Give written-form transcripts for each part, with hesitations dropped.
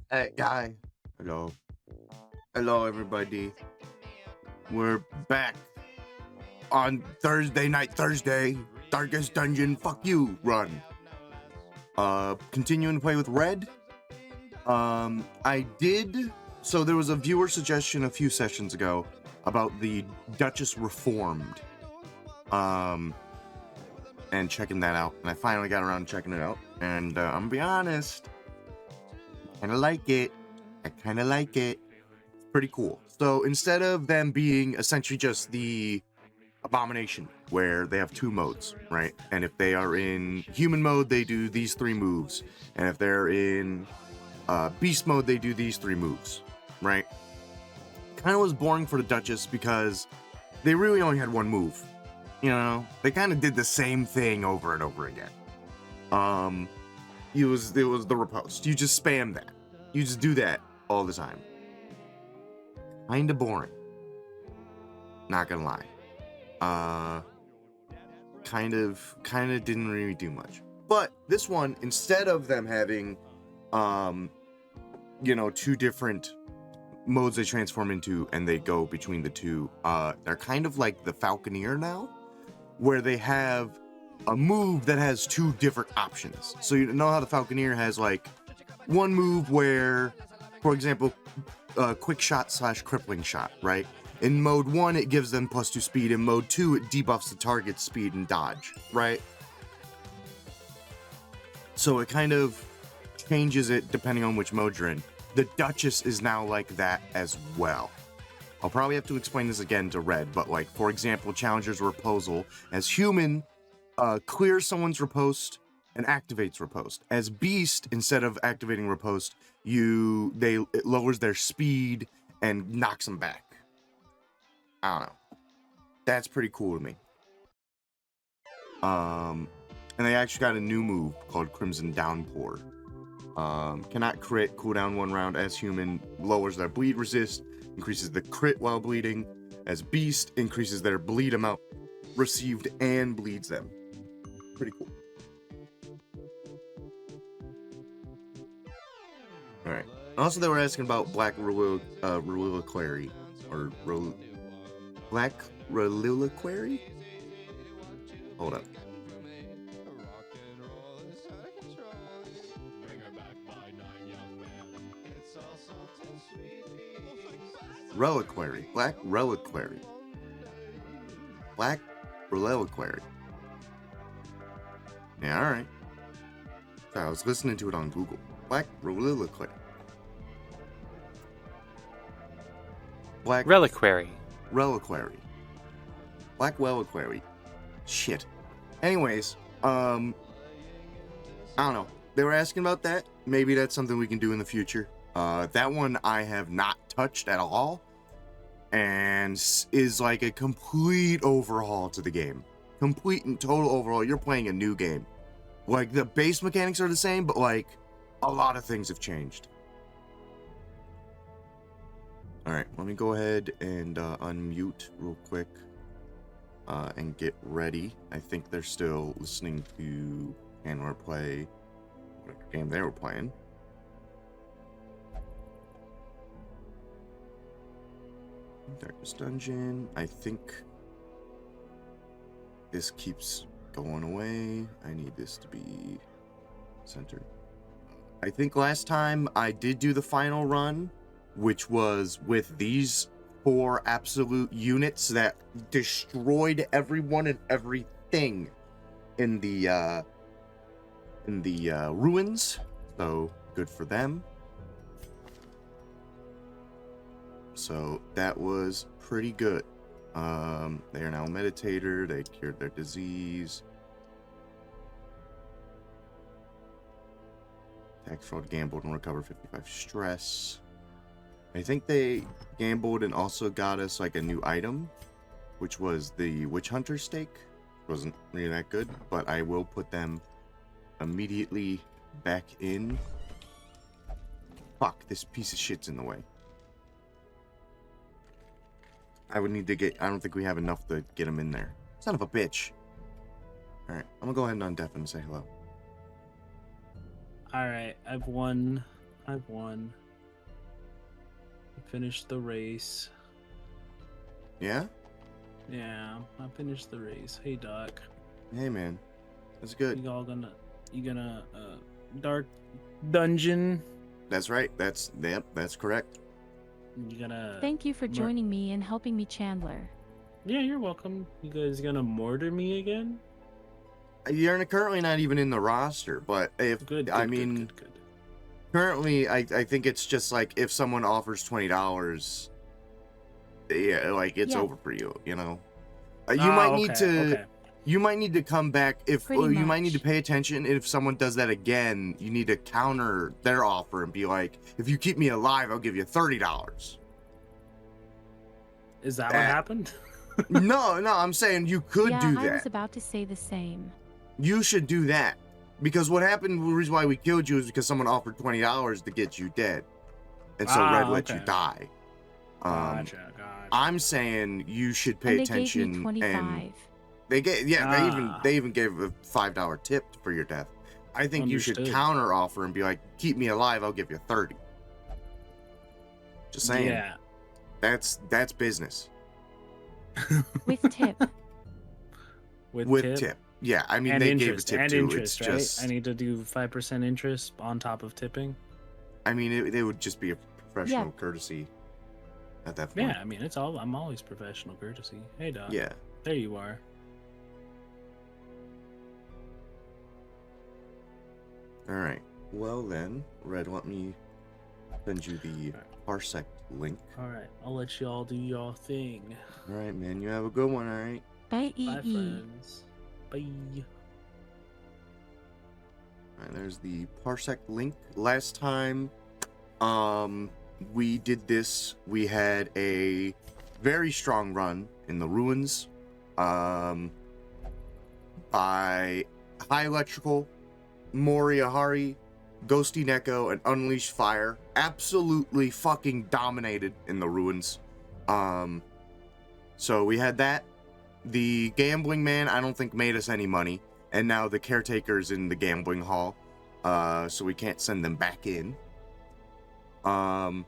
Hey, guy. Hello. Hello, everybody. We're back on Thursday night, Darkest Dungeon, fuck you, run. Continuing to play with Red. So there was a viewer suggestion a few sessions ago about the Duchess Reformed. And checking that out. And I finally got around to checking it out. And I'm gonna be honest, I kinda like it. It's pretty cool. So instead of them being essentially just the Abomination, where they have two modes, right? And if they are in human mode, they do these three moves. And if they're in beast mode, they do these three moves, right? Kind of was boring for the Duchess because they really only had one move. You know, they kind of did the same thing over and over again. It was the riposte. You just spam that. You just do that all the time. Kind of boring. Not gonna lie. Kind of didn't really do much. But this one, instead of them having, two different modes they transform into and they go between the two, they're kind of like the Falconeer now, where they have a move that has two different options. So you know how the Falconeer has like one move where, for example, quick shot / crippling shot, right? In mode 1, it gives them +2 speed. In mode 2, it debuffs the target's speed and dodge, right? So it kind of changes it depending on which mode you're in. The Duchess is now like that as well. I'll probably have to explain this again to Red, but like, for example, Challenger's Riposal, as human, clears someone's riposte and activates riposte. As beast, instead of activating riposte, it lowers their speed and knocks them back. I don't know. That's pretty cool to me. And they actually got a new move called Crimson Downpour. Cannot crit, cooldown 1 round as human, lowers their bleed resist, increases the crit while bleeding. As beast, increases their bleed amount received and bleeds them. Pretty cool. Alright. Also, they were asking about Black Reliquary. Black Reliquary? Hold up. Reliquary. Black Reliquary. Black Reliquary. Yeah, alright. Sorry, I was listening to it on Google. Black Reliquary. Black Reliquary. Reliquary. Black Reliquary. Shit. Anyways, I don't know. They were asking about that. Maybe that's something we can do in the future. That one I have not touched at all, and is like a complete overhaul to the game. Complete and total overhaul. You're playing a new game. Like, the base mechanics are the same, but like, a lot of things have changed. Alright, let me go ahead and unmute real quick and get ready. I think they're still listening to Manor play whatever game they were playing. Darkest Dungeon. I think this keeps going away. I need this to be centered. I think last time I did do the final run, which was with these 4 absolute units that destroyed everyone and everything in the ruins. So good for them. So that was pretty good. They are now a meditator. They cured their disease. Tax fraud, gambled, and recovered 55 stress. I think they gambled and also got us like a new item, which was the Witch Hunter stake. Wasn't really that good, but I will put them immediately back in. Fuck, this piece of shit's in the way. I would need to get... I don't think we have enough to get him in there. Son of a bitch. Alright, I'm gonna go ahead and undeafen and say hello. All right, I've won. I've won. I finished the race. Yeah? Yeah, I finished the race. Hey, Doc. Hey, man. That's good. You gonna dark dungeon? That's right. That's correct. You gonna? Thank you for joining me and helping me, Chandler. Yeah, you're welcome. You guys gonna mortar me again? You're currently not even in the roster, but if Good. currently I think it's just like if someone offers $20, yeah, like it's over for you, you know. You might need to you might need to come back if you might need to pay attention. If someone does that again, you need to counter their offer and be like, if you keep me alive, I'll give you $30. Is that what happened? No, I'm saying you could do that. I was about to say the same. You should do that. Because what happened, the reason why we killed you is because someone offered $20 to get you dead. And so Red let you die. Gotcha. I'm saying you should pay attention. Gave me 25. And they even gave a $5 tip for your death. I think you should counter offer and be like, keep me alive, I'll give you 30. Just saying. Yeah. That's business. With tip. With tip. Yeah, I mean, and they interest, gave a tip and too. Interest, it's right? just. I need to do 5% interest on top of tipping. I mean, it would just be a professional courtesy at that point. Yeah, I mean, I'm always professional courtesy. Hey, Doc. Yeah. There you are. All right. Well then, Red, let me send you the Parsec link. All right, I'll let y'all do y'all thing. All right, man. You have a good one. All right. Bye, Bye, friends. Bye. All right, there's the Parsec link. Last time, we did this. We had a very strong run in the ruins, by High Electrical, Moriahari, Ghosty Neko, and Unleashed Fire. Absolutely fucking dominated in the ruins. So we had that. The gambling man, I don't think made us any money. And now the caretaker's in the gambling hall. So we can't send them back in. I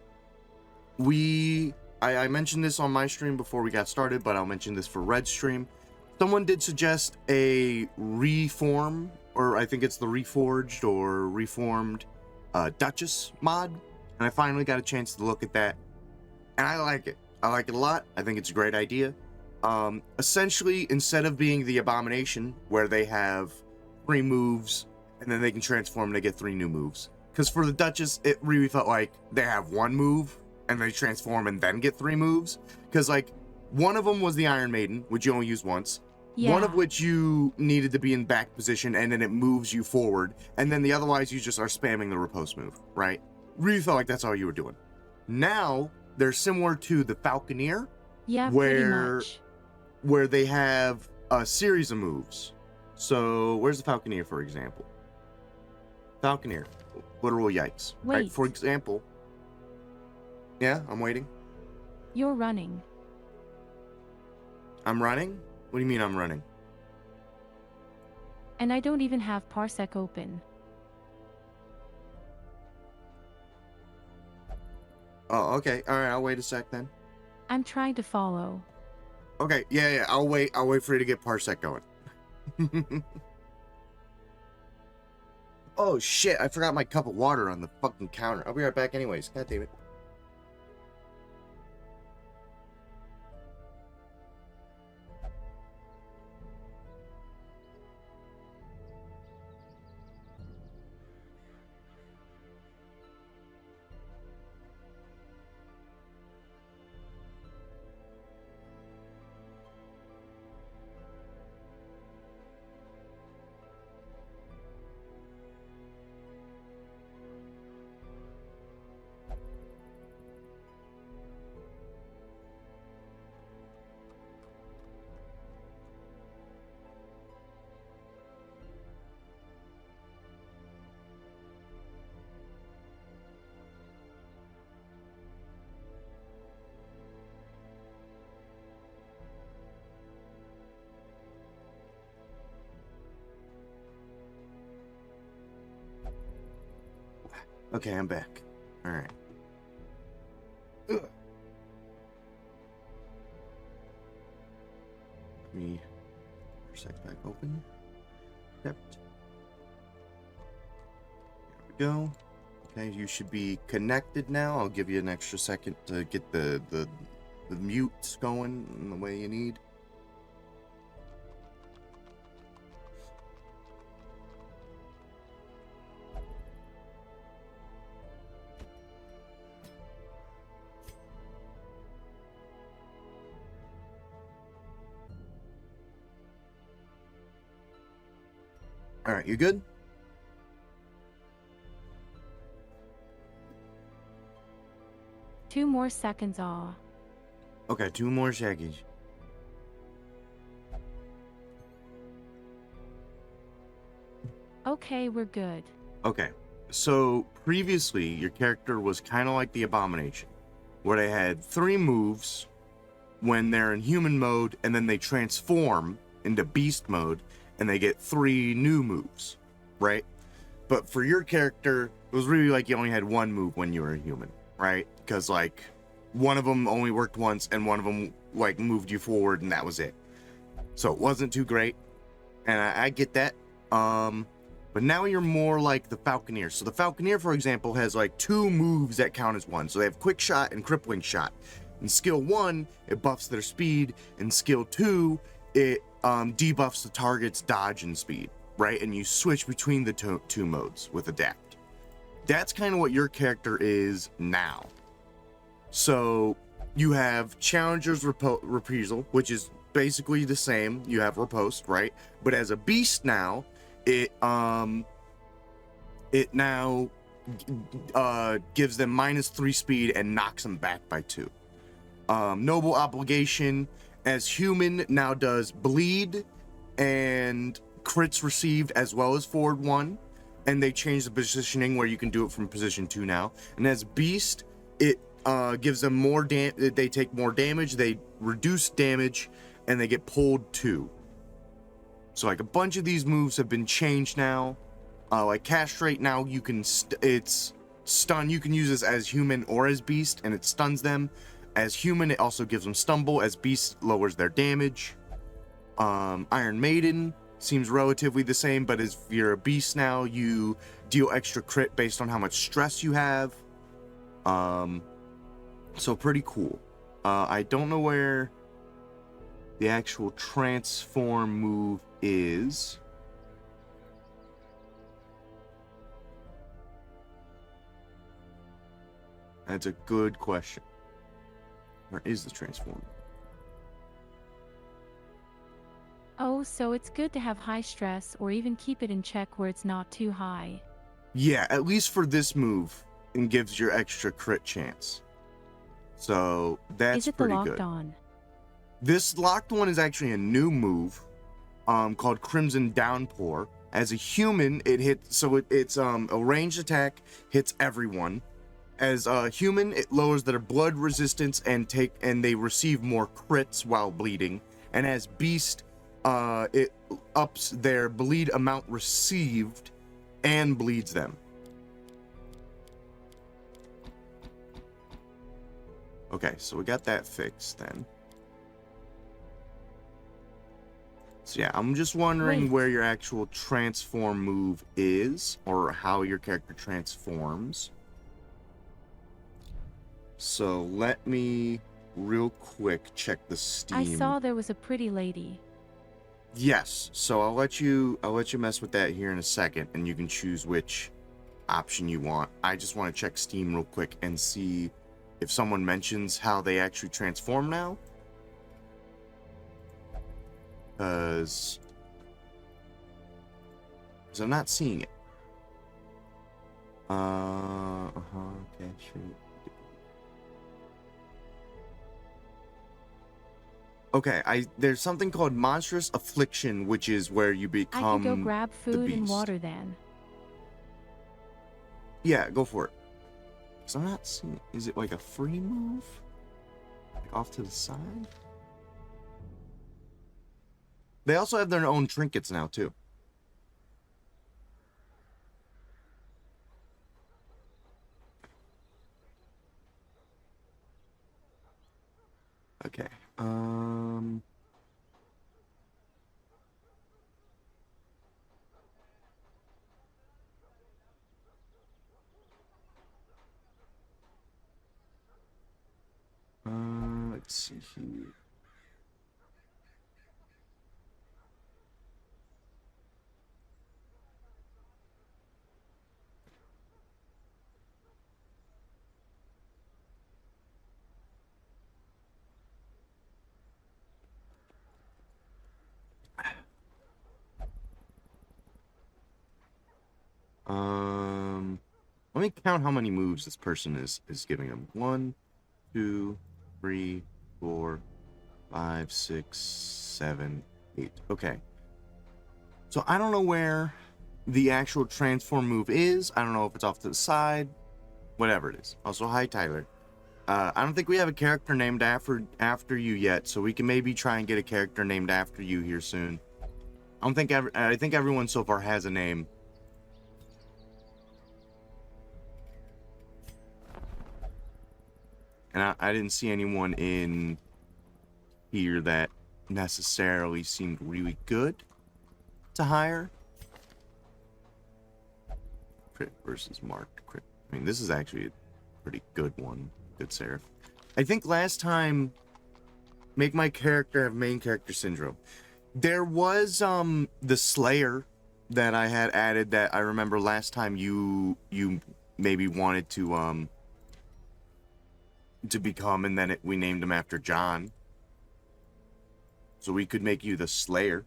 mentioned this on my stream before we got started, but I'll mention this for Red's stream. Someone did suggest a reform, or I think it's the reforged or reformed Duchess mod. And I finally got a chance to look at that. And I like it. I like it a lot. I think it's a great idea. Essentially, instead of being the Abomination, where they have 3 moves, and then they can transform and they get 3 new moves. Because for the Duchess, it really felt like they have 1 move, and they transform and then get 3 moves. Because, like, one of them was the Iron Maiden, which you only use once. Yeah. One of which you needed to be in back position, and then it moves you forward. And then the otherwise, you just are spamming the riposte move, right? Really felt like that's all you were doing. Now, they're similar to the Falconeer. Yeah, pretty much. Where they have a series of moves. So, where's the Falconeer, for example? Falconeer. Literal yikes. Wait. Right, for example. Yeah, I'm waiting. You're running. I'm running? What do you mean I'm running? And I don't even have Parsec open. Oh, okay. Alright, I'll wait a sec then. I'm trying to follow. Okay, yeah, I'll wait for you to get Parsec going. Oh shit, I forgot my cup of water on the fucking counter. I'll be right back anyways. God damn it. Okay, I'm back. Alright. Let me intersect back open. Yep. There we go. Okay, you should be connected now. I'll give you an extra second to get the mutes going in the way you need. All right, you good? Two more seconds, aw. Okay, 2 more shaggies. Okay, we're good. Okay, so previously your character was kind of like the Abomination, where they had 3 moves when they're in human mode, and then they transform into beast mode, and they get 3 new moves, right? But for your character, it was really like you only had 1 move when you were a human, right? Because like one of them only worked once, and one of them like moved you forward, and that was it. So it wasn't too great, and I get that. But now you're more like the Falconeer. So the Falconeer, for example, has like 2 moves that count as 1. So they have Quick Shot and Crippling Shot. In skill 1, it buffs their speed. In skill 2, it debuffs the target's dodge and speed, right? And you switch between the two modes with Adapt. That's kind of what your character is now. So you have Challenger's Reprisal, which is basically the same. You have Riposte, right? But as a beast now, it now gives them -3 speed and knocks them back by 2. Noble Obligation as human now does bleed and crits received as well as forward 1, and they change the positioning where you can do it from position 2 now. And as beast, it gives them more they take more damage, they reduce damage, and they get pulled 2. So like a bunch of these moves have been changed now. Like Castrate now you can it's stun. You can use this as human or as beast, and it stuns them. As human, it also gives them stumble. As beast, lowers their damage. Iron Maiden seems relatively the same, but if you're a beast now, you deal extra crit based on how much stress you have. So pretty cool. I don't know where the actual transform move is. That's a good question. Where is the transform? Oh, so it's good to have high stress or even keep it in check where it's not too high. Yeah, at least for this move, and gives your extra crit chance. So that's Is it the pretty locked good. on? This locked one is actually a new move, called Crimson Downpour. As a human, it hits, so it's a ranged attack, hits everyone. As a human, it lowers their blood resistance and they receive more crits while bleeding. And as beast, it ups their bleed amount received and bleeds them. Okay, so we got that fixed then. So yeah, I'm just wondering where your actual transform move is, or how your character transforms. So let me real quick check the Steam. I saw there was a pretty lady. Yes, so I'll let you mess with that here in a second, and you can choose which option you want. I just want to check Steam real quick and see if someone mentions how they actually transform now. Because I'm not seeing it. Okay, sure. Okay, there's something called Monstrous Affliction, which is where you become I can go grab food and beast. water then. Yeah, go for it. Because I'm not seeing... Is it like a free move? Like off to the side? They also have their own trinkets now, too. Okay. Let's see here. Let me count how many moves this person is giving him. 1, 2, 3, 4, 5, 6, 7, 8. Okay. So I don't know where the actual transform move is. I don't know if it's off to the side. Whatever it is. Also, hi, Tyler. I don't think we have a character named after you yet, so we can maybe try and get a character named after you here soon. I think everyone so far has a name. And I didn't see anyone in here that necessarily seemed really good to hire. Crit versus marked crit. I mean, this is actually a pretty good one. Good Seraph. I think last time, make my character have main character syndrome. There was the Slayer that I had added that I remember last time you maybe wanted to become, and then we named him after John. So we could make you the Slayer.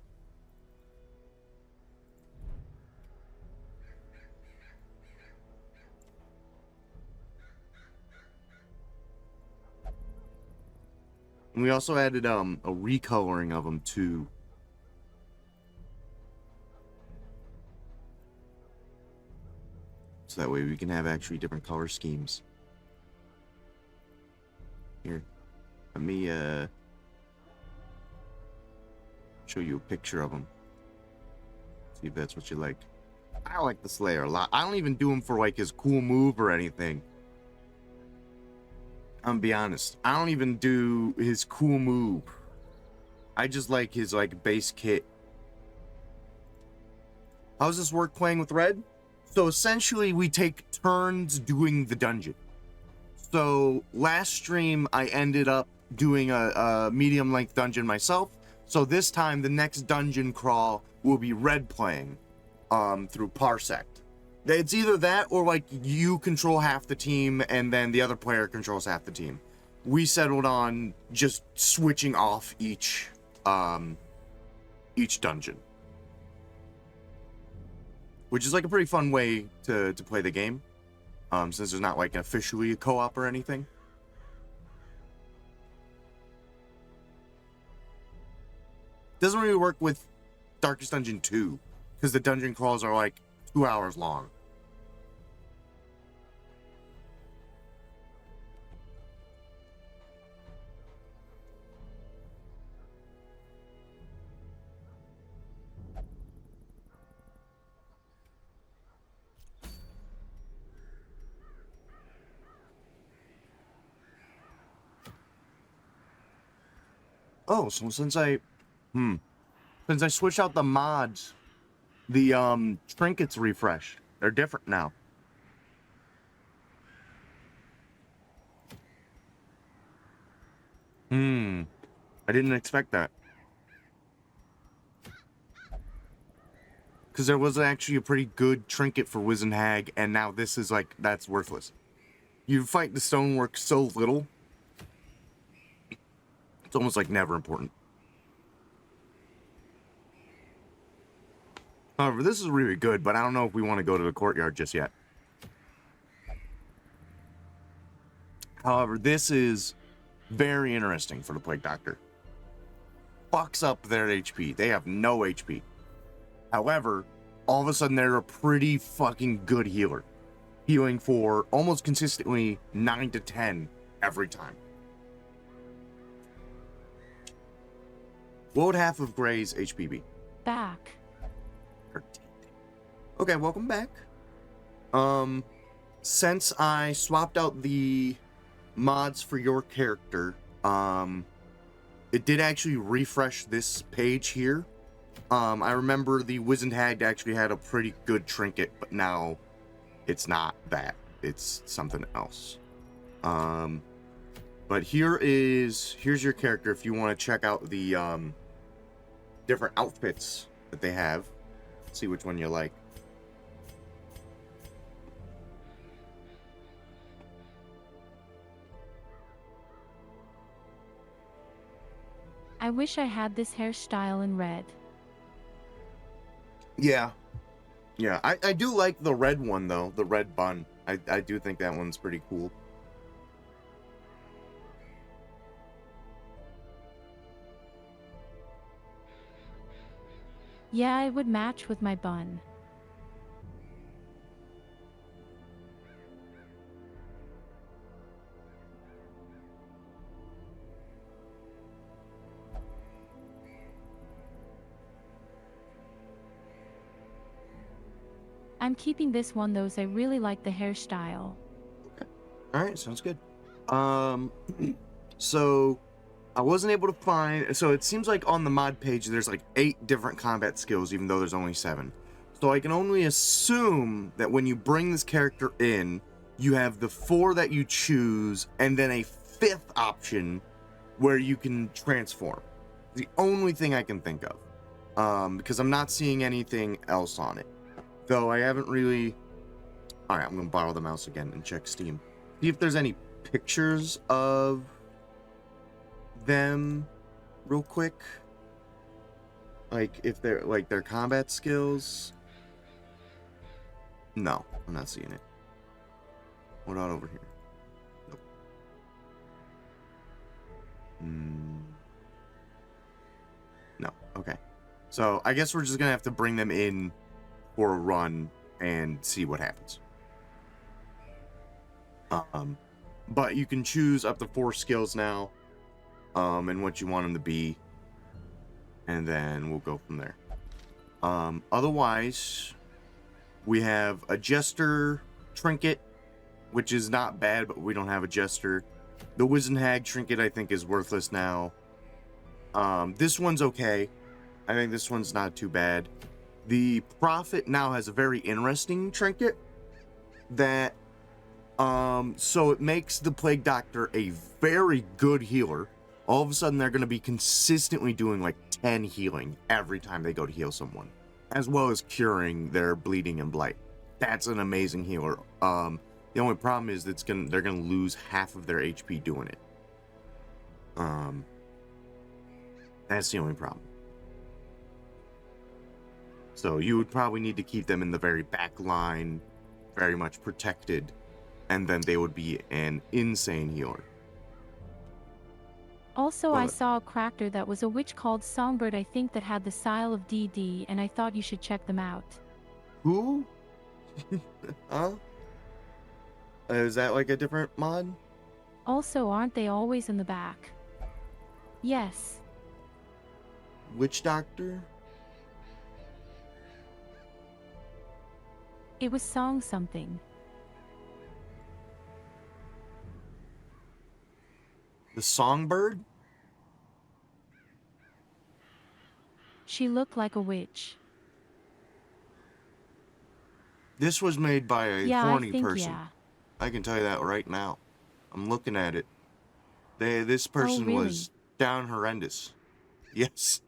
And we also added a recoloring of them too. So that way we can have actually different color schemes. Here, let me show you a picture of them. See if that's what you like. I like the Slayer a lot. I don't even do him for like his cool move or anything. I'm gonna be honest. I don't even do his cool move. I just like his like base kit. How does this work playing with Red? So essentially we take turns doing the dungeon. So last stream I ended up doing a medium length dungeon myself. So this time the next dungeon crawl will be Red playing through Parsec. It's either that or like you control half the team and then the other player controls half the team. We settled on just switching off each dungeon, which is like a pretty fun way to play the game, since there's not like officially a co-op or anything. Doesn't really work with Darkest Dungeon 2 because the dungeon crawls are like 2 hours long. Oh, so since I switched out the mods, the trinkets refreshed. They're different now. I didn't expect that. Because there was actually a pretty good trinket for Wizened Hag, and now this is like, that's worthless. You fight the stonework so little, it's almost like never important. However, this is really good, but I don't know if we want to go to the courtyard just yet. However, this is very interesting for the Plague Doctor. Fucks up their HP. They have no HP. However, all of a sudden they're a pretty fucking good healer. Healing for almost consistently 9 to 10 every time. What would half of Gray's HP be? Back. Okay, welcome back. Since I swapped out the mods for your character, it did actually refresh this page here. I remember the Wizened Hag actually had a pretty good trinket, but now it's not that. It's something else. But here's your character if you want to check out the different outfits that they have. See which one you like. I wish I had this hairstyle in red. Yeah. Yeah, I do like the red one, though. The red bun. I do think that one's pretty cool. Yeah, it would match with my bun. I'm keeping this one though, as I really like the hairstyle. Okay. Alright, sounds good. So I wasn't able to find, so it seems like on the mod page there's like 8 different combat skills, even though there's only 7. So I can only assume that when you bring this character in, you have the 4 that you choose, and then a 5th option where you can transform. The only thing I can think of. Because I'm not seeing anything else on it. Though I haven't really... Alright, I'm going to borrow the mouse again and check Steam. See if there's any pictures of them real quick. Like, if they're, like, their combat skills. No, I'm not seeing it. What about over here? Nope. No, okay. So, I guess we're just gonna have to bring them in for a run and see what happens. But you can choose up to 4 skills now, and what you want them to be, and then we'll go from there. Otherwise, we have a Jester trinket, which is not bad, but we don't have a Jester. The Wizened Hag trinket, I think, is worthless now. This one's okay. I think this one's not too bad. The Prophet now has a very interesting trinket that, so it makes the Plague Doctor a very good healer. All of a sudden, they're going to be consistently doing like 10 healing every time they go to heal someone, as well as curing their bleeding and blight. That's an amazing healer. The only problem is they're gonna lose half of their HP doing it. That's the only problem. So you would probably need to keep them in the very back line, very much protected, and then they would be an insane healer. Also, I saw a character that was a witch called Songbird, I think, that had the style of DD, and I thought you should check them out. Who? Huh? Is that like a different mod? Also, aren't they always in the back? Yes. Witch Doctor? It was song something. The Songbird? She looked like a witch. This was made by a horny person. Yeah. I can tell you that right now. I'm looking at it. This person was down horrendous. Yes.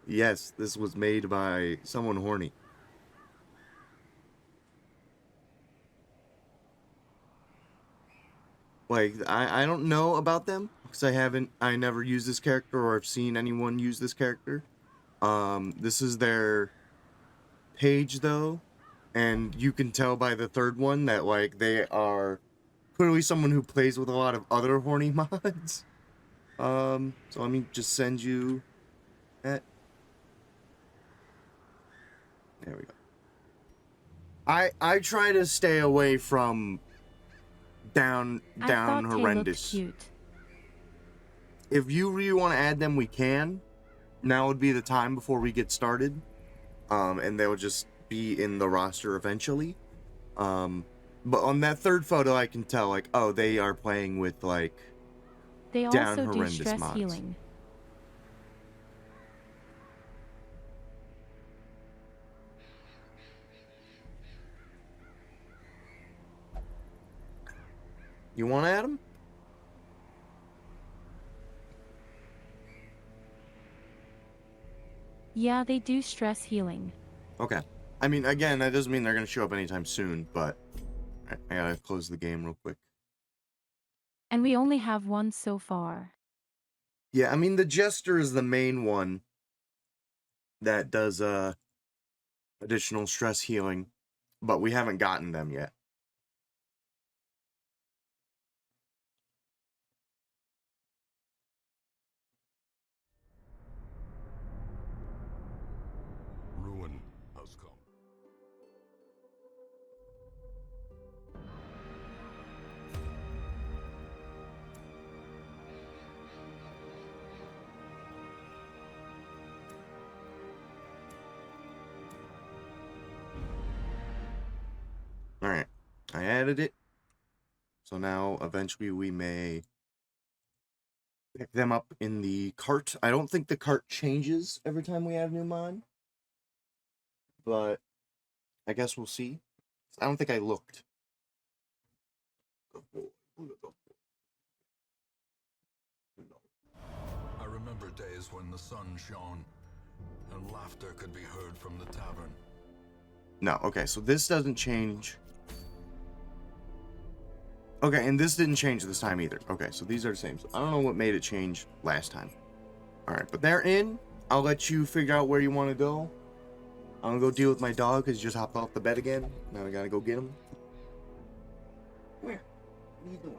Yes, this was made by someone horny. Like, I don't know about them, because I never used this character, or I've seen anyone use this character. This is their page, though, and you can tell by the third one that, like, they are clearly someone who plays with a lot of other horny mods. So let me just send you that. There we go. I try to stay away from down horrendous. They looked cute. If you really want to add them, we can. Now would be the time before we get started. And they'll just be in the roster eventually. But on that third photo, I can tell, like, oh, they are playing with, like, They Down also do horrendous stress mods. healing. You want to add them? Yeah, they do stress healing. Okay. I mean, again, that doesn't mean they're going to show up anytime soon, but I gotta close the game real quick. And we only have one so far. Yeah, I mean, the Jester is the main one that does additional stress healing, but we haven't gotten them yet. Ruin has come. Alright, I added it. So now, eventually, we may pick them up in the cart. I don't think the cart changes every time we add a new mod, but I guess we'll see. I don't think I looked. I remember days when the sun shone and laughter could be heard from the tavern. No, okay, so this doesn't change. Okay, and this didn't change this time either. Okay, so these are the same. So I don't know what made it change last time. Alright, but they're in. I'll let you figure out where you want to go. I'm gonna go deal with my dog because he just hopped off the bed again. Now I gotta go get him. Where? What are you doing?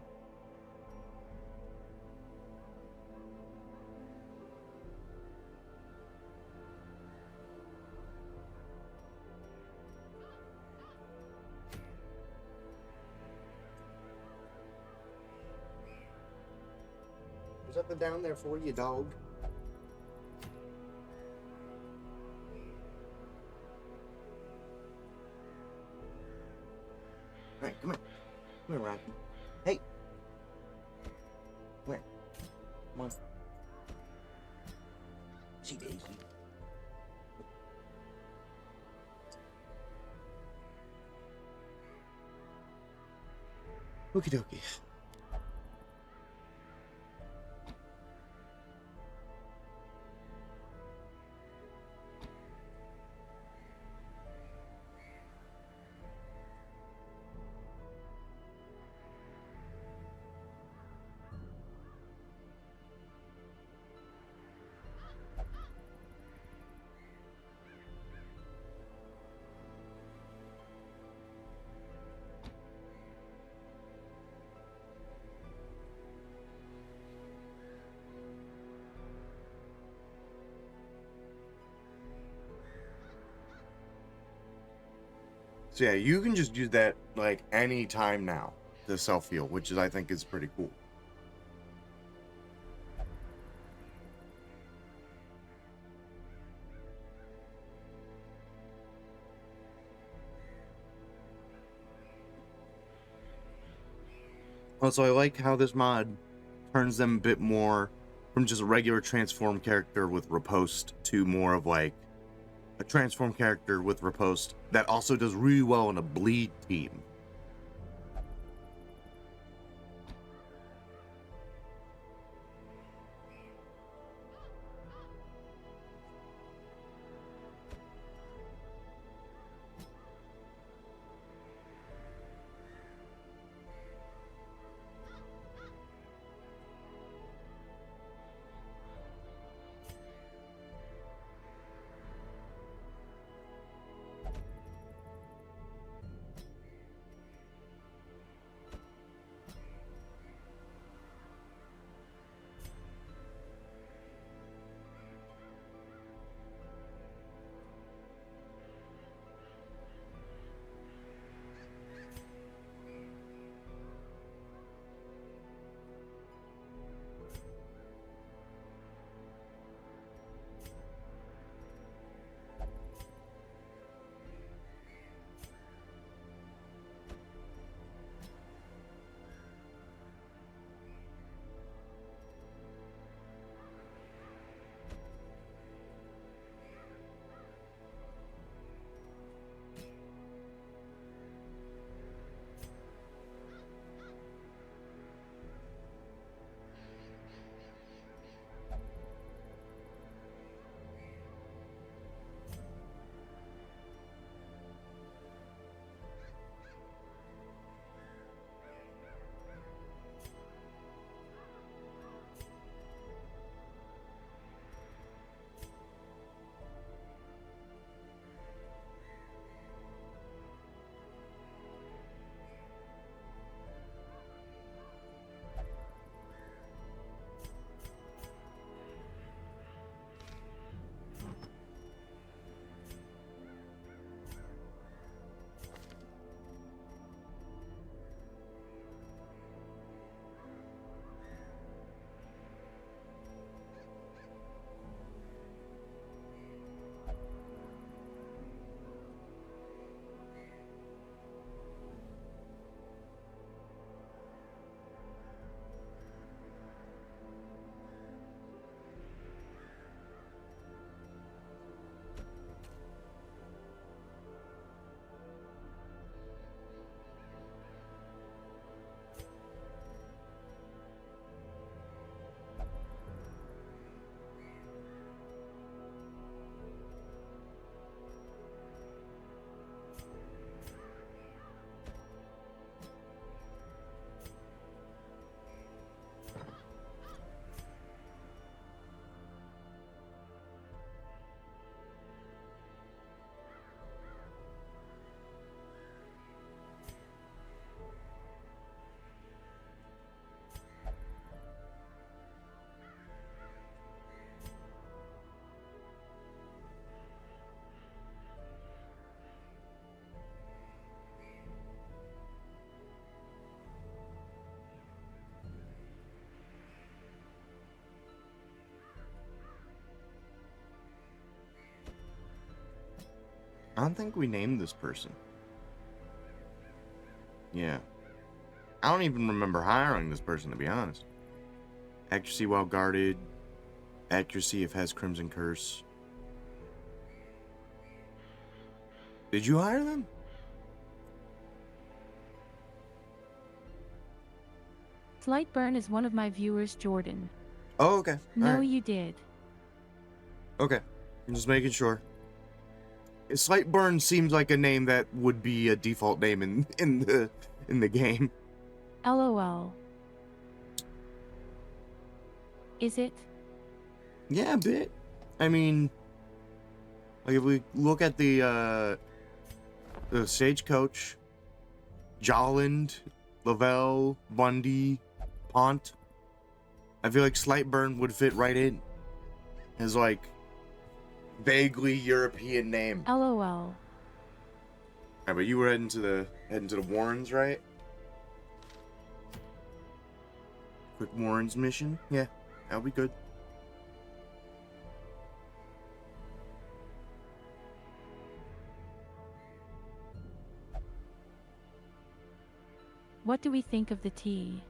There's something down there for you, dog. Alright, come here. Come here, Rocky. Hey! Where? Come on. See Daisy. Okie dokie. So yeah, you can just use that like any time now, the self-heal, which is I think is pretty cool. Also, I like how this mod turns them a bit more from just a regular transform character with riposte to more of like a transform character with riposte that also does really well in a bleed team. don't think we named this person. Yeah. I don't even remember hiring this person, to be honest. Accuracy while guarded. Accuracy if has Crimson Curse. Did you hire them? Slight burn is one of my viewers, Jordan. Oh, okay. No, Alright. you did. Okay. I'm just making sure. Slight Burn seems like a name that would be a default name in the game. LOL. Is it? Yeah, a bit. I mean, like if we look at the Stagecoach, Jolland, Lavelle, Bundy, Pont, I feel like Slight Burn would fit right in as like vaguely European name. LOL. Alright, but you were heading to the Warrens, right? Quick Warrens mission? Yeah, that'll be good. What do we think of the tea?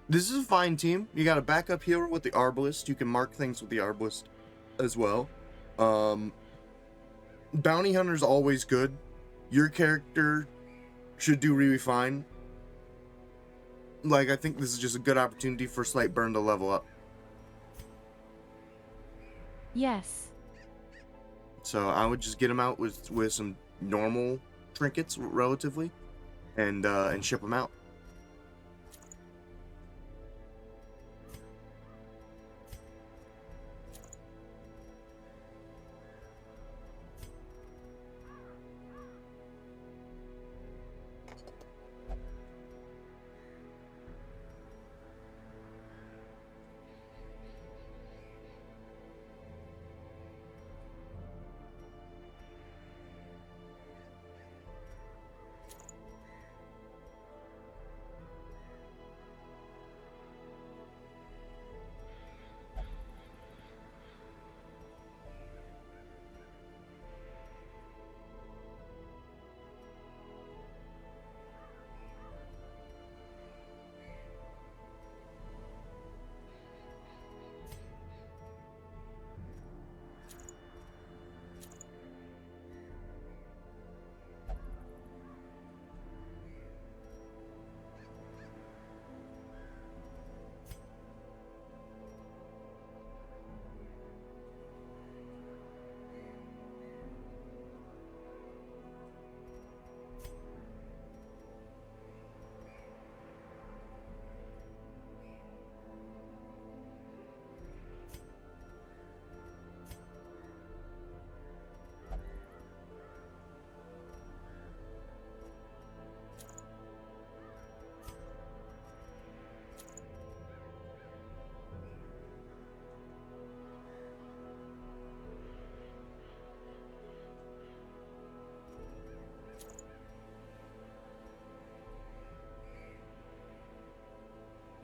This is a fine team. You got a backup healer with the Arbalist. You can mark things with the Arbalist as well. Bounty Hunter's always good. Your character should do really fine. Like, I think this is just a good opportunity for Slight Burn to level up. Yes. So I would just get him out with some normal trinkets, relatively, and ship him out.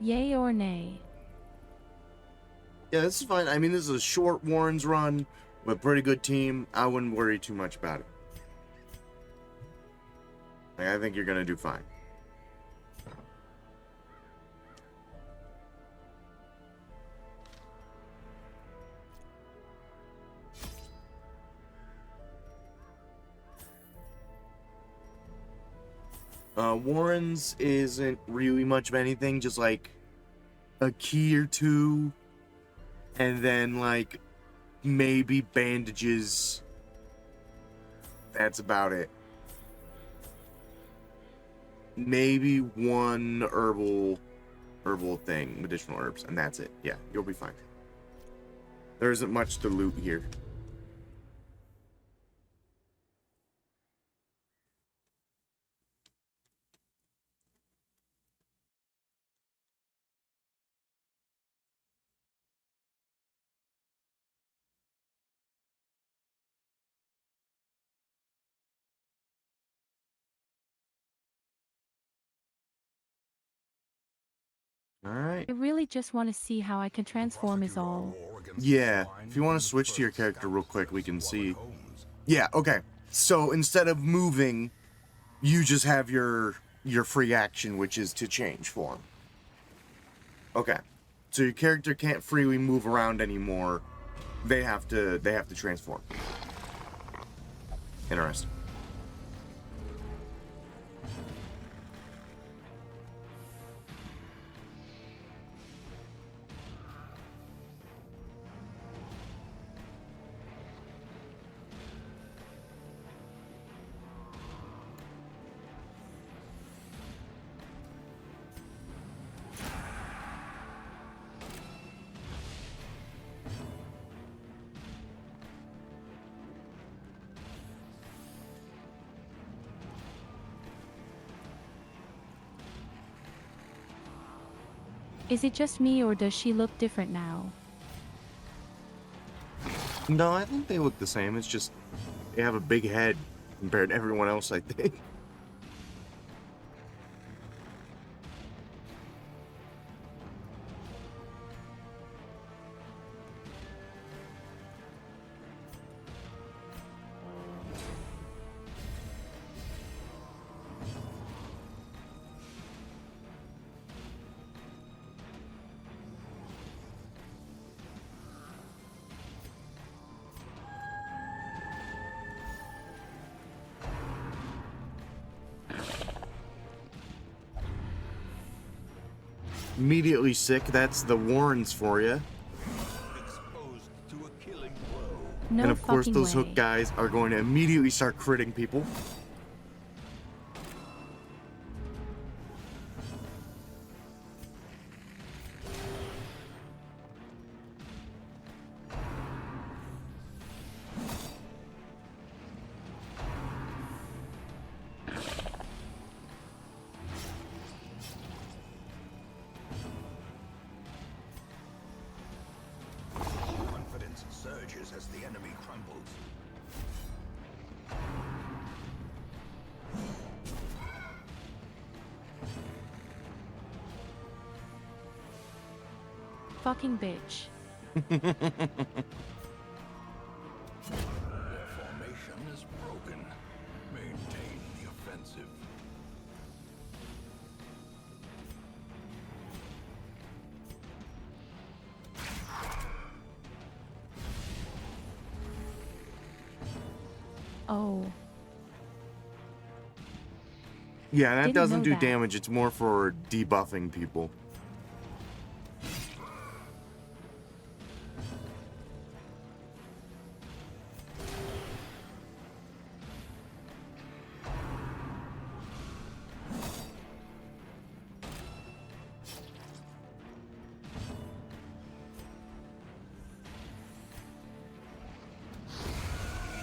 Yay or nay? Yeah, this is fine. I mean, this is a short Warrens run with a pretty good team. I wouldn't worry too much about it. Like, I think you're gonna do fine. Warrens isn't really much of anything, just like a key or two, and then like maybe bandages. That's about it. Maybe one herbal thing, medicinal herbs, and that's it. Yeah, you'll be fine. There isn't much to loot here. Alright. I really just want to see how I can transform is all. Yeah, if you want to switch to your character real quick, we can see. Yeah, okay. So instead of moving, you just have your free action, which is to change form. Okay. So your character can't freely move around anymore. They have to transform. Interesting. Is it just me or does she look different now? No, I think they look the same. It's just they have a big head compared to everyone else, I think. Immediately sick, that's the Warrens for you. Exposed to a killing blow. No And of course fucking those way. hook guys are going to immediately start critting people. Confidence surges as the enemy crumbles. Fucking bitch. Their formation is broken. Maintain the offensive. Oh. Yeah, that Didn't doesn't know do that. damage, it's more for debuffing people.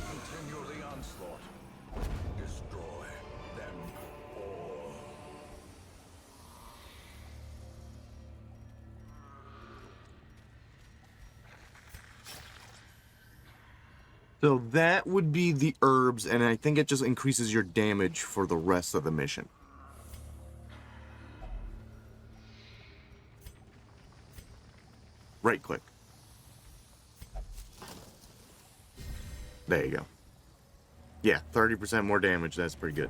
Continue the onslaught. Destroy them all. So that would be the herbs, and I think it just increases your damage for the rest of the mission. Right click. There you go. Yeah, 30% more damage, that's pretty good.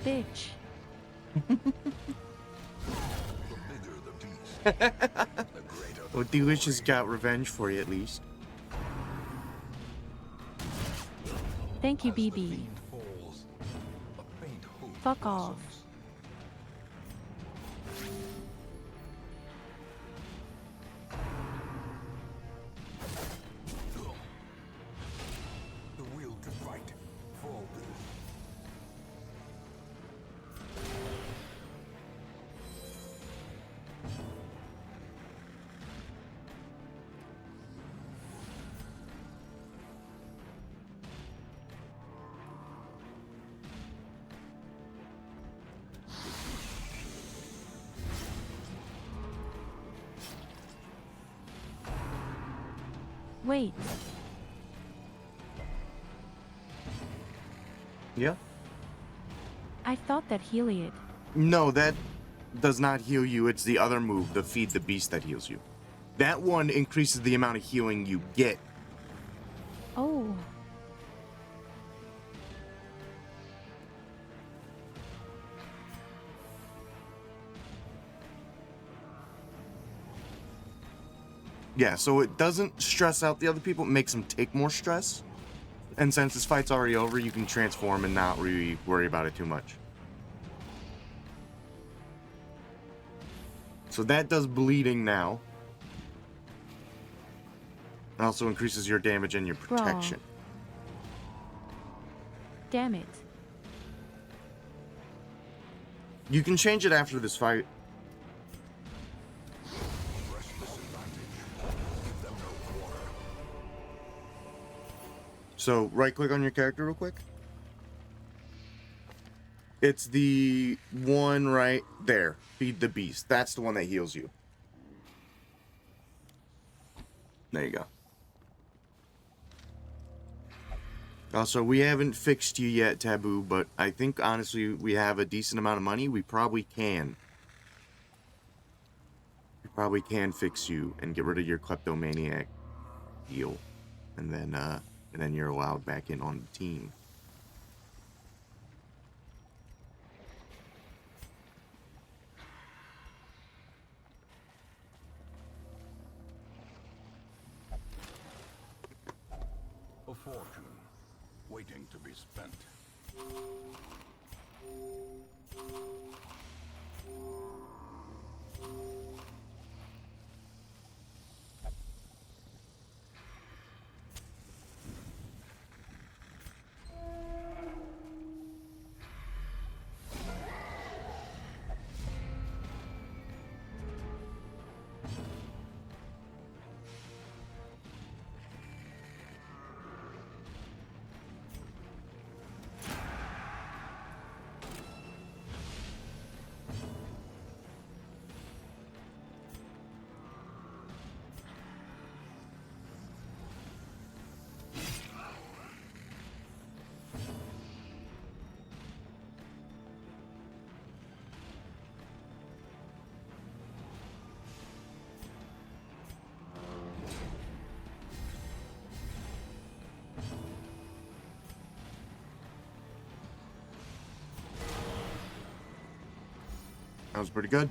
Bitch. The bigger the beast, the greater the Well, Delicious got revenge for you at least. Thank you, As the BB. fiend falls, a faint hope Fuck off. blossoms. The will to fight falters. Wait. Yeah. I thought that Heliod. No, that does not heal you. It's the other move, the Feed the Beast, that heals you. That one increases the amount of healing you get. Oh. Yeah, so it doesn't stress out the other people. It makes them take more stress. And since this fight's already over, you can transform and not really worry about it too much. So that does bleeding now. It also increases your damage and your protection. Damn it. You can change it after this fight. Press disadvantage. Give them no quarter. So right click on your character real quick. It's the one right there. Feed the Beast. That's the one that heals you. There you go. Also, we haven't fixed you yet, Taboo, but I think honestly we have a decent amount of money. We probably can. We probably can fix you and get rid of your kleptomaniac deal. And then you're allowed back in on the team. A fortune waiting to be spent. That was pretty good.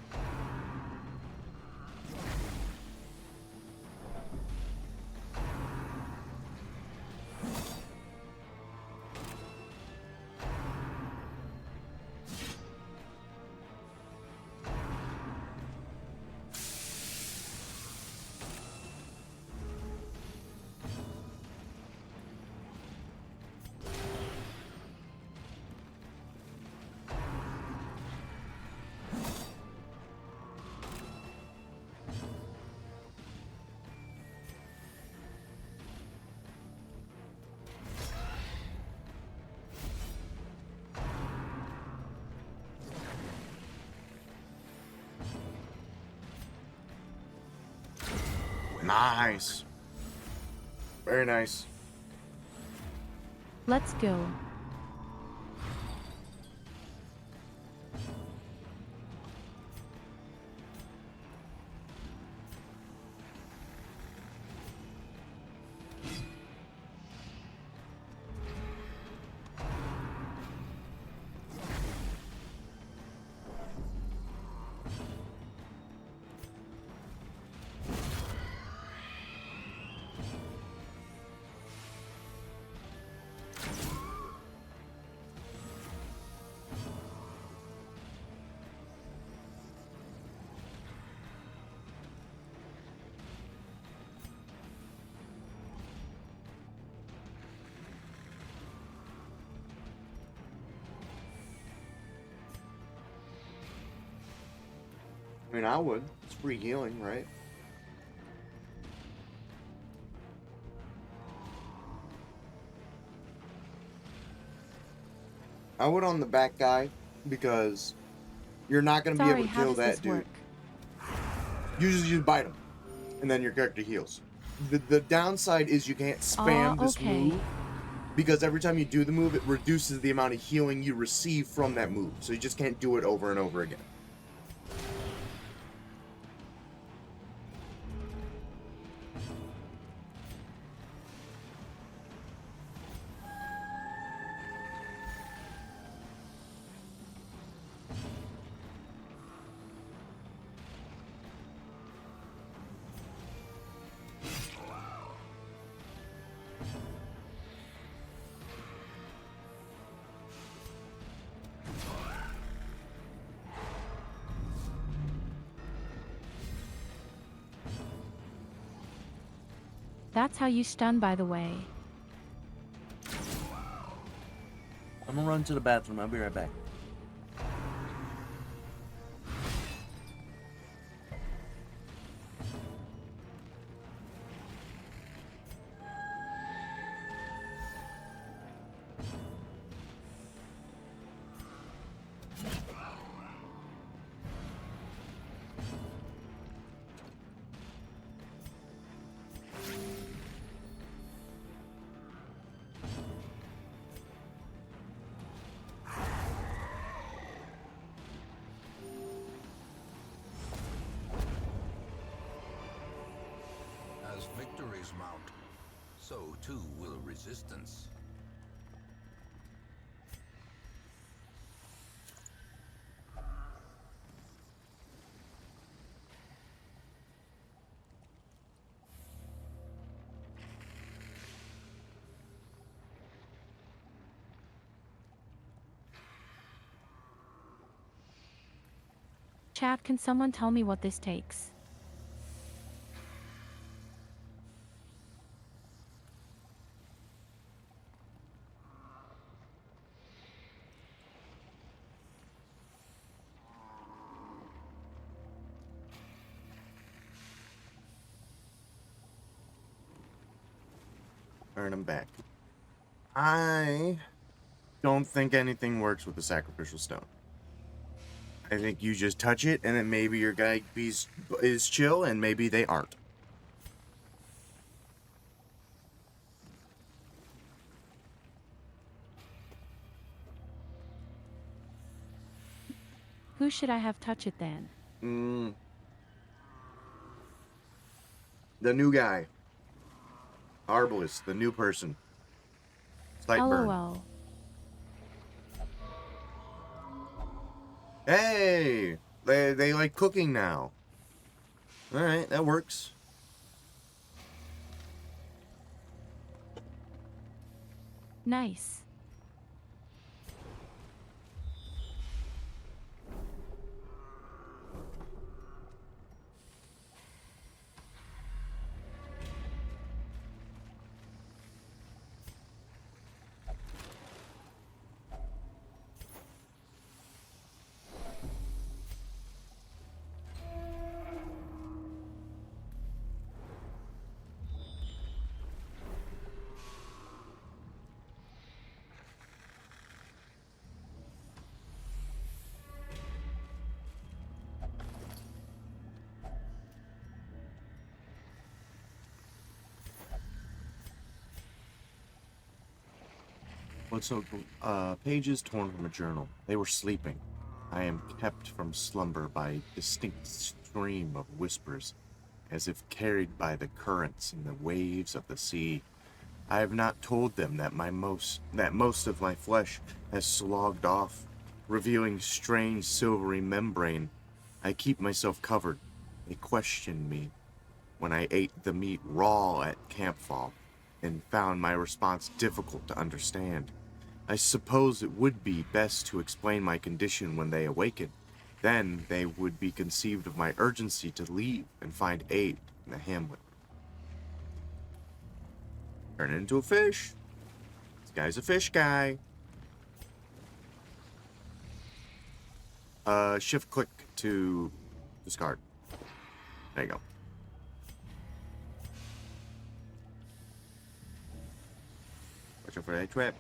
Nice. Very nice. Let's go. I mean, I would. It's free healing, right? I would on the back guy because you're not going to be able Sorry, to how kill does this that dude. work? Usually you bite him, and then your character heals. The downside is you can't spam this okay. move, because every time you do the move, it reduces the amount of healing you receive from that move. So you just can't do it over and over again. That's how you stun, by the way. I'm gonna run to the bathroom. I'll be right back. As victories mount, so too will resistance. Chat, can someone tell me what this takes? Earn them back. I don't think anything works with the sacrificial stone. I think you just touch it, and then maybe your guy is chill, and maybe they aren't. Who should I have touch it then? The new guy. Arbalest, the new person. Sightburn. LOL. Hey! They like cooking now. Alright, that works. Nice. What's so pages torn from a journal. They were sleeping. I am kept from slumber by a distinct stream of whispers, as if carried by the currents and the waves of the sea. I have not told them that most of my flesh has slogged off, revealing strange silvery membrane. I keep myself covered. They questioned me when I ate the meat raw at campfall, and found my response difficult to understand. I suppose it would be best to explain my condition when they awaken. Then they would be conceived of my urgency to leave and find aid in the hamlet. Turn into a fish. This guy's a fish guy. Shift click to Discard. There you go. Watch out for that trap.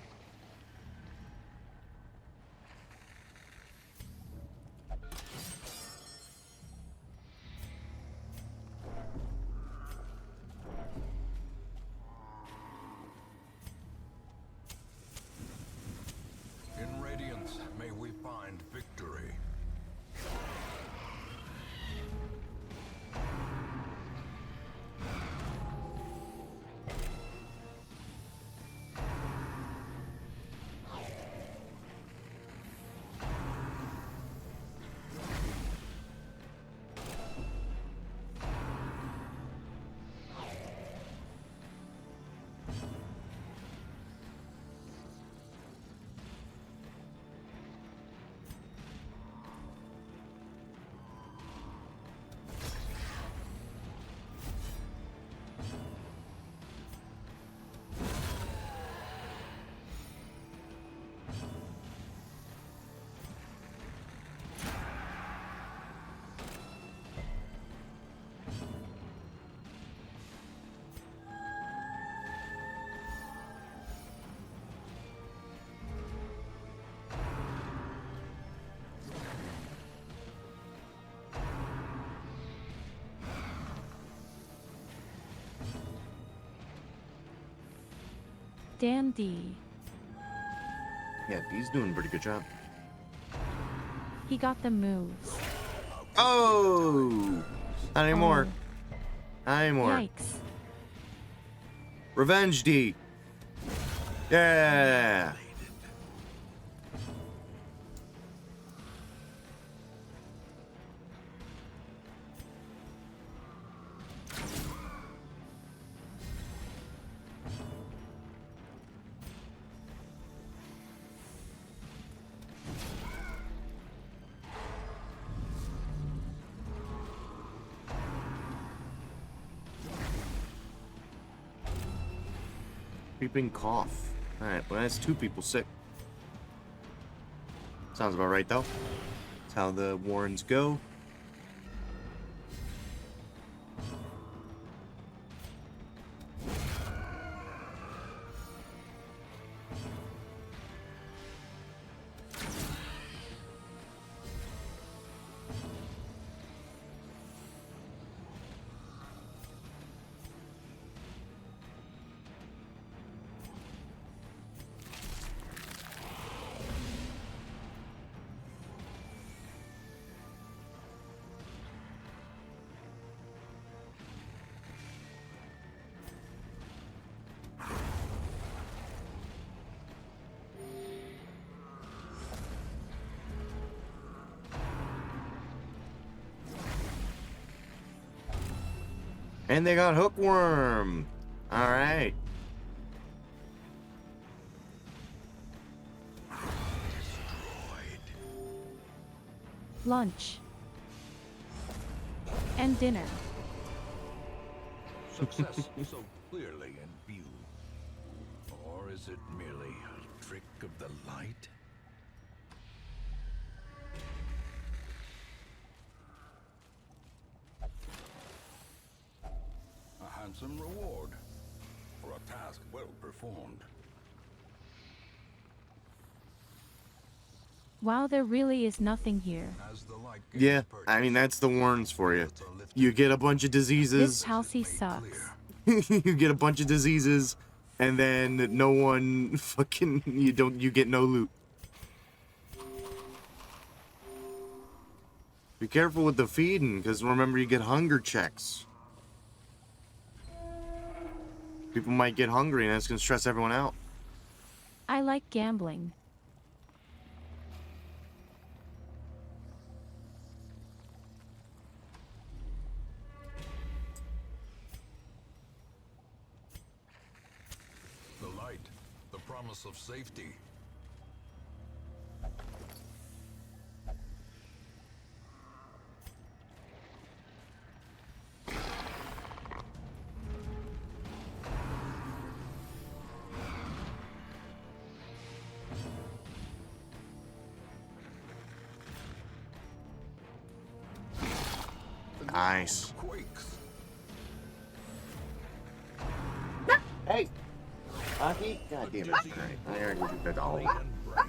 In Radiance, may we find victory. Dandy. Yeah, he's doing a pretty good job. He got the moves. Oh! Not anymore. Not anymore. Yikes. Revenge D. Yeah. Creeping cough. Alright, well that's 2 people sick. Sounds about right though. That's how the Warrens go. And they got hookworm. Alright. Lunch. And dinner. Success so clearly in view. Or is it merely a trick of the light? A handsome reward for a task well performed. Wow, there really is nothing here. As the light Yeah, gains I mean purchase, that's the Warrens for you. it's a lift You get a bunch of This diseases. palsy made sucks. clear. You get a bunch of diseases, and then no one fucking you get no loot. Be careful with the feeding, because remember you get hunger checks. People might get hungry, and that's gonna stress everyone out. I like gambling. The light, the promise of safety. Nice. Quakes. Hey! Aki? God damn it. Alright, I already did that all. Body and brain.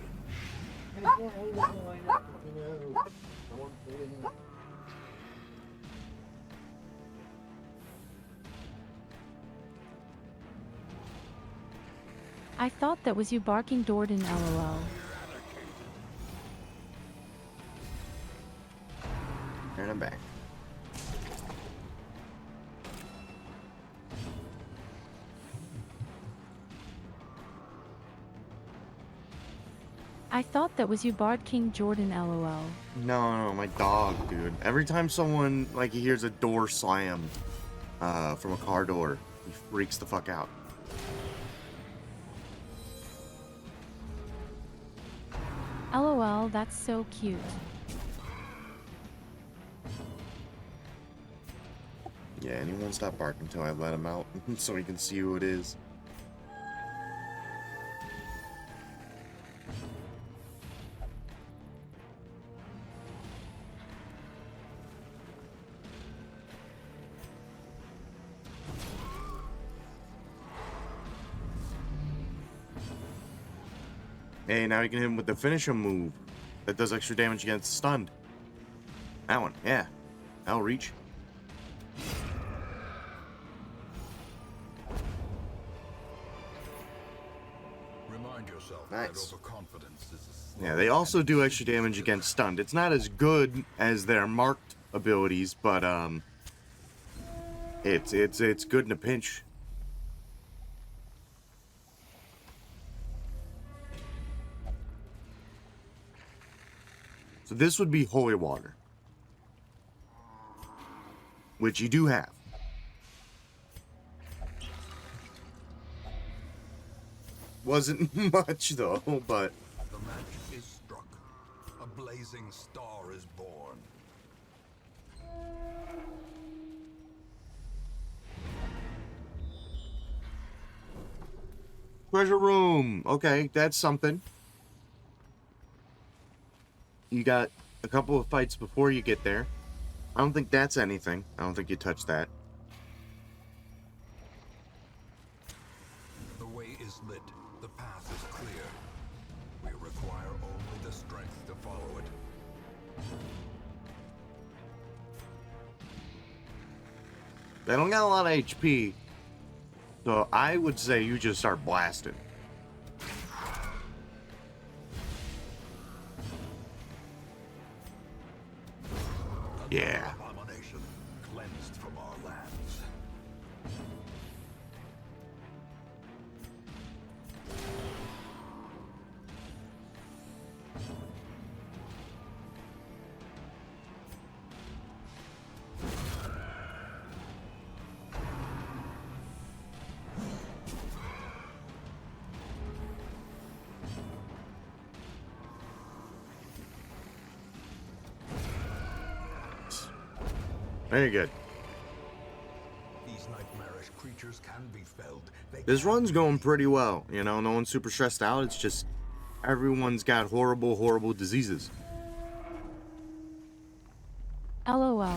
I thought that was you barking Jordan, lol. And I'm back. I thought that was you barred King Jordan, lol. No, my dog, dude. Every time someone, like, he hears a door slam from a car door, he freaks the fuck out. LOL, that's so cute. Yeah, and he won't stop barking until I let him out so he can see who it is. Hey, now you can hit him with the finisher move that does extra damage against stunned. That one, yeah. That'll reach. Remind yourself Nice. that overconfidence is a Yeah, they also do extra damage against stunned. It's not as good as their marked abilities, but it's good in a pinch. So this would be holy water, which you do have. Wasn't much though, but The match is struck. A blazing star is born. treasure room. Okay, that's something. You got a couple of fights before you get there. I don't think that's anything. I don't think you touch that. The way is lit. The path is clear. We require only the strength to follow it. They don't got a lot of HP, so I would say you just start blasting. Yeah. Abomination cleansed from our lands. Very good. These nightmarish creatures can be felled. This run's going pretty well. You know, no one's super stressed out. It's just everyone's got horrible, horrible diseases. LOL.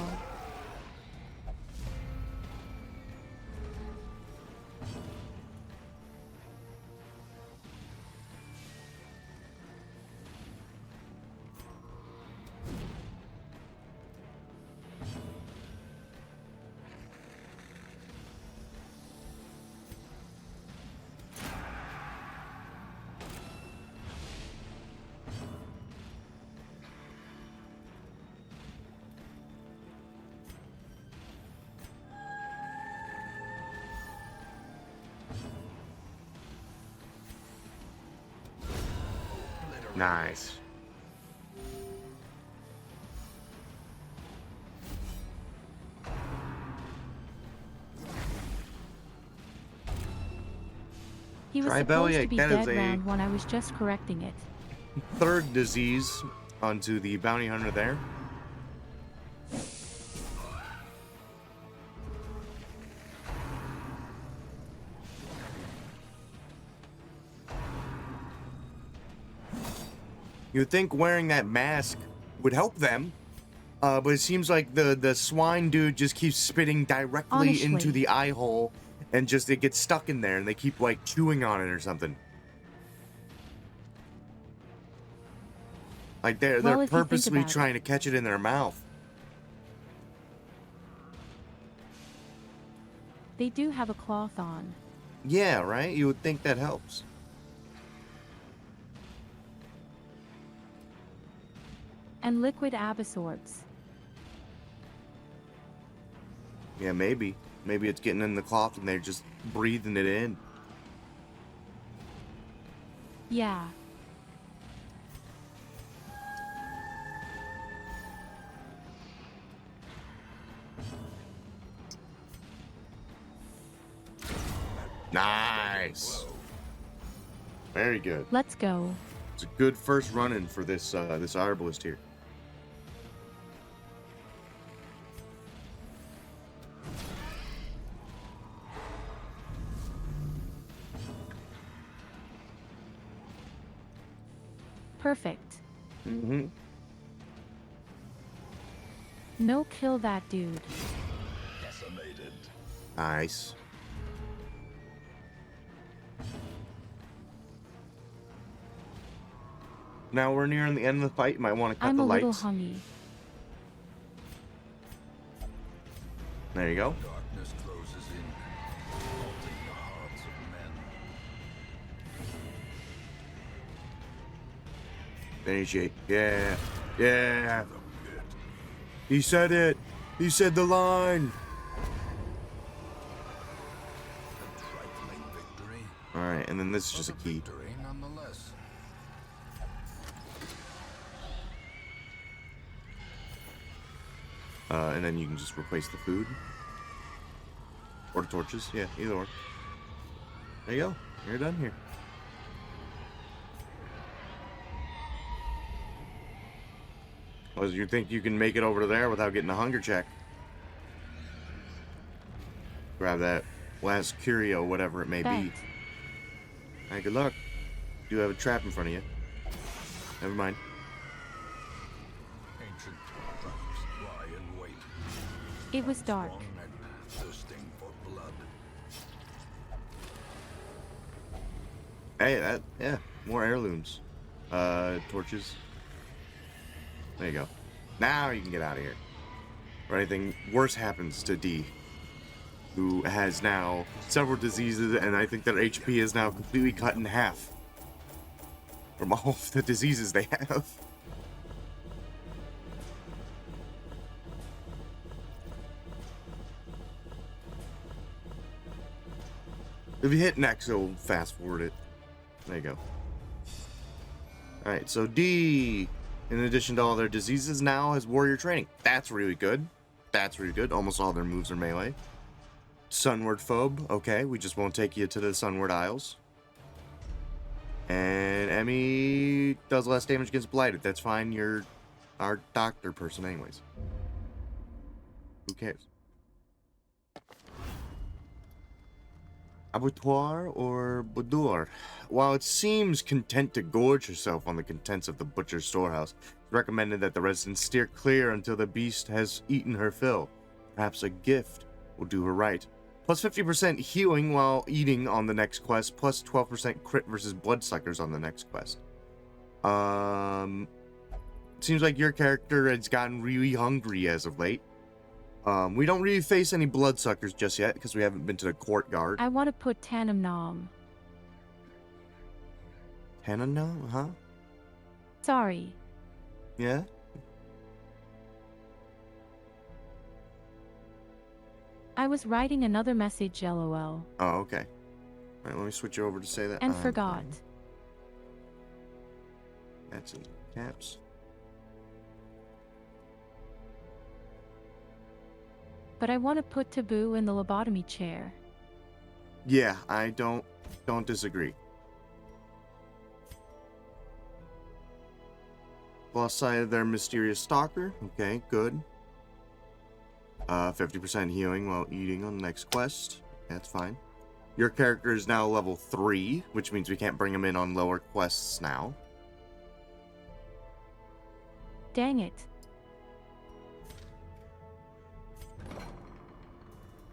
Nice. He was Try supposed bellyache, to be that is dead a- round when I was just correcting it. Third disease onto the bounty hunter there. You'd think wearing that mask would help them, But it seems like the swine dude just keeps spitting directly into Honestly. the eye hole, and just it gets stuck in there, and they keep like chewing on it or something. Like Well, they're if you think purposely about it. trying to catch it in their mouth. They do have a cloth on. Yeah, right? You would think that helps. And liquid absorbs. Yeah, maybe. Maybe it's getting in the cloth and they're just breathing it in. Yeah. Nice. Very good. Let's go. It's a good first run-in for this this arbalist here. Perfect. Mm-hmm. No, kill that dude. Decimated. Nice. Now we're nearing the end of the fight. You might want to cut I'm the a little lights. hungry. There you go. Darkness closes in, halting the hearts of men. Finish it. Yeah. Yeah. The pit. He said it. He said the line. A trifling victory. Alright, and then this is just a But key. victory nonetheless. And then you can just replace the food. Or the torches. Yeah, either or. There you go. You're done here. Well, you think you can make it over there without getting a hunger check? Grab that last curio, whatever it may Bet. be. Alright, good luck. You have a trap in front of you. Never mind. Ancient traps lie in wait. It was dark. Strong and thirsting for blood. Hey, yeah, more heirlooms. Torches. There you go. Now you can get out of here. Or anything worse happens to D, who has now several diseases, and I think their HP is now completely cut in half from all of the diseases they have. If you hit next, it'll fast forward it. There you go. Alright, so D, in addition to all their diseases, now has warrior training. That's really good. That's really good. Almost all their moves are melee. Sunward Phobe. Okay, we just won't take you to the Sunward Isles. And Emmy does less damage against Blighted. That's fine. You're our doctor person anyways. Who cares? Abattoir or boudoir? While it seems content to gorge herself on the contents of the butcher's storehouse, it's recommended that the residents steer clear until the beast has eaten her fill. Perhaps a gift will do her right. Plus 50% healing while eating on the next quest, plus 12% crit versus bloodsuckers on the next quest. Seems like your character has gotten really hungry as of late. We don't really face any bloodsuckers just yet because we haven't been to the courtyard. I want to put Tanum Nom. Hannah, no? Huh? Sorry. Yeah? I was writing another message, lol. Oh, okay. Alright, let me switch you over to say that. And I'm forgot. fine. That's in caps. But I want to put Taboo in the lobotomy chair. Yeah, I don't disagree. Lost sight of their mysterious stalker. Okay, good. 50% healing while eating on the next quest. That's fine. Your character is now level 3, which means we can't bring him in on lower quests now. Dang it.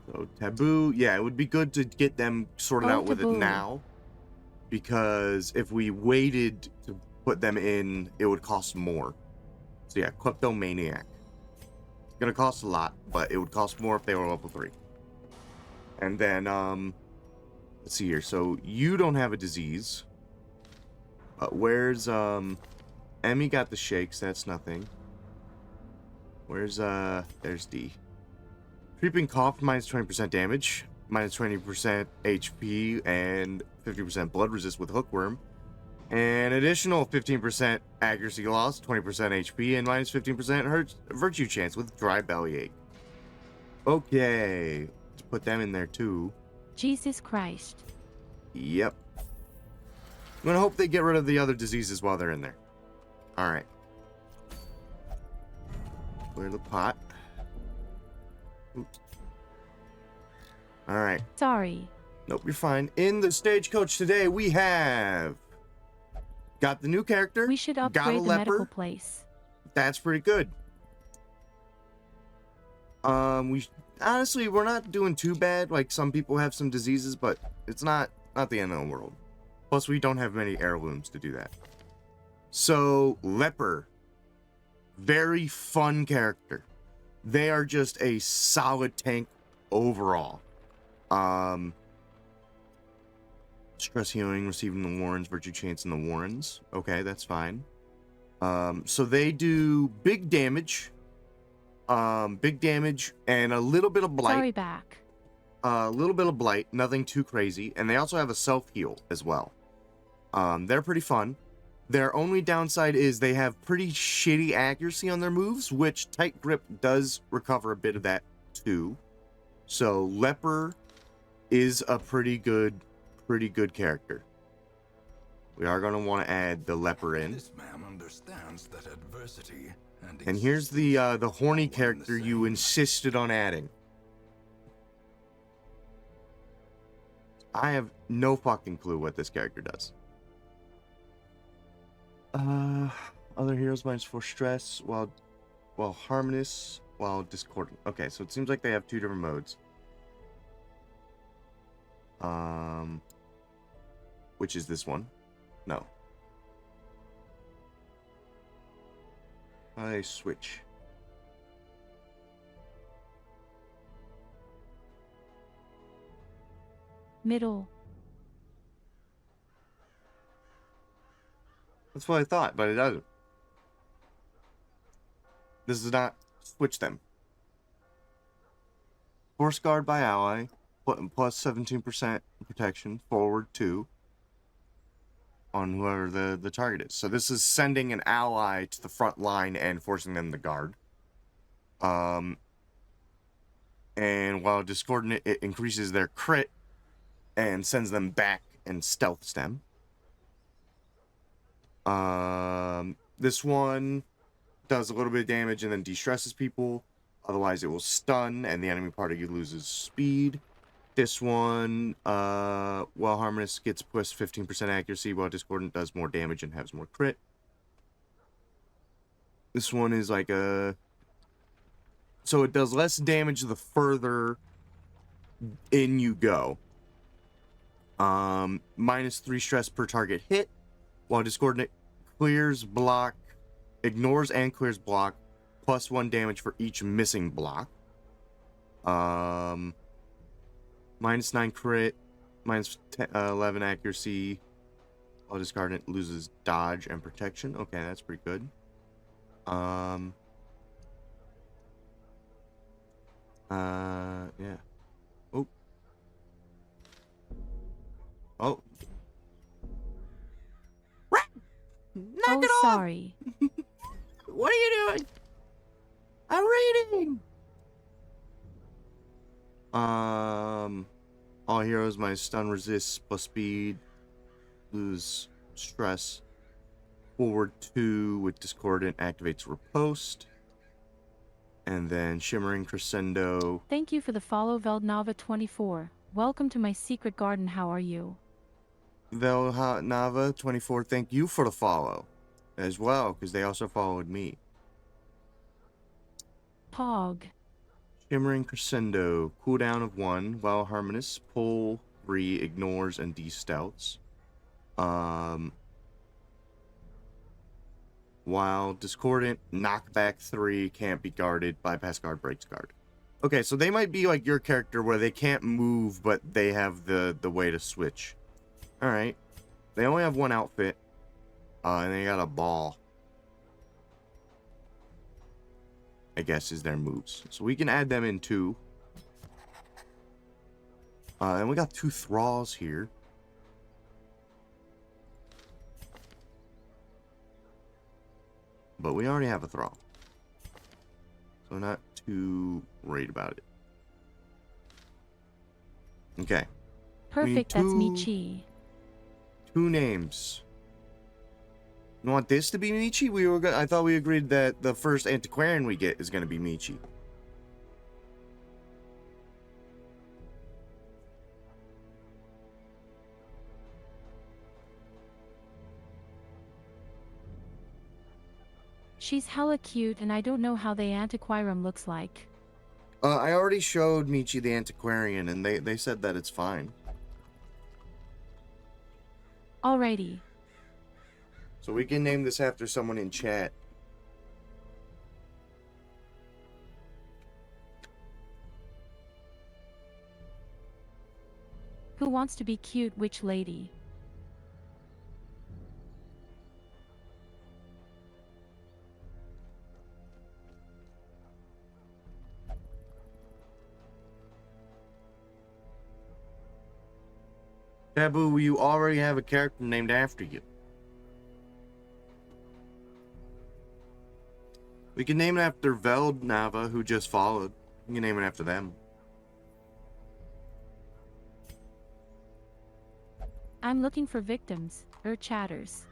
So taboo, yeah, it would be good to get them sorted Oh, out with it taboo. now, because if we waited to put them in, it would cost more. So yeah, kleptomaniac. It's gonna cost a lot, but it would cost more if they were level 3. And then let's see here. So you don't have a disease. Where's Emmy got the shakes? That's nothing. Where's there's D. Creeping cough minus 20% damage, minus 20% HP, and 50% blood resist with hookworm. An additional 15% accuracy loss, 20% HP, and minus 15% virtue chance with dry bellyache. Okay, let's put them in there too. Jesus Christ. Yep. I'm gonna hope they get rid of the other diseases while they're in there. Alright. Clear the pot. Oops. Alright. Sorry. Nope, you're fine. In the stagecoach today, we have got the new character. We should got a upgrade the medical leper. place. That's pretty good. Honestly, we're not doing too bad. Like, some people have some diseases, but it's not the end of the world. Plus, we don't have many heirlooms to do that. So, leper, very fun character. They are just a solid tank overall. Stress healing, receiving the Warrens, virtue chance in the Warrens. Okay, that's fine. So they do big damage, and a little bit of blight. Sorry, back. A little bit of blight, nothing too crazy, and they also have a self heal as well. They're pretty fun. Their only downside is they have pretty shitty accuracy on their moves, which tight grip does recover a bit of that too. So leper is a pretty good character. We are going to want to add the leper in. This man understands that adversity And here's the horny character you insisted on adding. I have no fucking clue what this character does. Other heroes -4 stress while harmonious, while discordant. Okay, so it seems like they have 2 different modes. Which is this one? No. I switch. Middle. That's what I thought, but it doesn't. This does not switch them. Force guard by ally, plus 17% protection, forward 2 on whoever the target is. So this is sending an ally to the front line and forcing them to guard. And while discordant, it increases their crit and sends them back and stealth stem. This one does a little bit of damage and then de-stresses people. Otherwise, it will stun and the enemy party loses speed. This one, while harmonious gets plus 15% accuracy, while discordant does more damage and has more crit. This one is like a... So it does less damage the further in you go. -3 stress per target hit, while discordant clears block, ignores and clears block, +1 damage for each missing block. -9 crit, -11 accuracy, while discordant loses dodge and protection. Okay, that's pretty good. Yeah. Oh. Knock it off! Sorry. What are you doing? I'm reading. All heroes minus stun resist plus speed, lose stress. Forward 2 with discordant activates riposte. And then shimmering crescendo. Thank you for the follow, Veldnava24. Welcome to my secret garden. How are you? Velnava24, thank you for the follow as well, because they also followed me. Pog. Shimmering Crescendo. Cooldown of 1. While Harmonious. Pull 3. Ignores and de-stouts. While Discordant. Knockback 3. Can't be guarded. Bypass guard. Breaks guard. Okay, so they might be like your character where they can't move, but they have the way to switch. Alright. They only have one outfit. And they got a ball. I guess is their moves. So we can add them in too. And we got 2 thralls here. But we already have a thrall. So not too worried about it. Okay. Perfect, that's two- Michi. 2 names. You want this to be Michi? I thought we agreed that the first antiquarian we get is going to be Michi. She's hella cute, and I don't know how the antiquarium looks like. I already showed Michi the antiquarian, and they said that it's fine. Alrighty. So we can name this after someone in chat. Who wants to be cute witch lady? Taboo, you already have a character named after you. We can name it after Veld Nava, who just followed. We can name it after them. I'm looking for victims, chatters.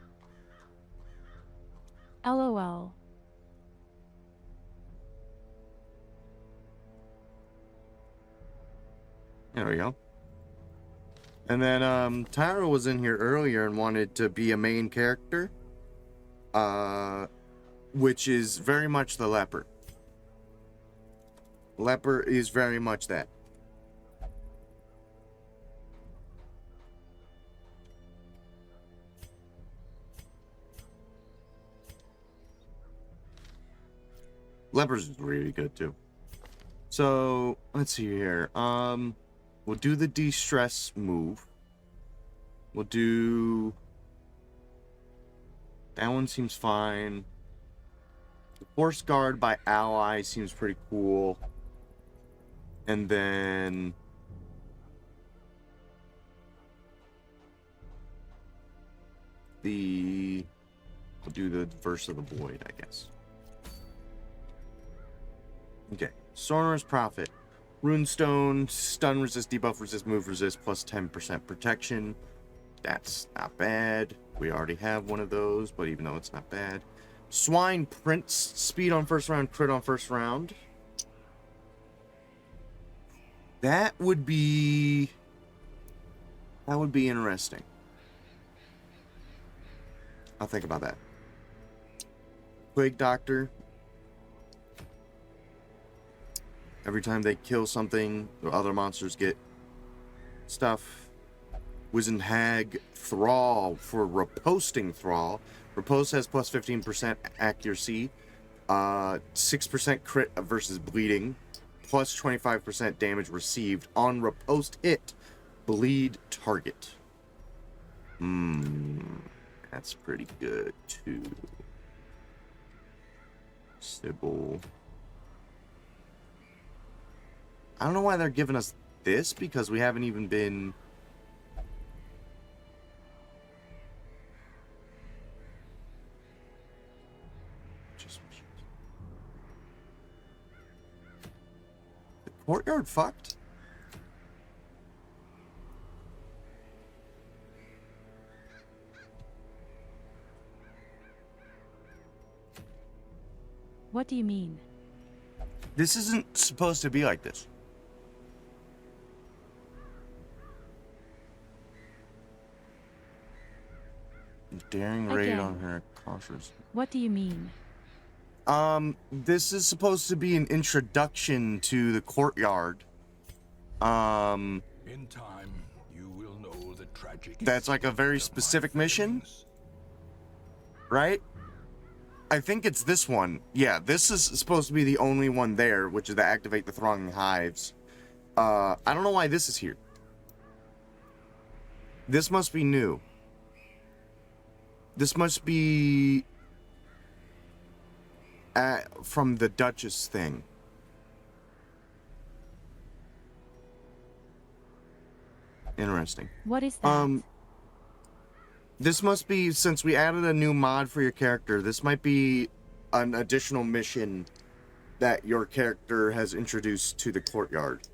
LOL. There we go. And then Tyra was in here earlier and wanted to be a main character. Which is very much the leper. Leper is very much that. Leper's is really good too. So let's see here. We'll do the de-stress move. We'll do that one seems fine. The Force Guard by ally seems pretty cool. And then we'll do the Verse of the Void, I guess. Okay. Sonorous Prophet. Runestone, stun resist, debuff resist, move resist, plus 10% protection. That's not bad. We already have one of those, but even though it's not bad. Swine Prince, speed on first round, crit on first round. That would be interesting. I'll think about that. Plague Doctor. Every time they kill something, the other monsters get stuff. Wizened Hag Thrall for Reposting Thrall. Riposte has plus 15% accuracy, 6% crit versus bleeding, plus 25% damage received on riposte hit. Bleed target. That's pretty good too. Sybil. I don't know why they're giving us this, because we haven't even been... The courtyard fucked? What do you mean? This isn't supposed to be like this. Daring raid Again. on her cautious. What do you mean? This is supposed to be an introduction to the courtyard. In time, you will know the tragic. That's like a very specific mission, right? I think it's this one. Yeah, this is supposed to be the only one there, which is to activate the thronging hives. I don't know why this is here. This must be new. This must be from the Duchess thing. Interesting. What is that? This must be, since we added a new mod for your character, this might be an additional mission that your character has introduced to the courtyard.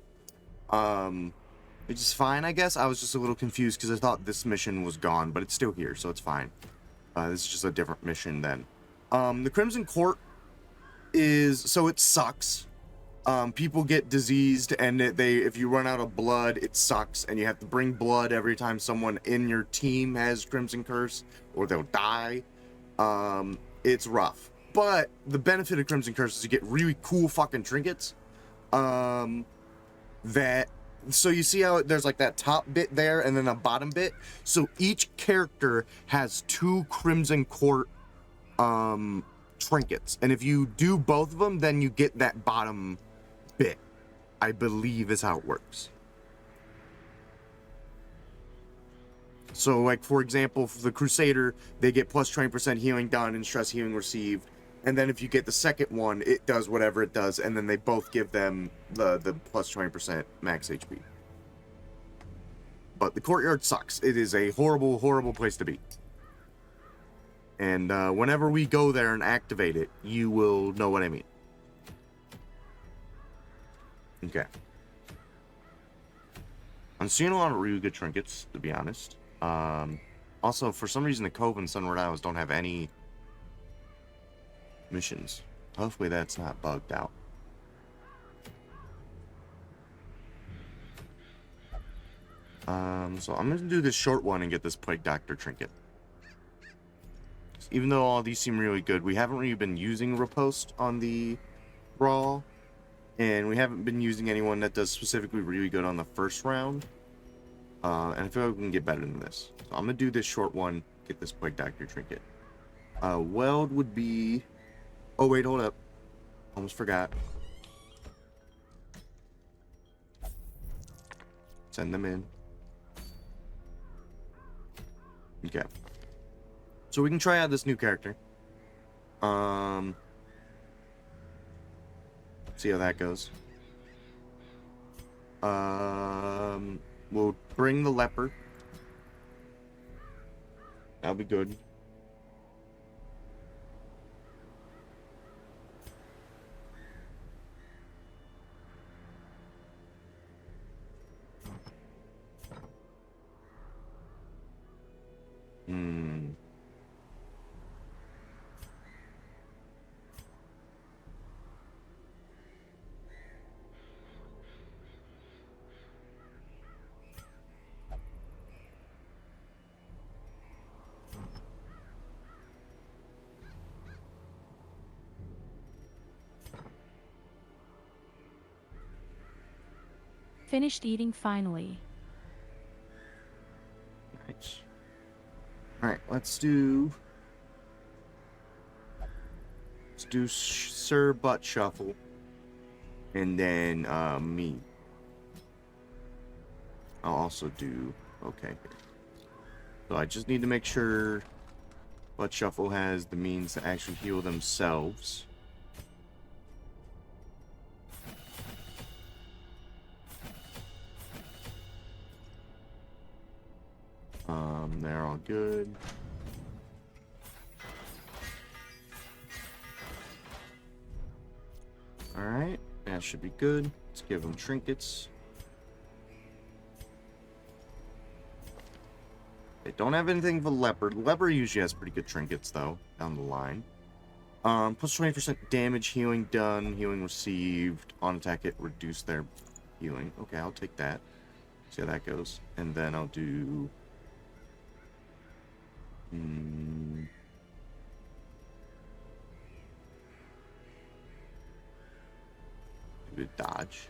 Which is fine, I guess. I was just a little confused because I thought this mission was gone, but it's still here, so it's fine. This is just a different mission then. The Crimson Court is, so it sucks. People get diseased, and if you run out of blood, it sucks, and you have to bring blood every time someone in your team has Crimson Curse, or they'll die. It's rough. But the benefit of Crimson Curse is you get really cool fucking trinkets. So you see how there's like that top bit there, and then a bottom bit? So each character has 2 Crimson Court trinkets, and if you do both of them, then you get that bottom bit, I believe is how it works. So like, for example, for the Crusader, they get plus 20% healing done and stress healing received, and then if you get the second one, it does whatever it does, and then they both give them the plus 20% max HP. But the courtyard sucks. It is a horrible, horrible place to be. And whenever we go there and activate it, you will know what I mean. Okay. I'm seeing a lot of really good trinkets, to be honest. Also, for some reason, the Cove and Sunward Isles don't have any missions. Hopefully that's not bugged out. So I'm going to do this short one and get this Plague Doctor trinket. Even though all these seem really good, we haven't really been using Riposte on the Brawl. And we haven't been using anyone that does specifically really good on the first round. And I feel like we can get better than this. So I'm going to do this short one, get this Plague Doctor trinket. Weld would be... Oh, wait, hold up. Almost forgot. Send them in. Okay. So we can try out this new character. See how that goes. We'll bring the leper. That'll be good. Finished eating finally. Nice. Alright, let's do Sir Butt Shuffle. And then, me. I'll also do... Okay. So I just need to make sure Butt Shuffle has the means to actually heal themselves. They're all good. Alright, that should be good. Let's give them trinkets. They don't have anything for Leopard. Leopard usually has pretty good trinkets, though, down the line. Plus 20% damage, healing done, healing received. On attack hit, reduce their healing. Okay, I'll take that. See how that goes. And then I'll do... bit of dodge.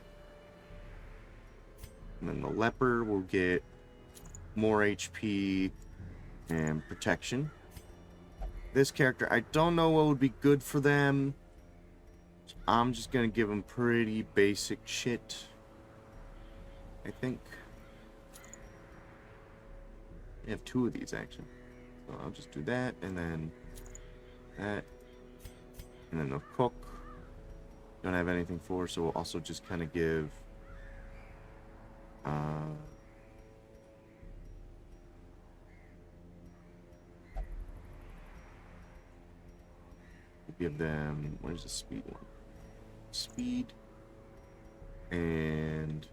And then the leper will get more HP and protection. This character, I don't know what would be good for them. So I'm just gonna give them pretty basic shit, I think. We have 2 of these, actually. So I'll just do that, and then that. And then the cook. Don't have anything for, so we'll also just kind of give... give them... Where's the speed one? Speed. And...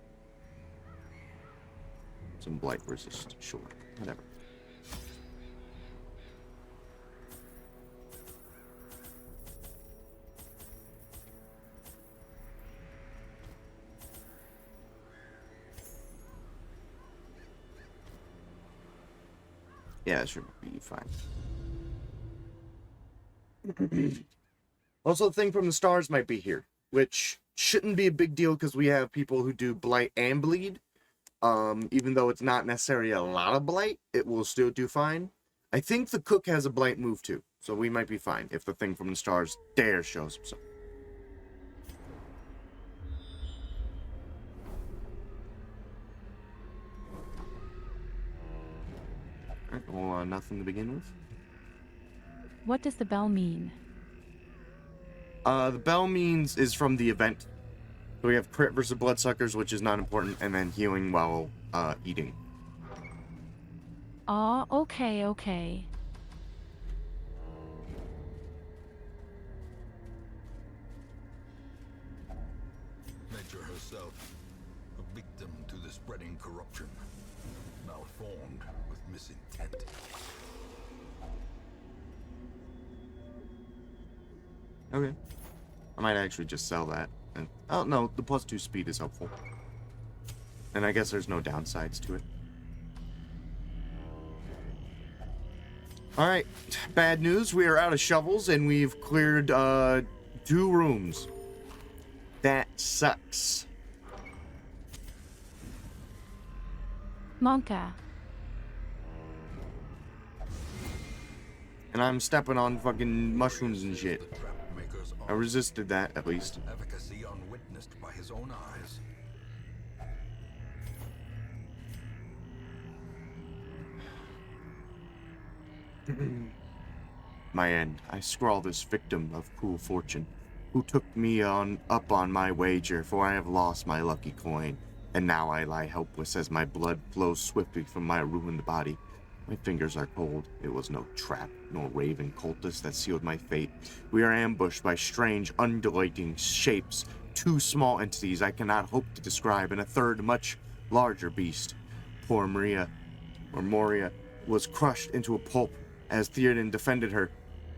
some blight resist. Sure. Whatever. Yeah, that should be fine. Also, the thing from the stars might be here, which shouldn't be a big deal because we have people who do blight and bleed. Even though it's not necessarily a lot of blight, it will still do fine. I think the cook has a blight move too, so we might be fine if the thing from the stars dare shows himself. Alright, well, nothing to begin with. What does the bell mean? The bell means is from the event. So we have crit versus bloodsuckers, which is not important, and then healing while eating. Ah, okay. Nature herself, a victim to the spreading corruption, malformed with misintent. Okay. I might actually just sell that. And, oh, no, the +2 speed is helpful. And I guess there's no downsides to it. Alright, bad news. We are out of shovels, and we've cleared 2 rooms. That sucks. Monka. And I'm stepping on fucking mushrooms and shit. The trap maker's I resisted that, at least. efficacy unwitnessed by his own eyes. My end. I scrawl this victim of cruel fortune, who took me up on my wager, for I have lost my lucky coin, and now I lie helpless as my blood flows swiftly from my ruined body. My fingers are cold. It was no trap, nor raven cultist that sealed my fate. We are ambushed by strange, undulating shapes, 2 small entities I cannot hope to describe, and a third, much larger beast. Poor Moria, was crushed into a pulp as Theoden defended her.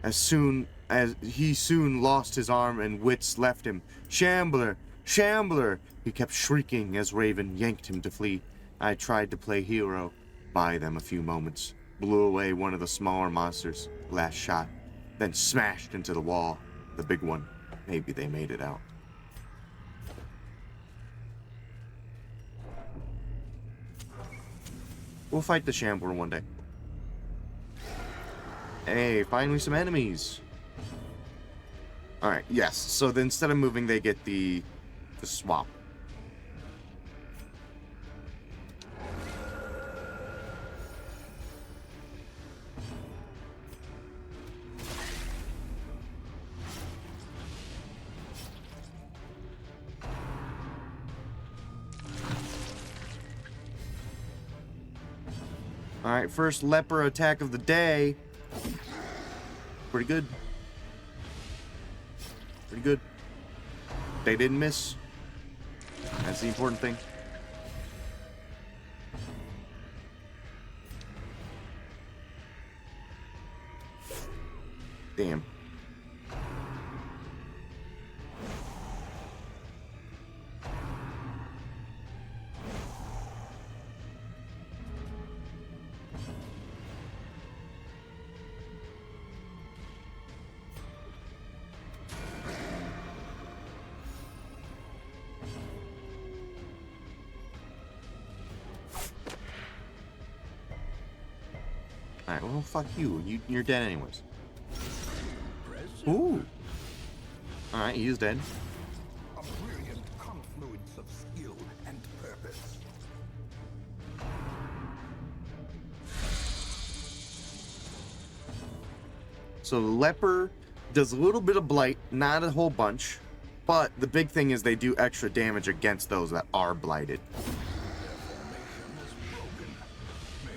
He soon lost his arm and wits left him. Shambler! Shambler! He kept shrieking as Raven yanked him to flee. I tried to play hero, buy them a few moments, blew away one of the smaller monsters, last shot, then smashed into the wall, the big one. Maybe they made it out. We'll fight the Shambler one day. Hey, finally some enemies. Alright, yes. So then instead of moving, they get the swap. Alright, first leper attack of the day. Pretty good. Pretty good. They didn't miss. That's the important thing. Damn. Alright, well, fuck you. You're dead anyways. Impressive. Ooh. Alright, he is dead. A brilliant confluence of skill and purpose. So the leper does a little bit of blight, not a whole bunch. But the big thing is they do extra damage against those that are blighted.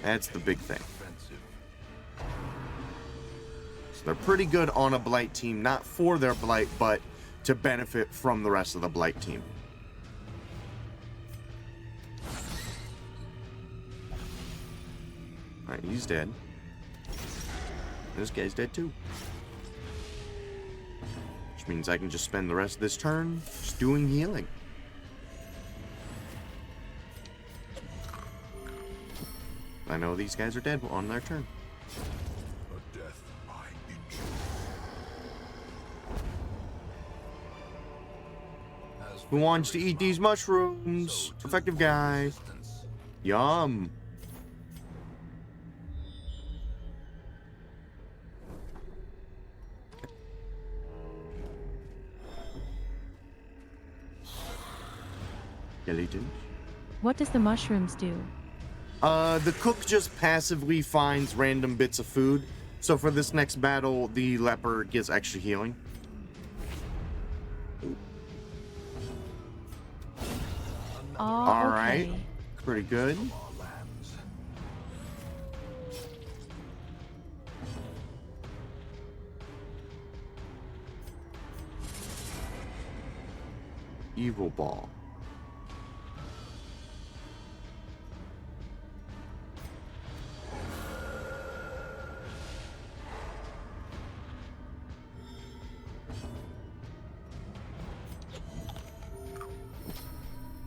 That's the big thing. So they're pretty good on a blight team, not for their blight, but to benefit from the rest of the blight team. Alright, he's dead. This guy's dead too. Which means I can just spend the rest of this turn just doing healing. I know these guys are dead on their turn. A death by inches. As Who wants to victory eat these smiles, mushrooms? so too Effective guy. resistance. Yum. Skeletons. What does the mushrooms do? The cook just passively finds random bits of food. So for this next battle, the leper gets extra healing. Oh, Alright. okay. Pretty good. Our lands. Evil ball.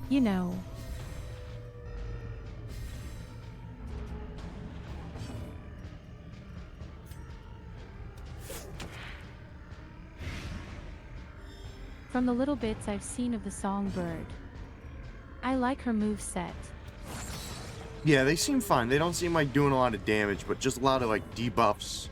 You know. From the little bits I've seen of the songbird, I like her moveset. Yeah, they seem fine. They don't seem like doing a lot of damage, but just a lot of like debuffs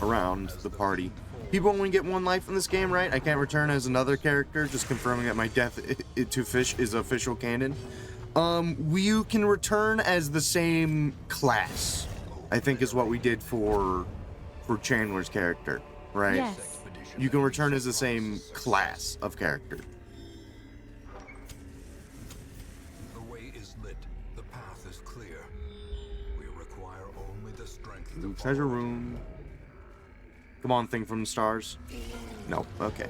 around the party. People only get one life in this game, right? I can't return as another character, just confirming that my death to fish is official canon. You can return as the same class, I think is what we did for Chandler's character, right? Yes. You can return as the same class of character. The way is lit. The path is clear. We require only the strength to Ooh, treasure follow it. room. Come on, thing from the stars. No, okay.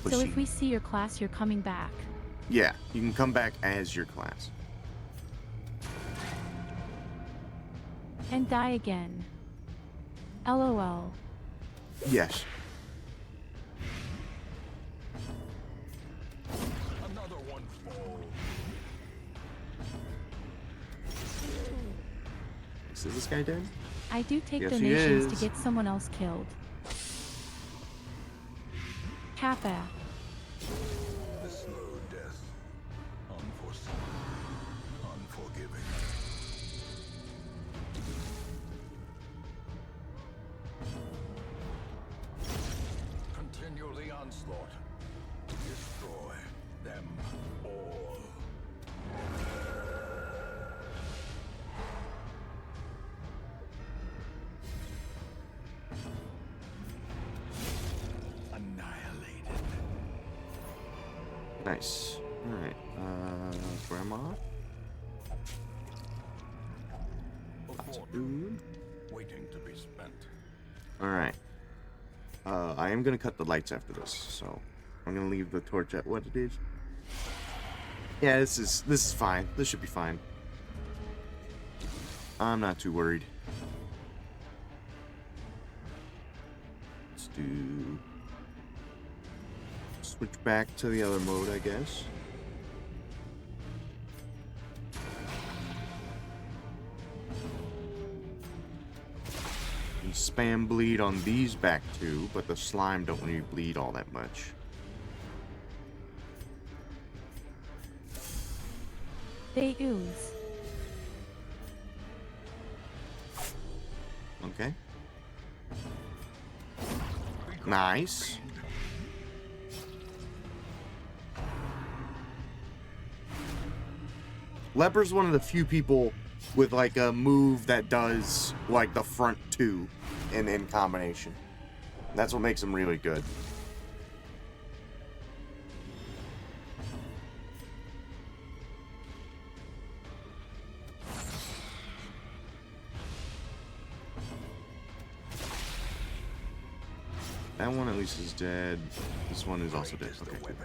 So if Pushing. we see your class, you're coming back. Yeah, you can come back as your class. And die again. LOL. Yes. Another one falls. Is this guy dead? I do take Yes, he donations to is. get someone else killed. Kappa. The slow death. Unforeseen. Unforgiving. Continually onslaught. Destroy them all. Annihilated. Nice. Alright. Grandma? Lots of food. Waiting to be spent. Alright. I am gonna cut the lights after this, so I'm gonna leave the torch at what it is. Yeah, this is fine. This should be fine. I'm not too worried. Let's do switch back to the other mode, I guess. And spam bleed on these back two, but the slime don't really bleed all that much. They ooze. Nice. Leper's one of the few people with like a move that does like the front two in combination. That's what makes him really good. That one at least is dead. This one is also dead. Okay, good.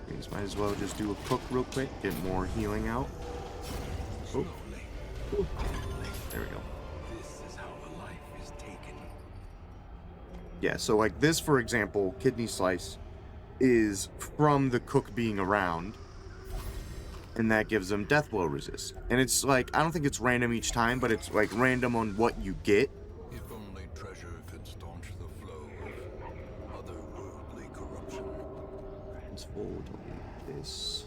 These might as well just do a cook real quick, get more healing out. Oh. Ooh. There we go. This is how a life is taken. Yeah, so like this, for example, kidney slice is from the cook being around, and that gives them death blow resist. And it's like, I don't think it's random each time, but it's like random on what you get. If only treasure could staunch the flow of otherworldly corruption. Transfold on this.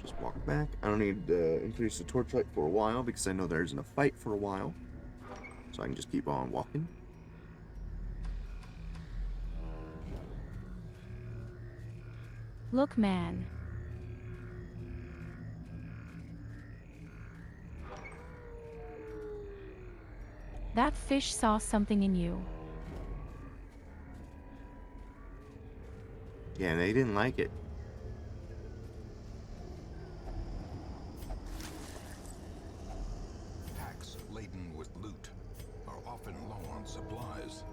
Just walk back. I don't need to increase the torchlight for a while because I know there isn't a fight for a while. So I can just keep on walking. Look, man. That fish saw something in you. Yeah, they didn't like it. Packs laden with loot are often low on supplies.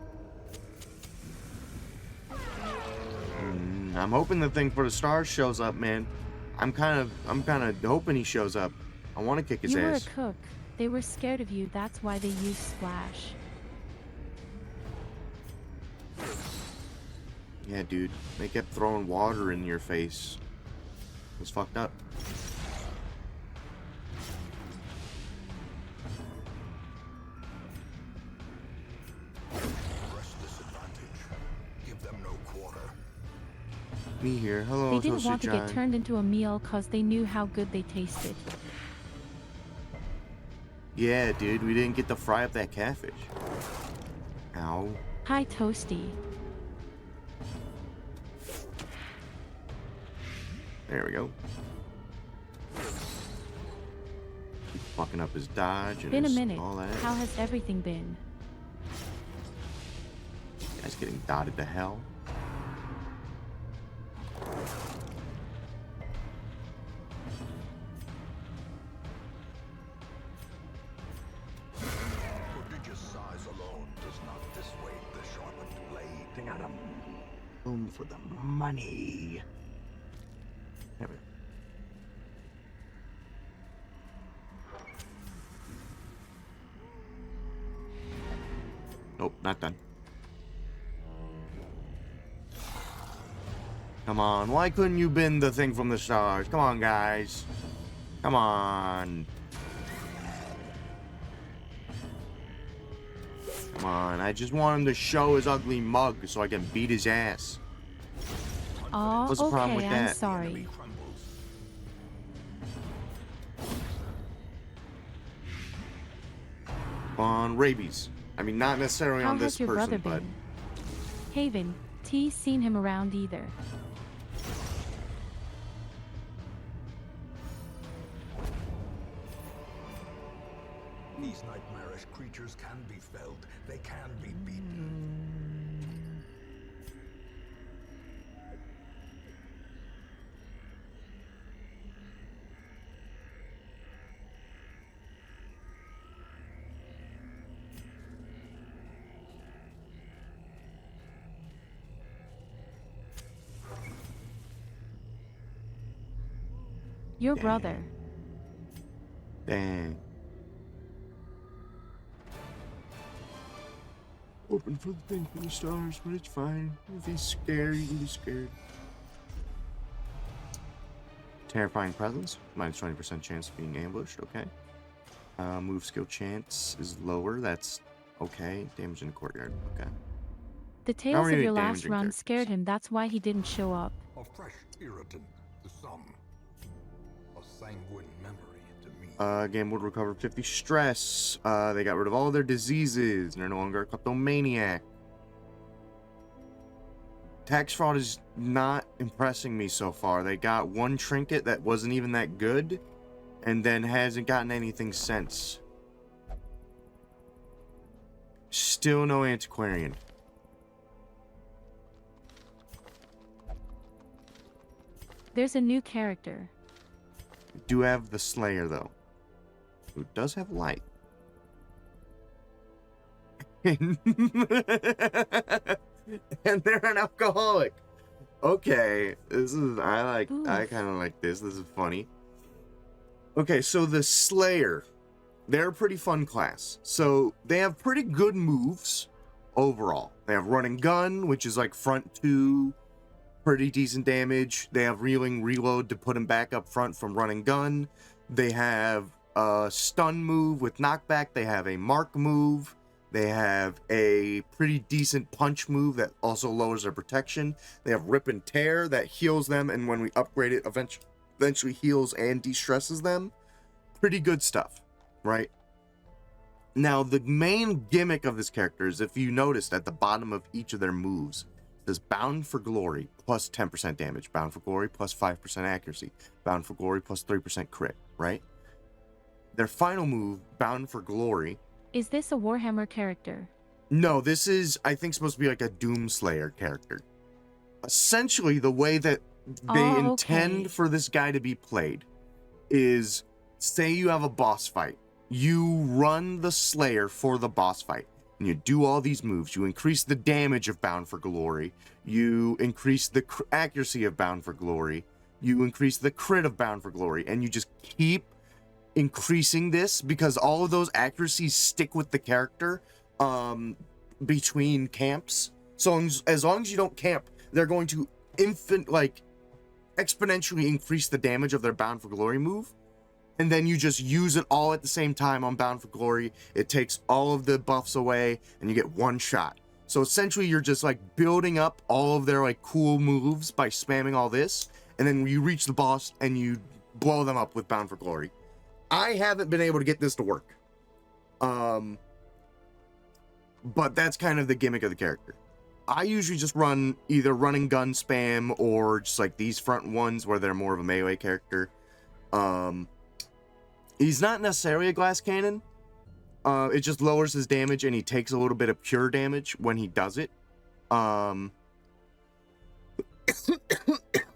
I'm hoping the thing for the stars shows up, man. I'm kind of hoping he shows up. I want to kick his You were a ass. cook. They were scared of you, that's why they used Splash. Yeah, dude. They kept throwing water in your face. It was fucked up. Press disadvantage. Give them no quarter. Me here. Hello, They didn't Toasted want to John. get turned into a meal cause they knew how good they tasted. Yeah, dude. We didn't get to fry up that catfish. Ow. Hi, Toasty. There we go. Keep fucking up his dodge and Been a his, minute. all that. How has everything been? Guy's getting dotted to hell. Prodigious size alone does not dissuade the sharpened blade. They got a room for the money. There we go. Nope, not done. Come on, why couldn't you bend the thing from the stars? Come on, guys. Come on. Come on, I just want him to show his ugly mug so I can beat his ass. Aw, What's the problem okay, with I'm that? sorry. Enemy crumbles. On rabies. I mean, not necessarily How on this has your person, brother but been? Haven, T seen him around either. These nightmarish creatures can be felled. They can be beaten. Your Dang. brother. dang. Hoping for the thing for the stars, but it's fine. If he's scared, he can be scared. Terrifying presence. Minus 20% chance of being ambushed. Okay. Move skill chance is lower. That's okay. Damage in the courtyard. Okay. The tales of really your last damaging run characters. scared him, that's why he didn't show up. A fresh irritant to some. A sanguine memory to me. Game would recover 50 stress. They got rid of all their diseases, and they're no longer a kleptomaniac. Tax fraud is not impressing me so far. They got one trinket that wasn't even that good, and then hasn't gotten anything since. Still no antiquarian. There's a new character. Do have the Slayer though, who does have light. And they're an alcoholic. Okay, this is I kind of like this. This is funny. Okay, so the Slayer, they're a pretty fun class. So they have pretty good moves overall. They have run and gun, which is like front two, pretty decent damage. They have reeling reload to put them back up front from run and gun. They have a stun move with knockback. They have a mark move. They have a pretty decent punch move that also lowers their protection. They have rip and tear that heals them, and when we upgrade it, eventually heals and de-stresses them. Pretty good stuff, right? Now, the main gimmick of this character is, if you noticed at the bottom of each of their moves, it says Bound for Glory plus 10% damage, Bound for Glory plus 5% accuracy, Bound for Glory plus 3% crit, right? Their final move, Bound for Glory. Is this a Warhammer character? No, this is, I think, supposed to be like a Doomslayer character. Essentially, the way that they intend for this guy to be played is, say you have a boss fight. You run the Slayer for the boss fight, and you do all these moves. You increase the damage of Bound for Glory. You increase the accuracy of Bound for Glory. You increase the crit of Bound for Glory, and you just keep increasing this because all of those accuracies stick with the character between camps. So as long as you don't camp, they're going to exponentially increase the damage of their Bound for Glory move, and then you just use it all at the same time on Bound for Glory. It takes all of the buffs away, and you get one shot. So essentially, you're just like building up all of their like cool moves by spamming all this, and then you reach the boss and you blow them up with Bound for Glory. I haven't been able to get this to work. But that's kind of the gimmick of the character. I usually just run either run and gun spam or just like these front ones where they're more of a melee character. He's not necessarily a glass cannon. It just lowers his damage and he takes a little bit of pure damage when he does it.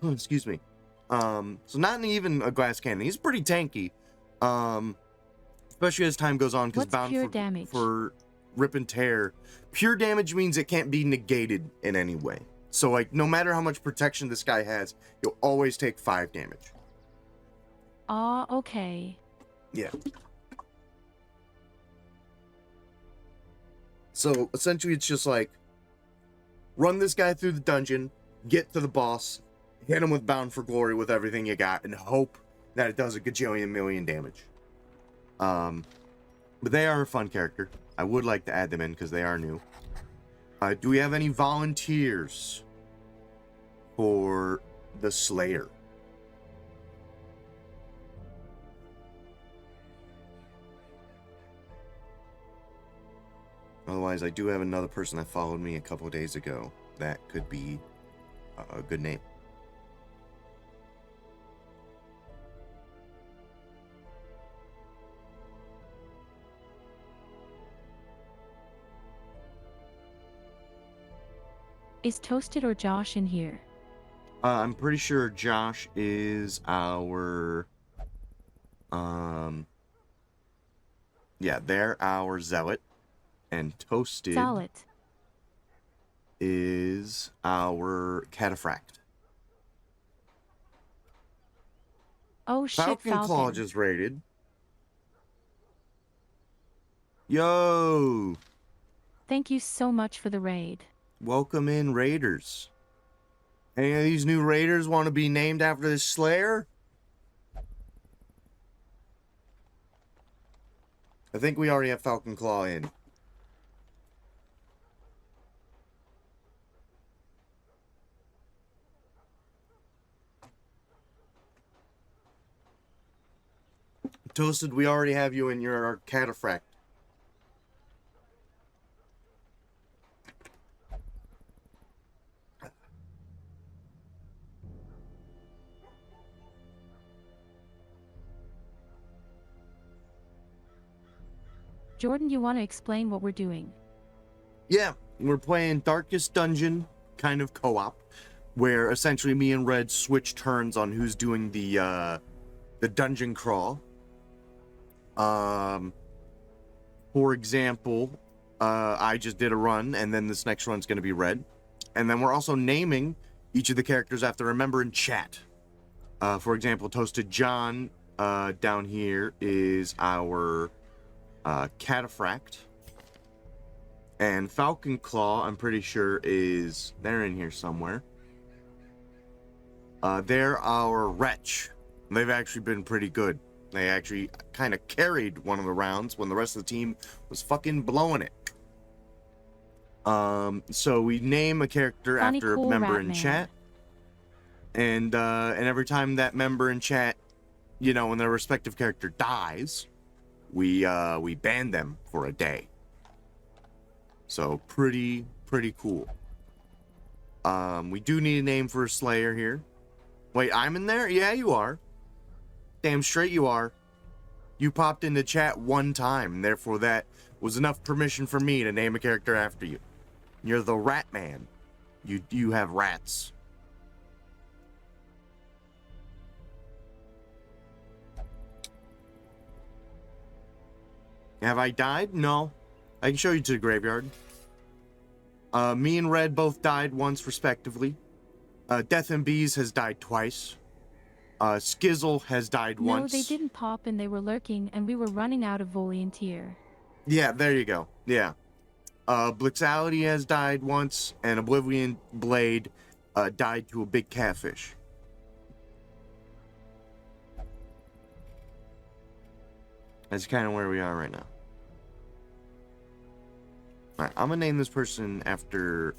Excuse me. So not even a glass cannon. He's pretty tanky. Especially as time goes on, because Bound for rip and tear, pure damage means it can't be negated in any way. So like no matter how much protection this guy has, you'll always take 5 damage. Okay. Yeah. So essentially it's just like run this guy through the dungeon, get to the boss, hit him with Bound for Glory with everything you got, and hope that it does a gajillion million damage. But they are a fun character. I would like to add them in because they are new. Do we have any volunteers for the Slayer? Otherwise, I do have another person that followed me a couple of days ago. That could be a good name. Is Toasted or Josh in here? I'm pretty sure Josh is our... Yeah, they're our Zealot. And Toasted is our Cataphract. Oh shit, Falcon Claw just raided. Yo! Thank you so much for the raid. Welcome in, Raiders. Any of these new Raiders want to be named after this Slayer? I think we already have Falcon Claw in. Toasted, we already have you in your cataphract. Jordan, you want to explain what we're doing? Yeah, we're playing Darkest Dungeon, kind of co-op, where essentially me and Red switch turns on who's doing the dungeon crawl. For example, I just did a run, and then this next run's going to be Red. And then we're also naming each of the characters after a member in chat. For example, Toasted John down here is our Cataphract. And Falcon Claw, I'm pretty sure, they're in here somewhere. They're our Wretch. They've actually been pretty good. They actually kind of carried one of the rounds when the rest of the team was fucking blowing it. So we name a character after a member in chat. And every time that member in chat, you know, when their respective character dies, we ban them for a day. So pretty cool. We do need a name for a Slayer here. Wait, I'm in there? Yeah, you are. Damn straight you are. You popped into chat one time, and therefore that was enough permission for me to name a character after you. You're the Rat Man. You have rats. Have I died? No. I can show you to the graveyard. Me and Red both died once, respectively. Death and Bees has died twice. Skizzle has died once. No, they didn't pop and they were lurking and we were running out of volunteer. Yeah, there you go. Yeah. Blixality has died once, and Oblivion Blade died to a big catfish. That's kind of where we are right now. Alright, I'm gonna name this person after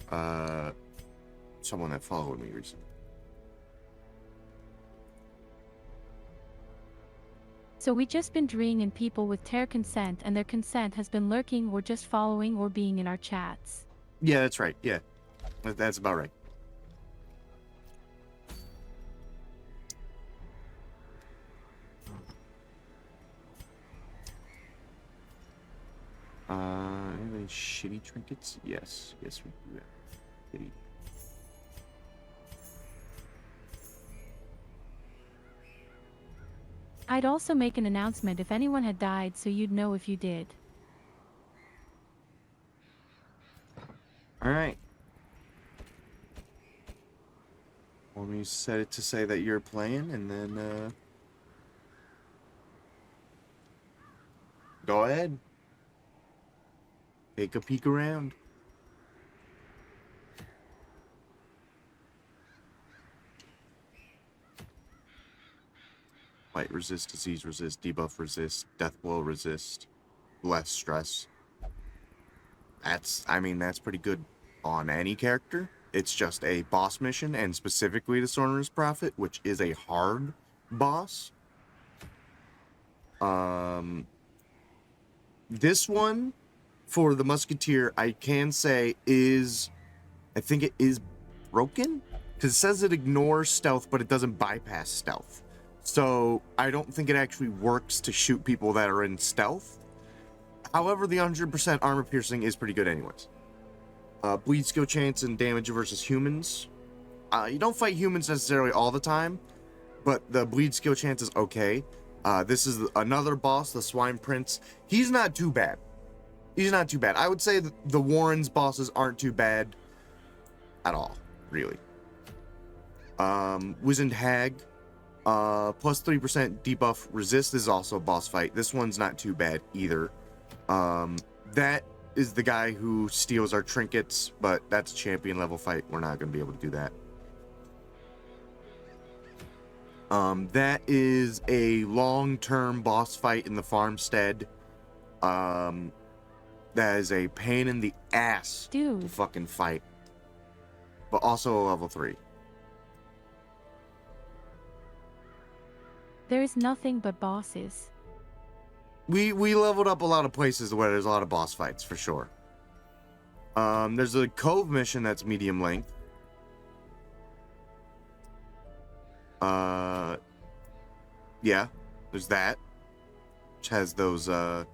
someone that followed me recently. So we just been dreeing in people with their consent, and their consent has been lurking or just following or being in our chats. Yeah, that's right. Yeah, that's about right. Any shitty trinkets? Yes, we do have shitty. I'd also make an announcement if anyone had died so you'd know if you did. Alright. Let me set it to say that you're playing, and then, go ahead. Take a peek around. Light resist, disease resist, debuff resist, death blow resist, less stress. That's pretty good on any character. It's just a boss mission, and specifically the Sonorous Prophet, which is a hard boss. This one, for the Musketeer, I can say I think it is broken, because it says it ignores stealth, but it doesn't bypass stealth. So I don't think it actually works to shoot people that are in stealth. However, the 100% armor piercing is pretty good anyways. Bleed skill chance and damage versus humans. You don't fight humans necessarily all the time, but the bleed skill chance is okay. This is another boss, the Swine Prince. He's not too bad. I would say that the Warren's bosses aren't too bad at all, really. Wizened Hag. Plus 3% debuff resist is also a boss fight. This one's not too bad either. That is the guy who steals our trinkets, but that's a champion level fight. We're not going to be able to do that. That is a long-term boss fight in the farmstead. That is a pain in the ass to Dude, fucking fight. But also a level 3. there's nothing but bosses. We leveled up a lot of places where there's a lot of boss fights, for sure. There's a cove mission that's medium length. Yeah, there's that. Which has those, the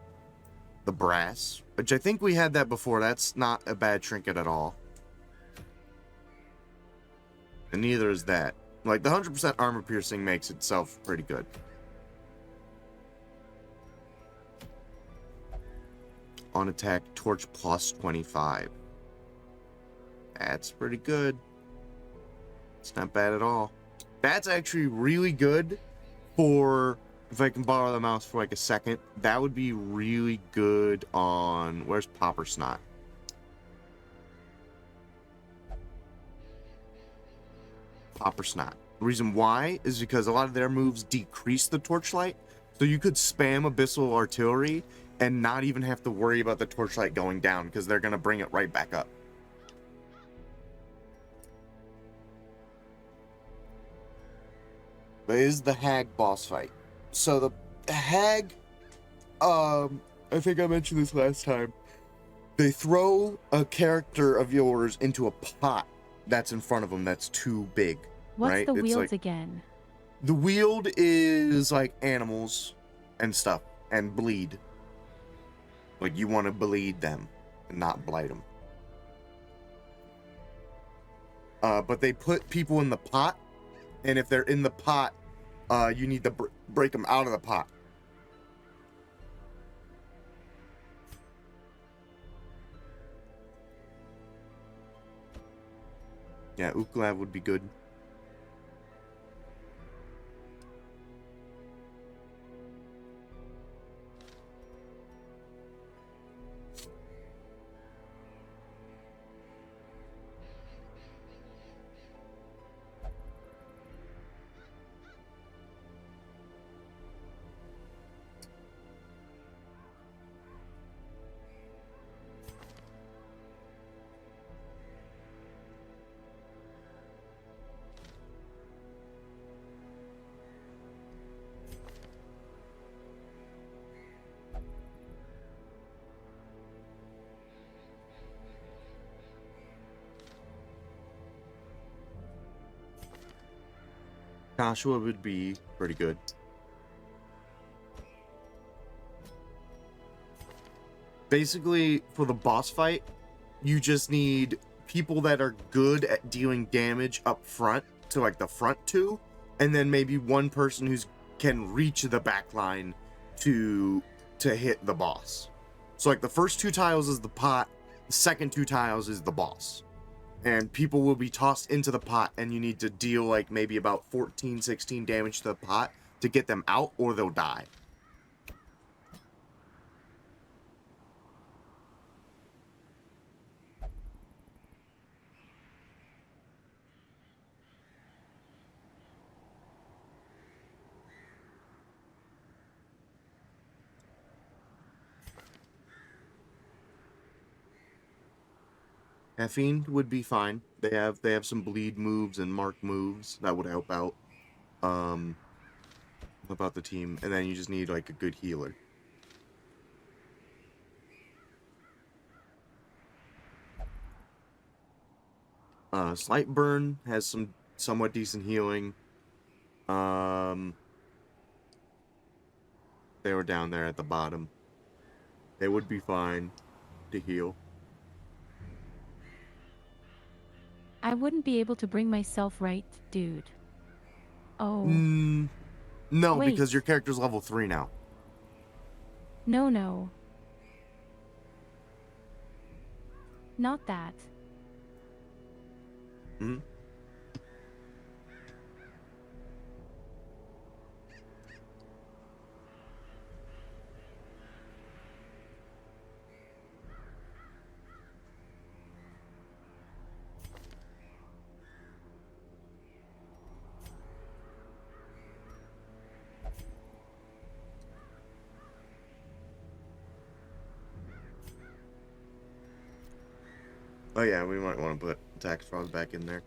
brass. Which I think we had that before. That's not a bad trinket at all. And neither is that. Like, the 100% armor piercing makes itself pretty good. On attack, torch plus 25. That's pretty good. It's not bad at all. That's actually really good for, if I can borrow the mouse for like a second, that would be really good on, where's Popper Snot? Popper Snot. The reason why is because a lot of their moves decrease the torchlight, so you could spam Abyssal Artillery and not even have to worry about the torchlight going down, because they're going to bring it right back up. But it is the Hag boss fight. So the Hag, I think I mentioned this last time. They throw a character of yours into a pot that's in front of them that's too big. What's right? the It's wields like, again? the wield is like animals and stuff, and bleed. Like, you want to bleed them and not blight them. But they put people in the pot, and if they're in the pot, you need to break them out of the pot. Yeah, Uklav would be good. Joshua would be pretty good. Basically, for the boss fight, you just need people that are good at dealing damage up front to like the front two, and then maybe one person who can reach the back line to hit the boss. So like the first 2 tiles is the pot, the second 2 tiles is the boss. And people will be tossed into the pot, and you need to deal like maybe about 14, 16 damage to the pot to get them out, or they'll die. Caffeine would be fine. They have some bleed moves and mark moves that would help out. About the team, and then you just need like a good healer. Slight Burn has some somewhat decent healing. They were down there at the bottom. They would be fine to heal. I wouldn't be able to bring myself right, dude. Oh. No, Wait. because your character's level 3 now. No. Not that. Hmm? Oh yeah, we might want to put tax frauds back in there.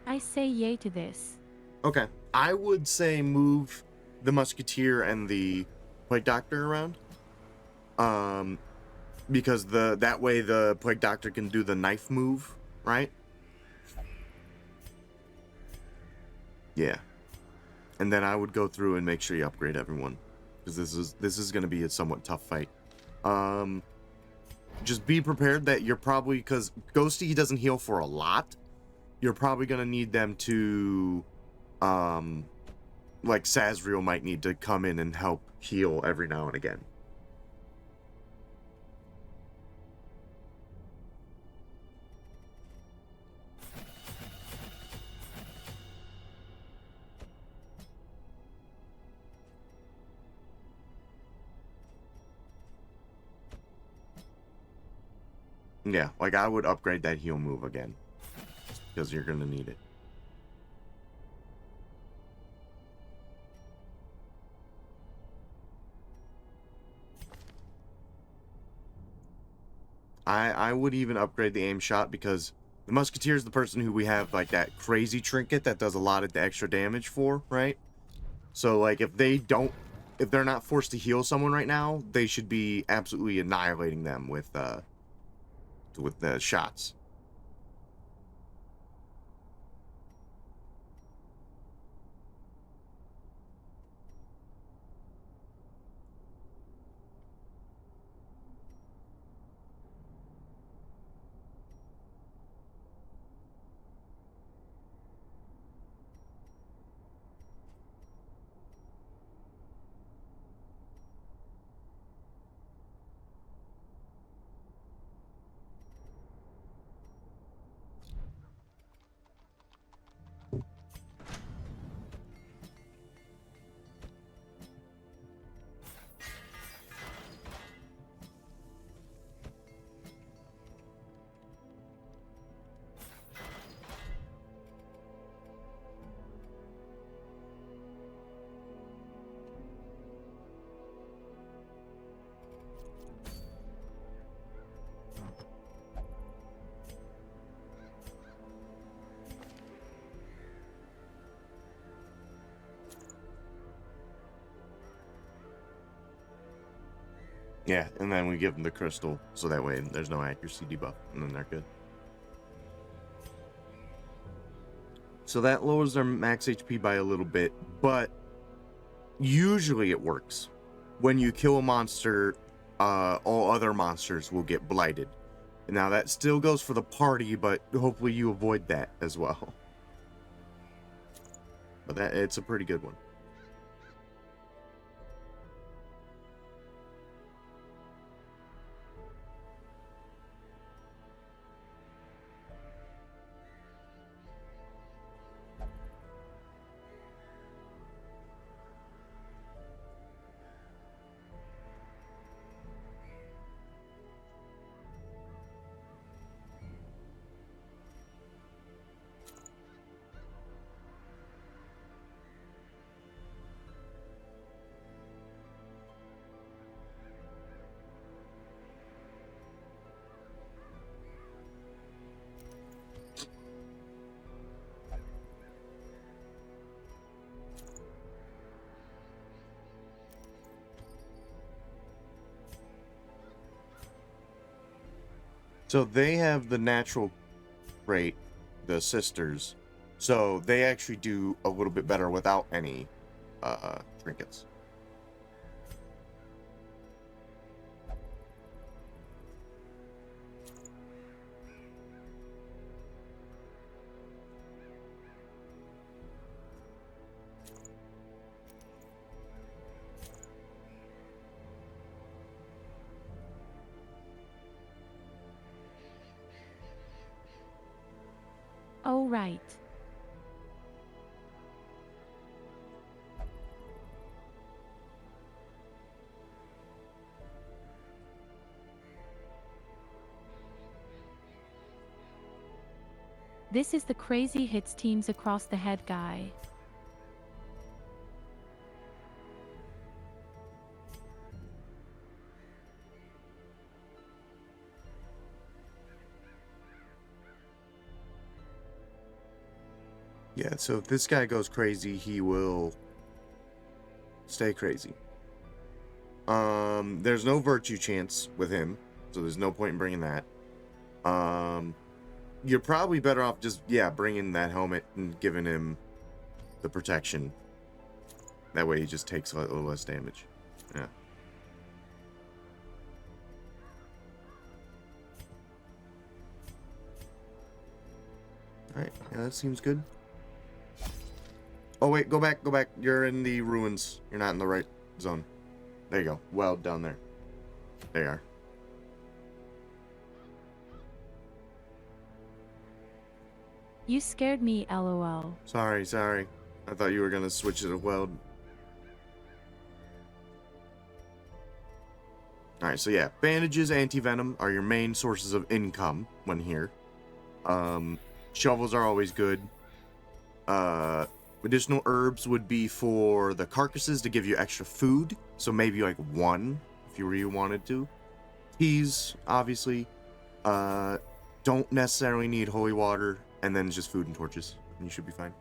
I say yay to this. Okay, I would say move the musketeer and the plague doctor around. Because that way the plague doctor can do the knife move, right? Yeah. And then I would go through and make sure you upgrade everyone, because this is going to be a somewhat tough fight. Just be prepared that you're probably, because Ghosty, he doesn't heal for a lot. You're probably going to need them to, like Sazriel might need to come in and help heal every now and again. Yeah, like I would upgrade that heal move again, because you're going to need it. I would even upgrade the aim shot, because the musketeer is the person who we have like that crazy trinket that does a lot of the extra damage for, right? So like if they're not forced to heal someone right now, they should be absolutely annihilating them with the shots. Yeah, and then we give them the crystal, so that way there's no accuracy debuff, and then they're good. So that lowers their max HP by a little bit, but usually it works. When you kill a monster, all other monsters will get blighted. Now that still goes for the party, but hopefully you avoid that as well. But it's a pretty good one. So they have the natural rate, the sisters. So they actually do a little bit better without any trinkets. Oh, right. This is the crazy hits teams across the head guy. Yeah, so if this guy goes crazy, he will stay crazy. There's no virtue chance with him, so there's no point in bringing that. You're probably better off just, bringing that helmet and giving him the protection. That way he just takes a little less damage. Yeah. Alright, yeah, that seems good. Oh, wait, go back. You're in the ruins. You're not in the right zone. There you go. Well, down there. There you are. You scared me, lol. Sorry. I thought you were gonna switch to weld. Alright, so yeah. Bandages, anti-venom are your main sources of income when here. Shovels are always good. Additional herbs would be for the carcasses to give you extra food. So maybe like one, if you really wanted to. Teas, obviously. Don't necessarily need holy water. And then just food and torches. And you should be fine.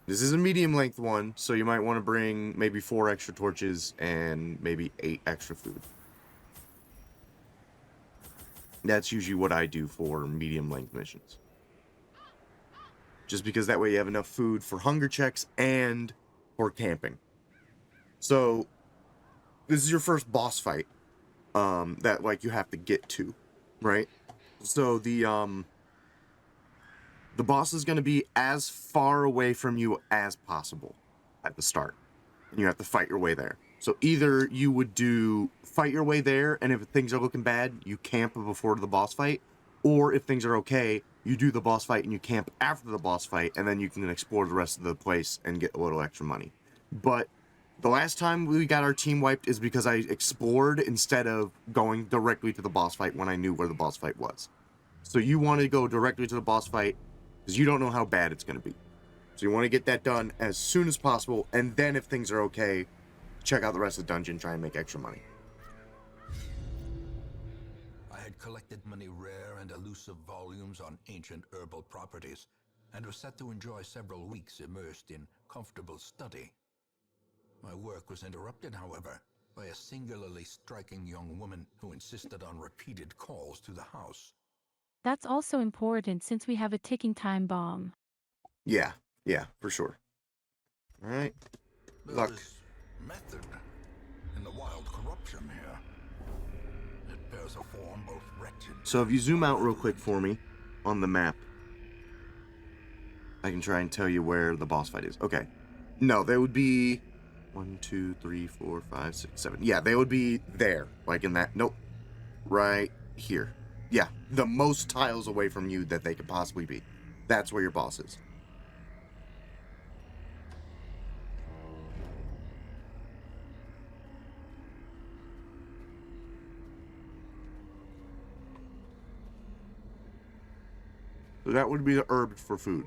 This is a medium length one. So you might want to bring maybe 4 extra torches and maybe 8 extra food. That's usually what I do for medium length missions. Just because that way you have enough food for hunger checks and for camping. So, this is your first boss fight that like you have to get to, right? So the boss is going to be as far away from you as possible at the start, and you have to fight your way there. So either you would fight your way there, and if things are looking bad, you camp before the boss fight, or if things are okay, you do the boss fight and you camp after the boss fight, and then you can explore the rest of the place and get a little extra money. But the last time we got our team wiped is because I explored instead of going directly to the boss fight when I knew where the boss fight was. So you want to go directly to the boss fight because you don't know how bad it's going to be. So you want to get that done as soon as possible, and then if things are okay, check out the rest of the dungeon, try and make extra money. I had collected many rare and elusive volumes on ancient herbal properties, and was set to enjoy several weeks immersed in comfortable study. My work was interrupted, however, by a singularly striking young woman who insisted on repeated calls to the house. That's also important since we have a ticking time bomb. Yeah, for sure. All right. Luck. There's method in the wild corruption here. It bears a form both wretched. So if you zoom out real quick for me on the map, I can try and tell you where the boss fight is. Okay. No, they would be 1, 2, 3, 4, 5, 6, 7. Yeah, they would be there. Like in that. Nope. Right here. Yeah, the most tiles away from you that they could possibly be. That's where your boss is. So that would be the herbs for food.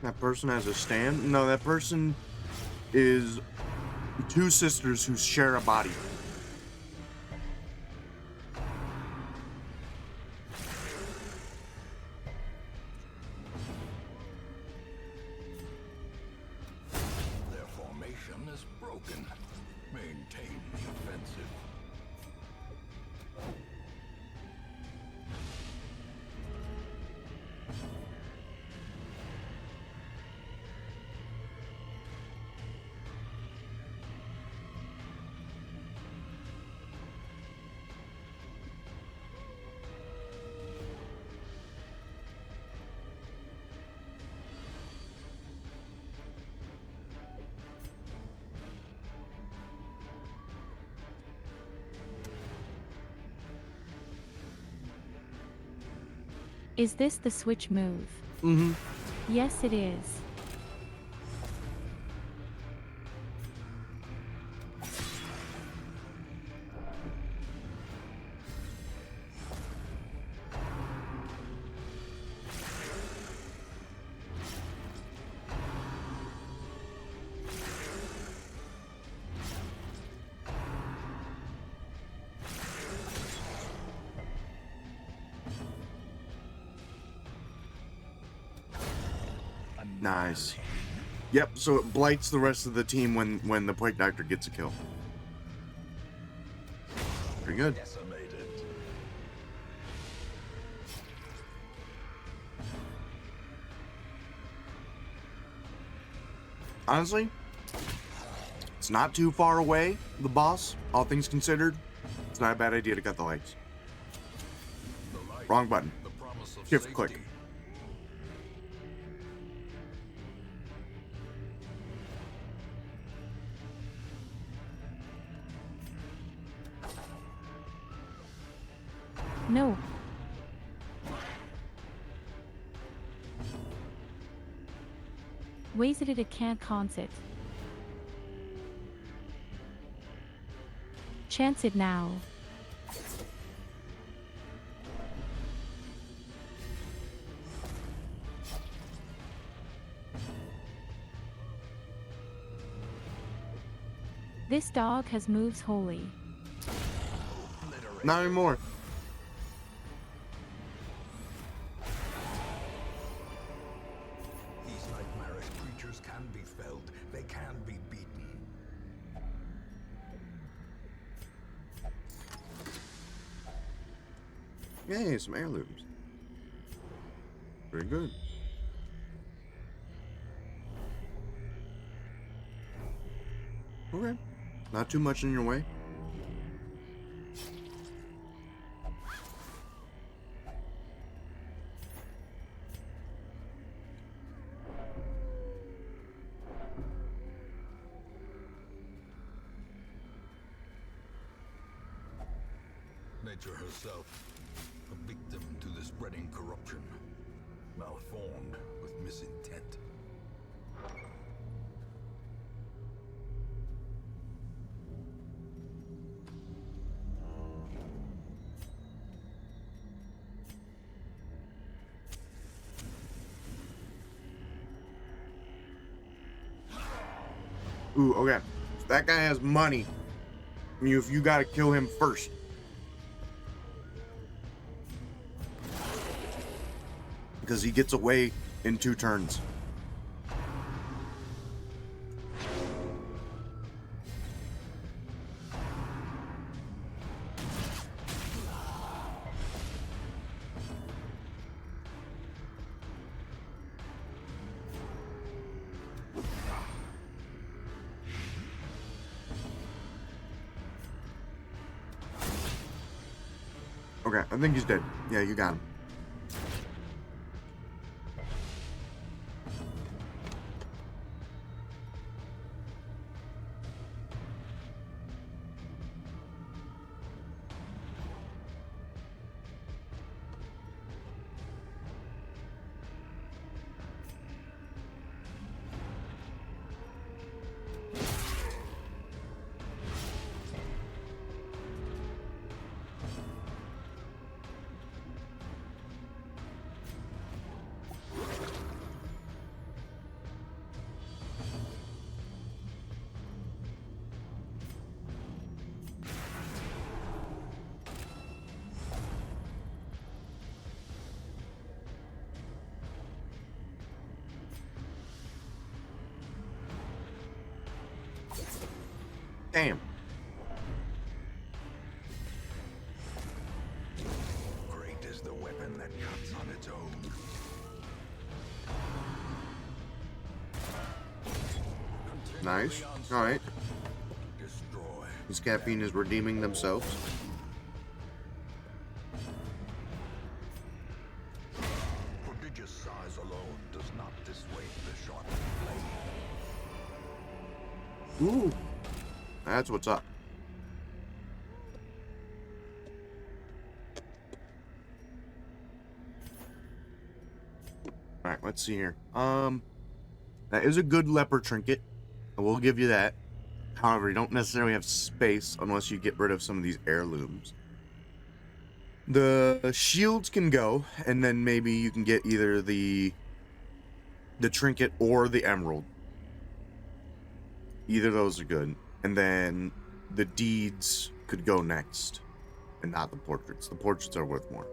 That person has a stand? No, that person is 2 sisters who share a body. Their formation is broken. Maintain the offensive. Is this the switch move? Mm-hmm. Yes, it is. Nice. Yep, so it blights the rest of the team when the Plague Doctor gets a kill. Pretty good. Decimated. Honestly, it's not too far away, the boss, all things considered. It's not a bad idea to cut the legs. The light, Wrong button. the promise of Shift safety. click. No. Wasted it can't cons it. Chance it now. This dog has moves holy. Obliterate. Not anymore. These nightmarish creatures can be felled. They can be beaten. Yay, some heirlooms. Very good. Okay. Not too much in your way. Nature herself, a victim to the spreading corruption, malformed with misintent. Ooh, okay. That guy has money. You gotta kill him first. Because he gets away in 2 turns. Okay, I think he's dead. Yeah, you got him. Damn. Great is the weapon that cuts on its own. Nice. Alright. Destroy. This caffeine is redeeming themselves. Prodigious size alone does not dissuade the sharp blade. Ooh. That's what's up. Alright, let's see here. That is a good leper trinket. I will give you that. However, you don't necessarily have space unless you get rid of some of these heirlooms. The shields can go, and then maybe you can get either the trinket or the emerald. Either of those are good. And then the deeds could go next, and not the portraits. The portraits are worth more.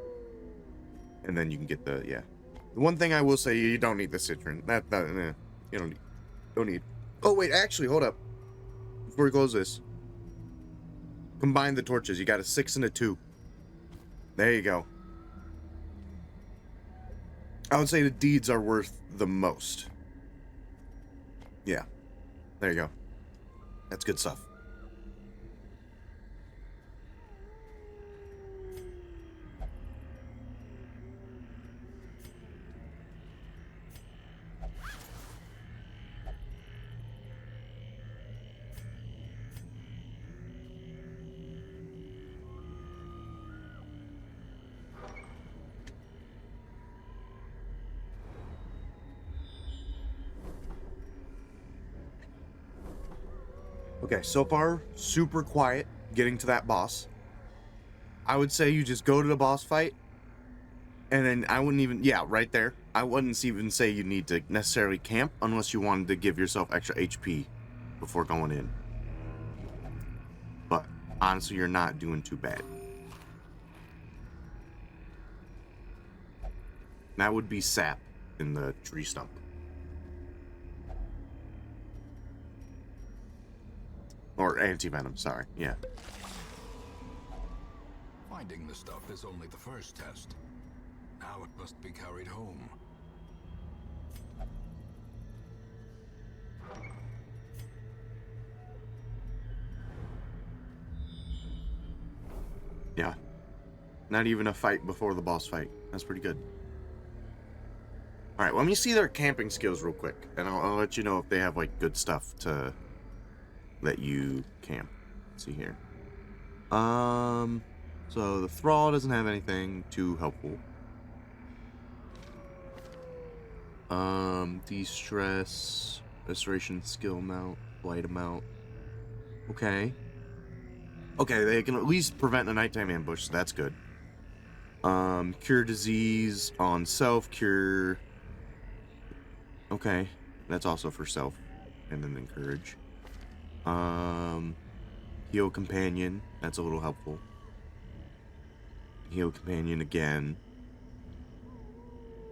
And then you can get the, yeah. The one thing I will say, you don't need the citron. You don't need. Oh, wait, actually, hold up. Before we close this. Combine the torches. You got a 6 and a 2. There you go. I would say the deeds are worth the most. Yeah. There you go. That's good stuff. Okay, so far, super quiet getting to that boss. I would say you just go to the boss fight, and then I wouldn't even, yeah, right there. I wouldn't even say you need to necessarily camp unless you wanted to give yourself extra HP before going in. But honestly, you're not doing too bad. That would be sap in the tree stump. Or anti-venom, sorry, yeah. Finding the stuff is only the first test. Now it must be carried home. Yeah. Not even a fight before the boss fight. That's pretty good. Alright, let me see their camping skills real quick. And I'll let you know if they have, like, good stuff to let you camp. Let's see here. So the thrall doesn't have anything too helpful. De-stress, restoration skill amount, blight amount. Okay. Okay, they can at least prevent a nighttime ambush, so that's good. Cure disease on self, cure. Okay, that's also for self, and then encourage. Heal companion, that's a little helpful. Heal companion again.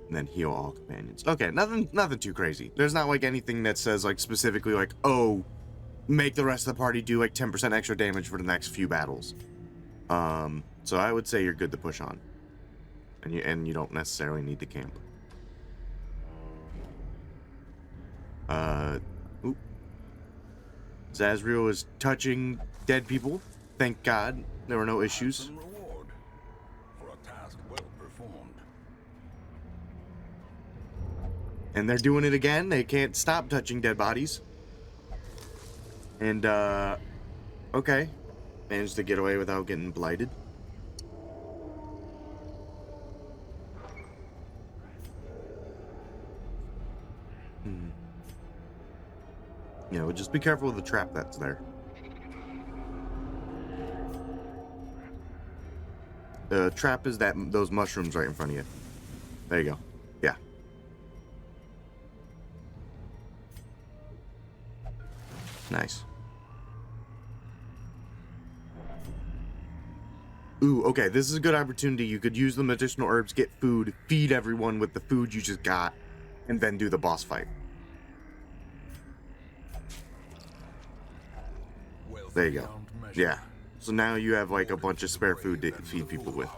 And then heal all companions. Okay, nothing too crazy. There's not like anything that says like specifically like, oh, make the rest of the party do like 10% extra damage for the next few battles. So I would say you're good to push on. And you don't necessarily need to camp. Oop. Zazriel is touching dead people. Thank God there were no issues. And reward for a task well performed. And they're doing it again. They can't stop touching dead bodies. And, okay. Managed to get away without getting blighted. Yeah, well, just be careful with the trap that's there. The trap is those mushrooms right in front of you. There you go. Yeah. Nice. Ooh, okay, this is a good opportunity. You could use the medicinal herbs, get food, feed everyone with the food you just got, and then do the boss fight. Well There you go. Yeah. So now you have like a bunch of spare food to feed people with.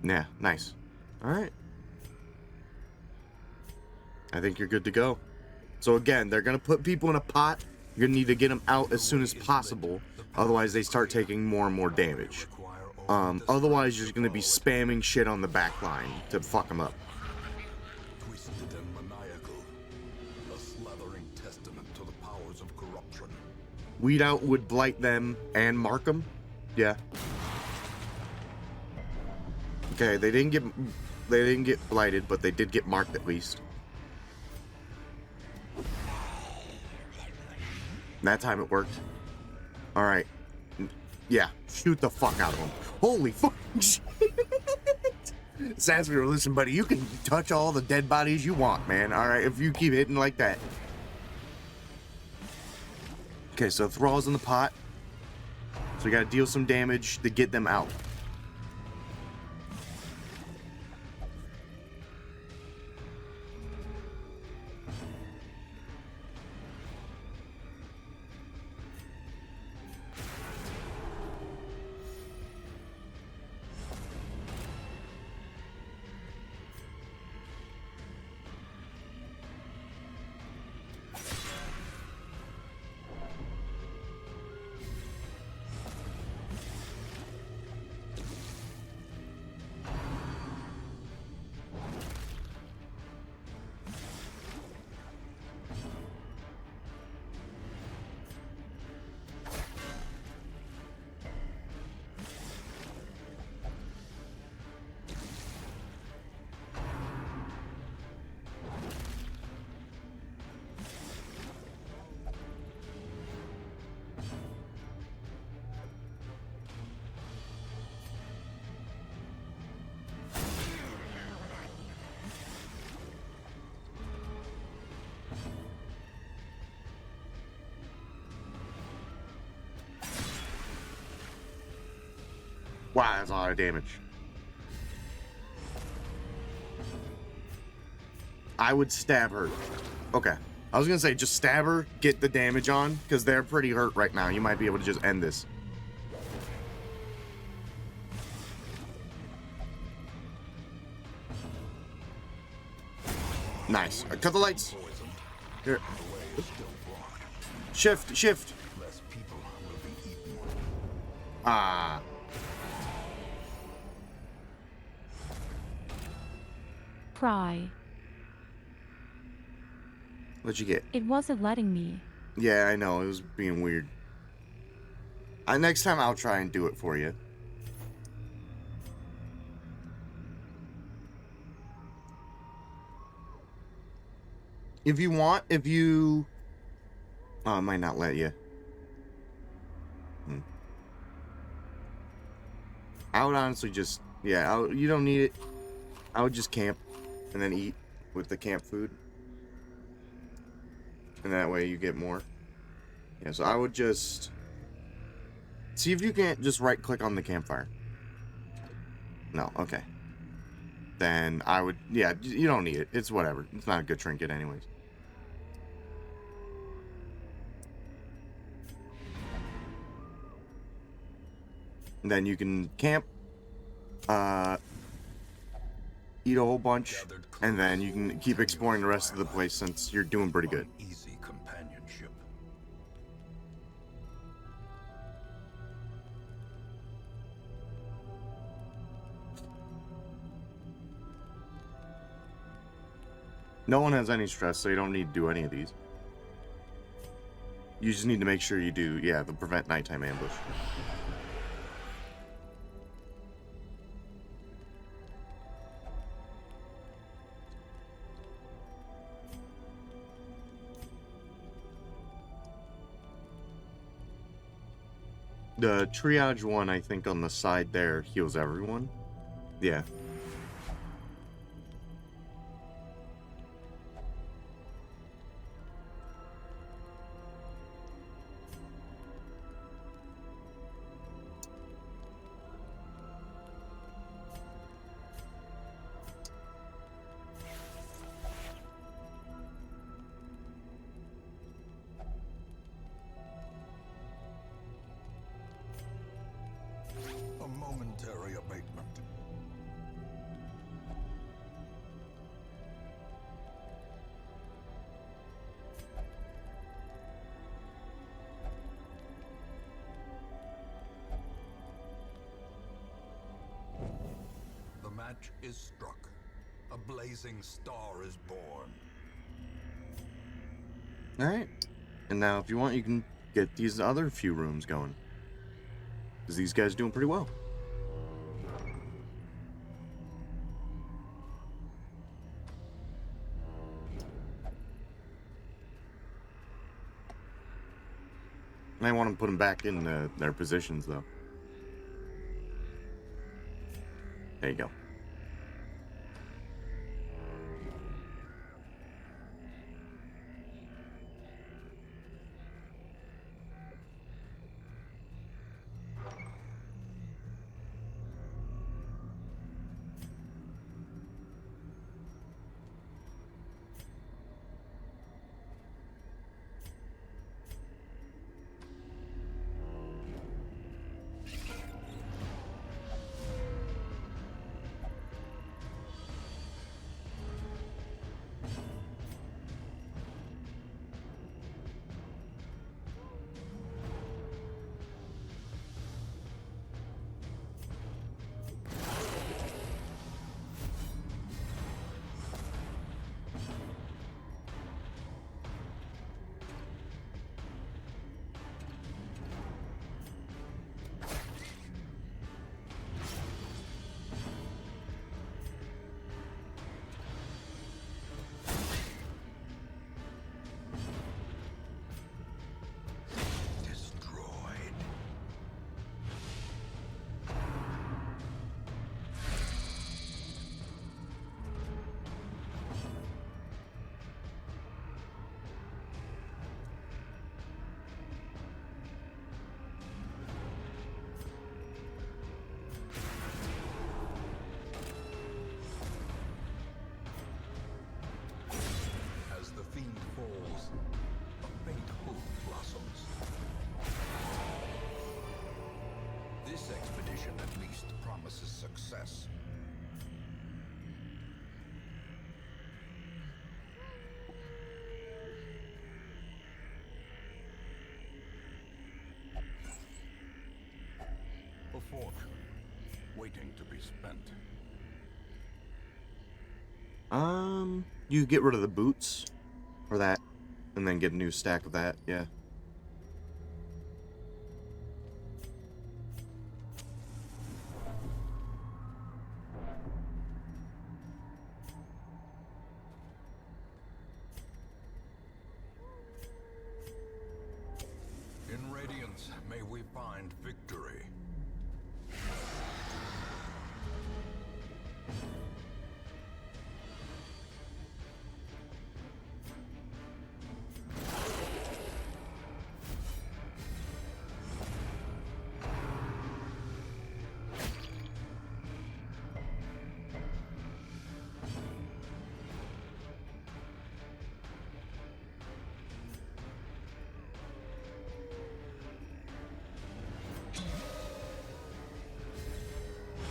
Yeah, nice. Alright. I think you're good to go. So again, they're going to put people in a pot. You're going to need to get them out as soon as possible. Otherwise, they start taking more and more damage. Otherwise, you're going to be spamming shit on the back line to fuck them up. Twisted and maniacal, a slathering testament to the powers of corruption. Weed out would blight them and mark them. Yeah. Okay, they didn't get blighted, but they did get marked at least. That time it worked. Alright. Yeah, shoot the fuck out of them. Holy fuck shit. Sassy, listen, buddy, you can touch all the dead bodies you want, man. Alright, if you keep hitting like that. Okay, so Thrall's in the pot. So we gotta deal some damage to get them out. Wow, that's a lot of damage. I would stab her. Okay. I was gonna say, just stab her, get the damage on, because they're pretty hurt right now. You might be able to just end this. Nice. Cut the lights. Here. Shift, shift. Ah. Pry. What'd you get? It wasn't letting me. Yeah, I know. It was being weird. Next time I'll try and do it for you. If you want, Oh, it might not let you. I would honestly just... Yeah, you don't need it. I would just camp and then eat with the camp food. And that way you get more. Yeah, so I would just... See if you can't just right-click on the campfire. No, okay. Then I would... Yeah, you don't need it. It's whatever. It's not a good trinket anyways. And then you can camp, eat a whole bunch, and then you can keep exploring the rest of the place since you're doing pretty good. Easy companionship. No one has any stress, so you don't need to do any of these. You just need to make sure you do, yeah, the prevent nighttime ambush. The triage one, I think, on the side there heals everyone. Yeah. momentary abatement. The match is struck. A blazing star is born. Alright. And now, if you want, you can get these other few rooms going. Because these guys are doing pretty well. I want to put them back in their positions, though. There you go. At least promises success. A fortune waiting to be spent. You get rid of the boots or that, and then get a new stack of that. Yeah. In Radiance, may we find victory.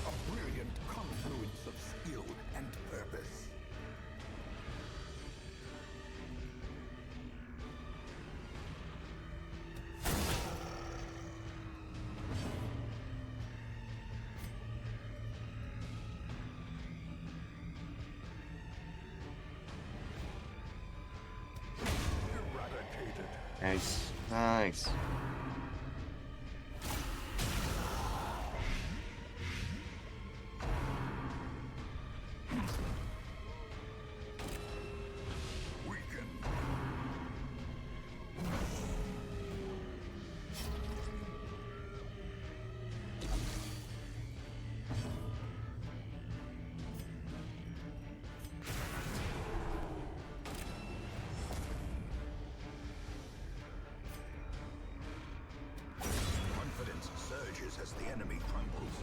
A brilliant confluence of skill and purpose. Eradicated. Nice. Nice. Weakened. Confidence surges as the enemy crumbles.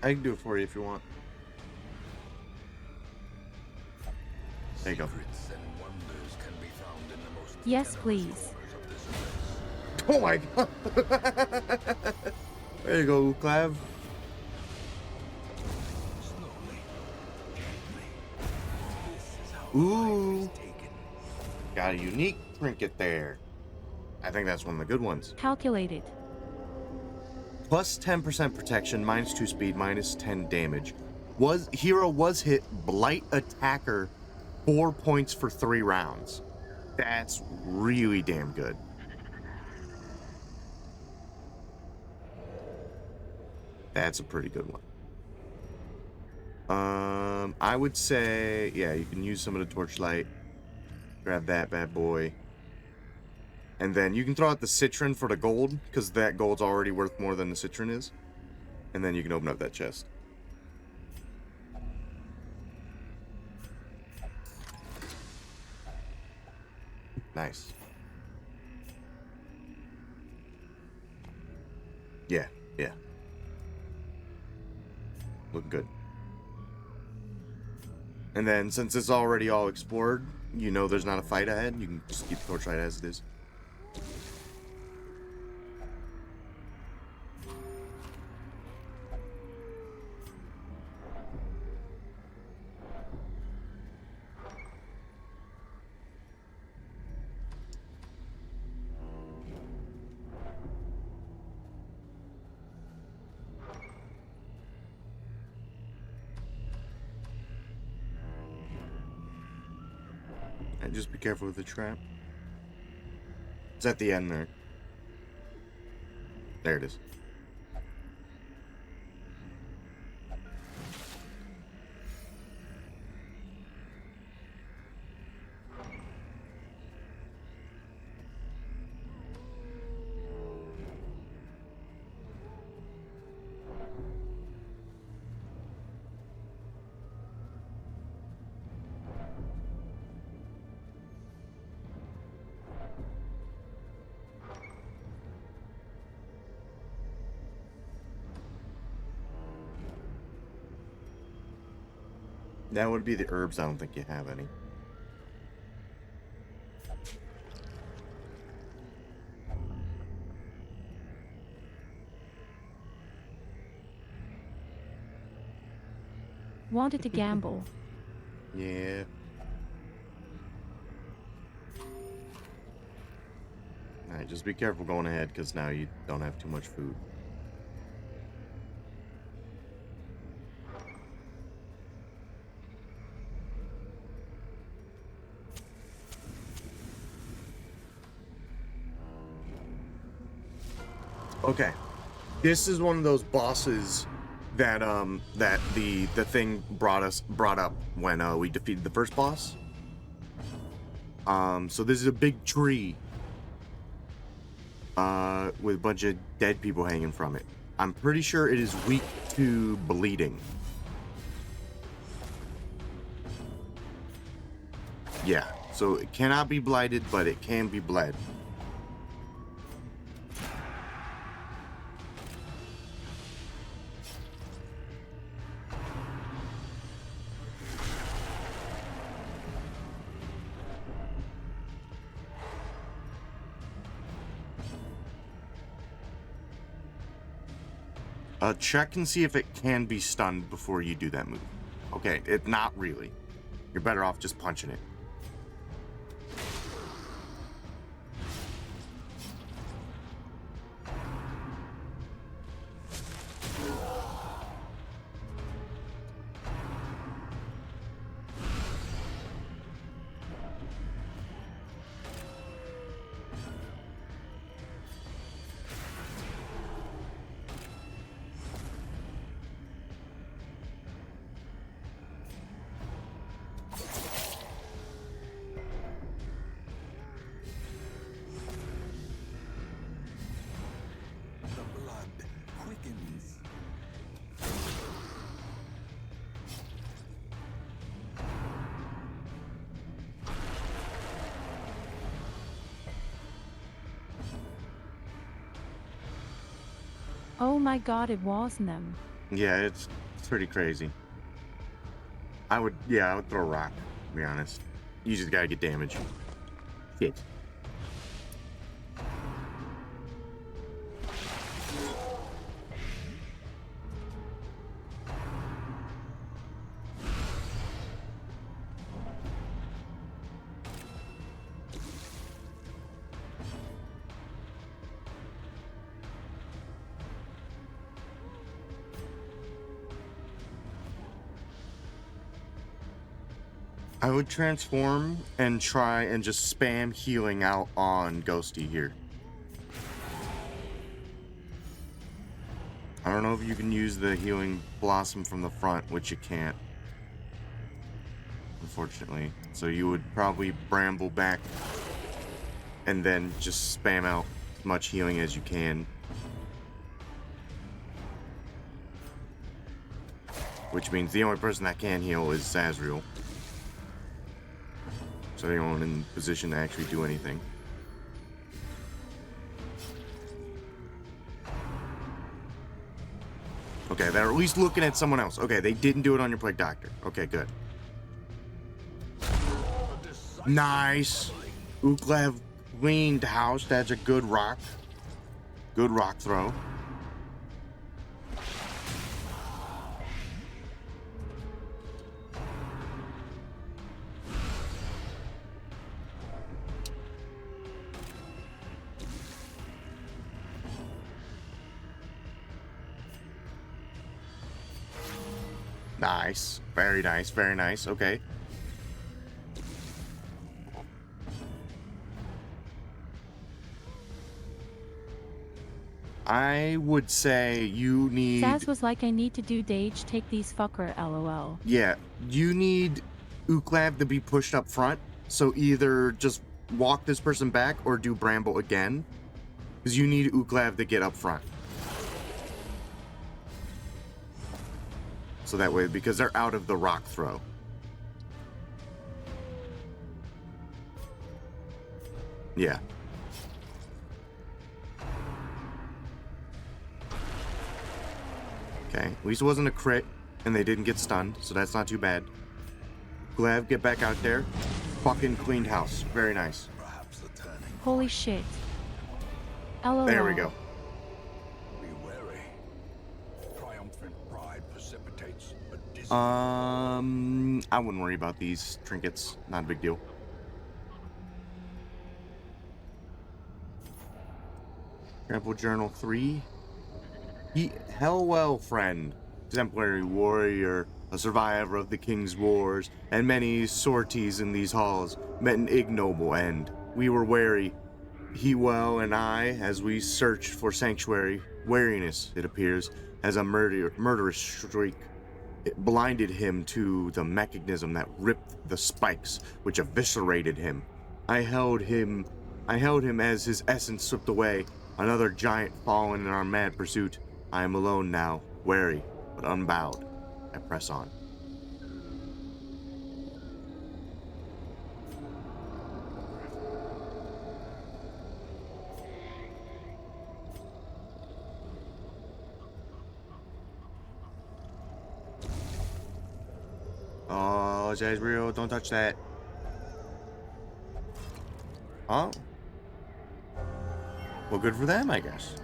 I can do it for you if you want. There you go. Secrets and wonders can be found in the most Yes, tenuous please. corners of this place. Oh my god! There you go, Clav. Slowly, gently. This is how Ooh. life is taken. Got a unique trinket there. I think that's one of the good ones. Calculated. Plus 10% protection, minus 2 speed, minus 10 damage. Hero was hit, blight attacker, 4 points for 3 rounds. That's really damn good. That's a pretty good one. I would say, yeah, you can use some of the torchlight. Grab that bad boy. And then you can throw out the citron for the gold, because that gold's already worth more than the citron is. And then you can open up that chest. Nice. Yeah, yeah. Look good. And then, since it's already all explored, you know there's not a fight ahead. You can just keep the torchlight as it is. And just be careful with the trap. It's at the end there. There it is. That would be the herbs. I don't think you have any. Wanted to gamble. Yeah. Alright, just be careful going ahead, because now you don't have too much food. Okay. This is one of those bosses that that the thing brought up when we defeated the first boss. So this is a big tree with a bunch of dead people hanging from it. I'm pretty sure it is weak to bleeding. Yeah, so it cannot be blighted, but it can be bled. Check and see if it can be stunned before you do that move. Okay, not really. You're better off just punching it. The blood quickens. Oh my god, it wasn't them. Yeah, it's pretty crazy. I would throw a rock, to be honest. You just gotta get damage. Shit. I would transform and try and just spam healing out on Ghosty here. I don't know if you can use the healing blossom from the front, which you can't, unfortunately. So you would probably bramble back and then just spam out as much healing as you can. Which means the only person that can heal is Sazriel. So they aren't in position to actually do anything. Okay, they're at least looking at someone else. Okay, they didn't do it on your Plague Doctor. Okay, good. Nice. Uklav cleaned house. That's a good rock. Good rock throw. Nice. Very nice. Very nice. Okay. I would say you need... Saz was like, I need to do Dage, take these fucker, lol. Yeah, you need Uklav to be pushed up front. So either just walk this person back or do Bramble again. Because you need Uklav to get up front. So that way, because they're out of the rock throw. Yeah. Okay, at least it wasn't a crit, and they didn't get stunned, so that's not too bad. Glav, get back out there. Fucking cleaned house. Very nice. Perhaps the turning. Holy shit. LOL. There we go. Be wary. Triumphant pride precipitates a dizzy. I wouldn't worry about these trinkets. Not a big deal. Trample Journal 3. Hellwell friend, exemplary warrior, a survivor of the King's Wars, and many sorties in these halls, met an ignoble end. We were wary, Hewell and I, as we searched for sanctuary. Wariness, it appears, as a murderous streak. It blinded him to the mechanism that ripped the spikes, which eviscerated him. I held him as his essence slipped away, another giant fallen in our mad pursuit. I am alone now, wary, but unbowed. I press on. Oh, Jazriel, don't touch that. Oh. Well, good for them, I guess.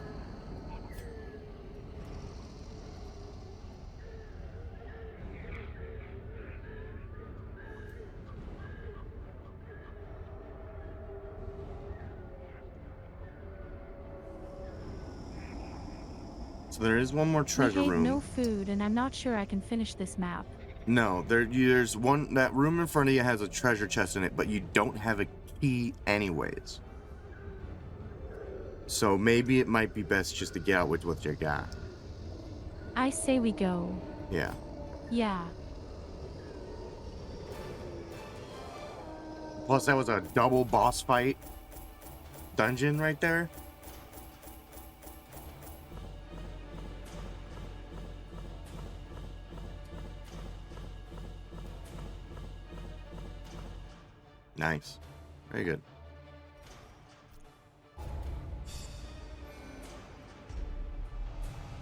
So there is one more treasure room. No food, and I'm not sure I can finish this map. No, there's one. That room in front of you has a treasure chest in it, but you don't have a key anyways. So maybe it might be best just to get out with what you got. I say we go. Yeah. Yeah. Plus, that was a double boss fight dungeon right there. Nice. Very good.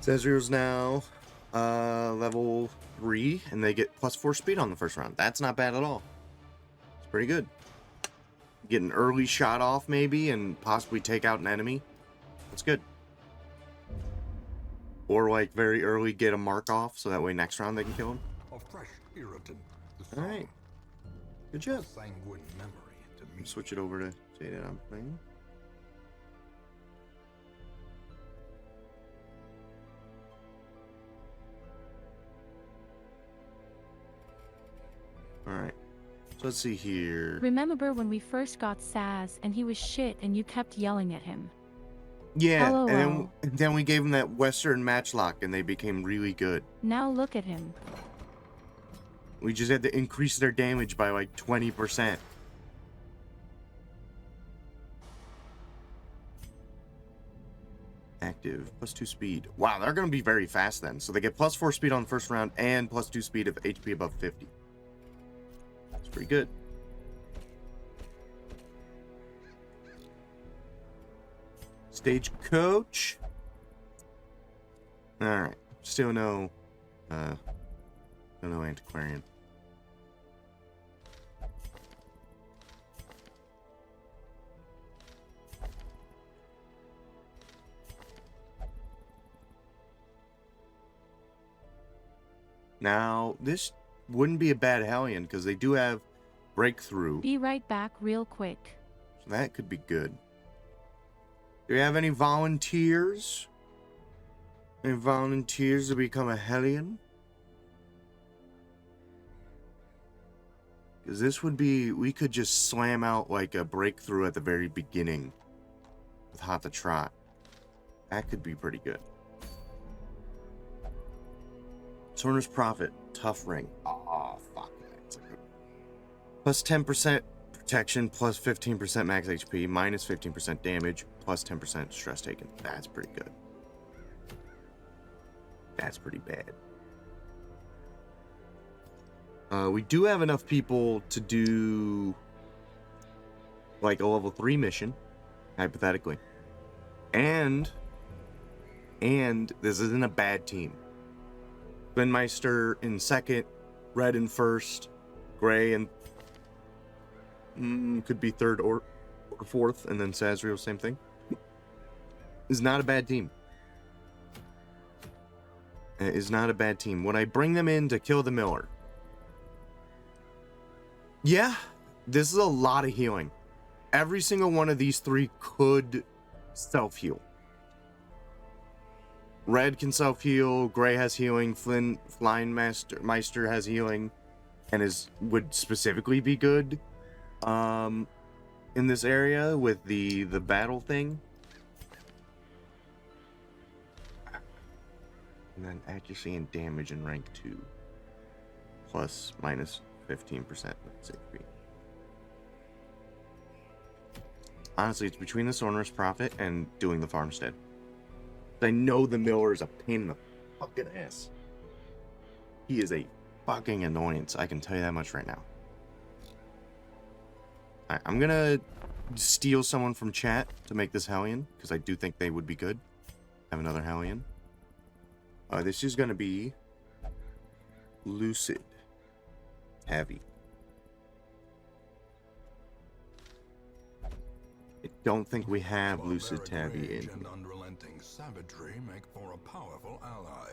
Sazriel's now Level 3, and they get +4 speed on the first round. That's not bad at all. It's pretty good. Get an early shot off, maybe, and possibly take out an enemy. That's good. Or, like, very early get a mark off, so that way next round they can kill him. A fresh irritant. Alright. Good job. Sanguine memory to me. Switch it over to say that I'm playing. Alright. So let's see here. Remember when we first got Saz and he was shit and you kept yelling at him? Yeah, LOL. and then we gave them that Western matchlock and they became really good. Now look at him. We just had to increase their damage by like 20%. Active, +2 speed. Wow, they're going to be very fast then. So they get +4 speed on the first round and +2 speed of HP above 50. That's pretty good. Stagecoach. Alright. Still no antiquarian. Now, this wouldn't be a bad Hellion because they do have breakthrough. Be right back real quick. So that could be good. Do we have any volunteers? Any volunteers to become a Hellion? Because this would be, we could just slam out like a breakthrough at the very beginning with Hot to Trot. That could be pretty good. Sorner's Prophet, tough ring. Oh, fuck. That's a good one. +10% protection, +15% max HP, -15% damage, +10% stress taken. That's pretty good. That's pretty bad. We do have enough people to do like a level 3 mission, hypothetically. And this isn't a bad team. Spinmeister in second, Red in first, Gray in could be third or fourth, and then Sazriel, same thing. Is not a bad team. Is not a bad team. When I bring them in to kill the Miller, yeah, this is a lot of healing. Every single one of these three could self-heal. Red can self-heal, Gray has healing, Flying Meister has healing, and would specifically be good in this area with the battle thing. And then accuracy and damage in rank 2. Plus minus 15% max HP. Honestly, it's between the Sonorous Prophet and doing the farmstead. I know the Miller is a pain in the fucking ass. He is a fucking annoyance. I can tell you that much right now. Alright, I'm gonna steal someone from chat to make this Hellion, because I do think they would be good. Have another Hellion. This is gonna be Lucid. Heavy. I don't think we have Lucid Tabby in. And unrelenting savagery make for a powerful ally.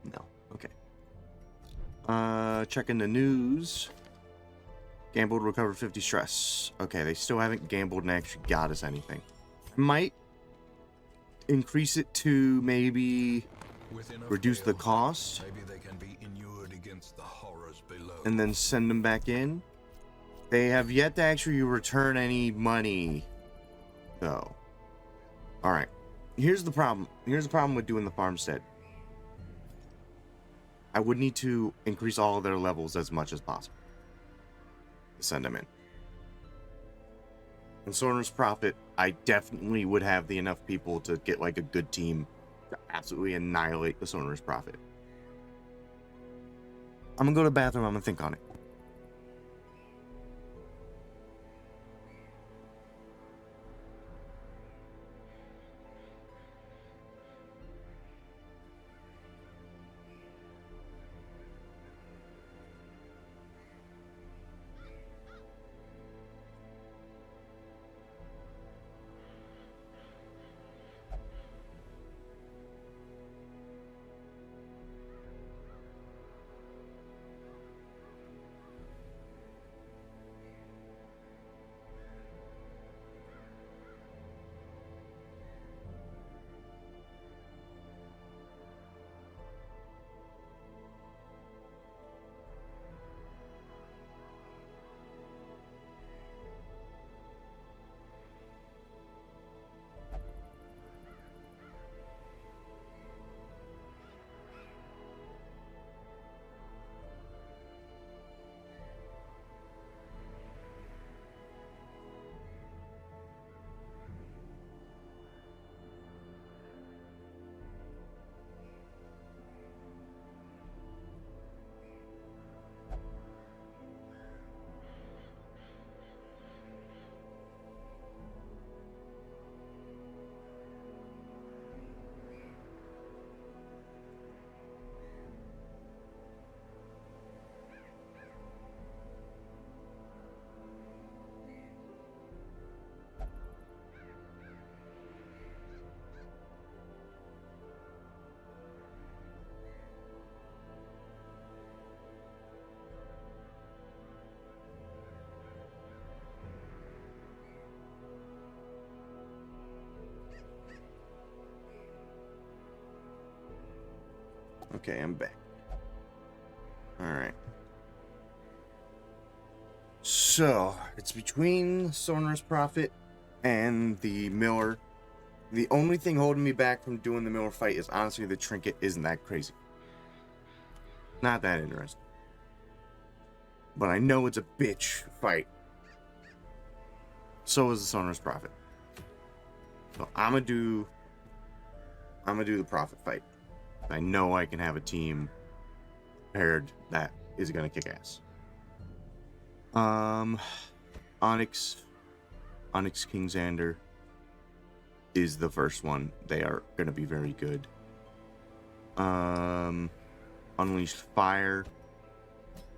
No. Okay. Checking the news. Gambled, recover 50 stress. Okay, they still haven't gambled and actually got us anything. Might increase it to maybe reduce the cost. Maybe they can be inured against the horrors below. And then send them back in. They have yet to actually return any money, though. Alright. Here's the problem. Here's the problem with doing the farmstead. I would need to increase all of their levels as much as possible to send them in. And Sonorous Prophet, I definitely would have the enough people to get like a good team to absolutely annihilate the Sonorous Prophet. I'm gonna go to the bathroom. I'm gonna think on it. Okay, I'm back. Alright. So, it's between Sonorous Prophet and the Miller. The only thing holding me back from doing the Miller fight is honestly the trinket isn't that crazy. Not that interesting. But I know it's a bitch fight. So is the Sonorous Prophet. So I'm gonna do the Prophet fight. I know I can have a team paired that is gonna kick ass. Onyx King Xander is the first one. They are gonna be very good. Unleashed Fire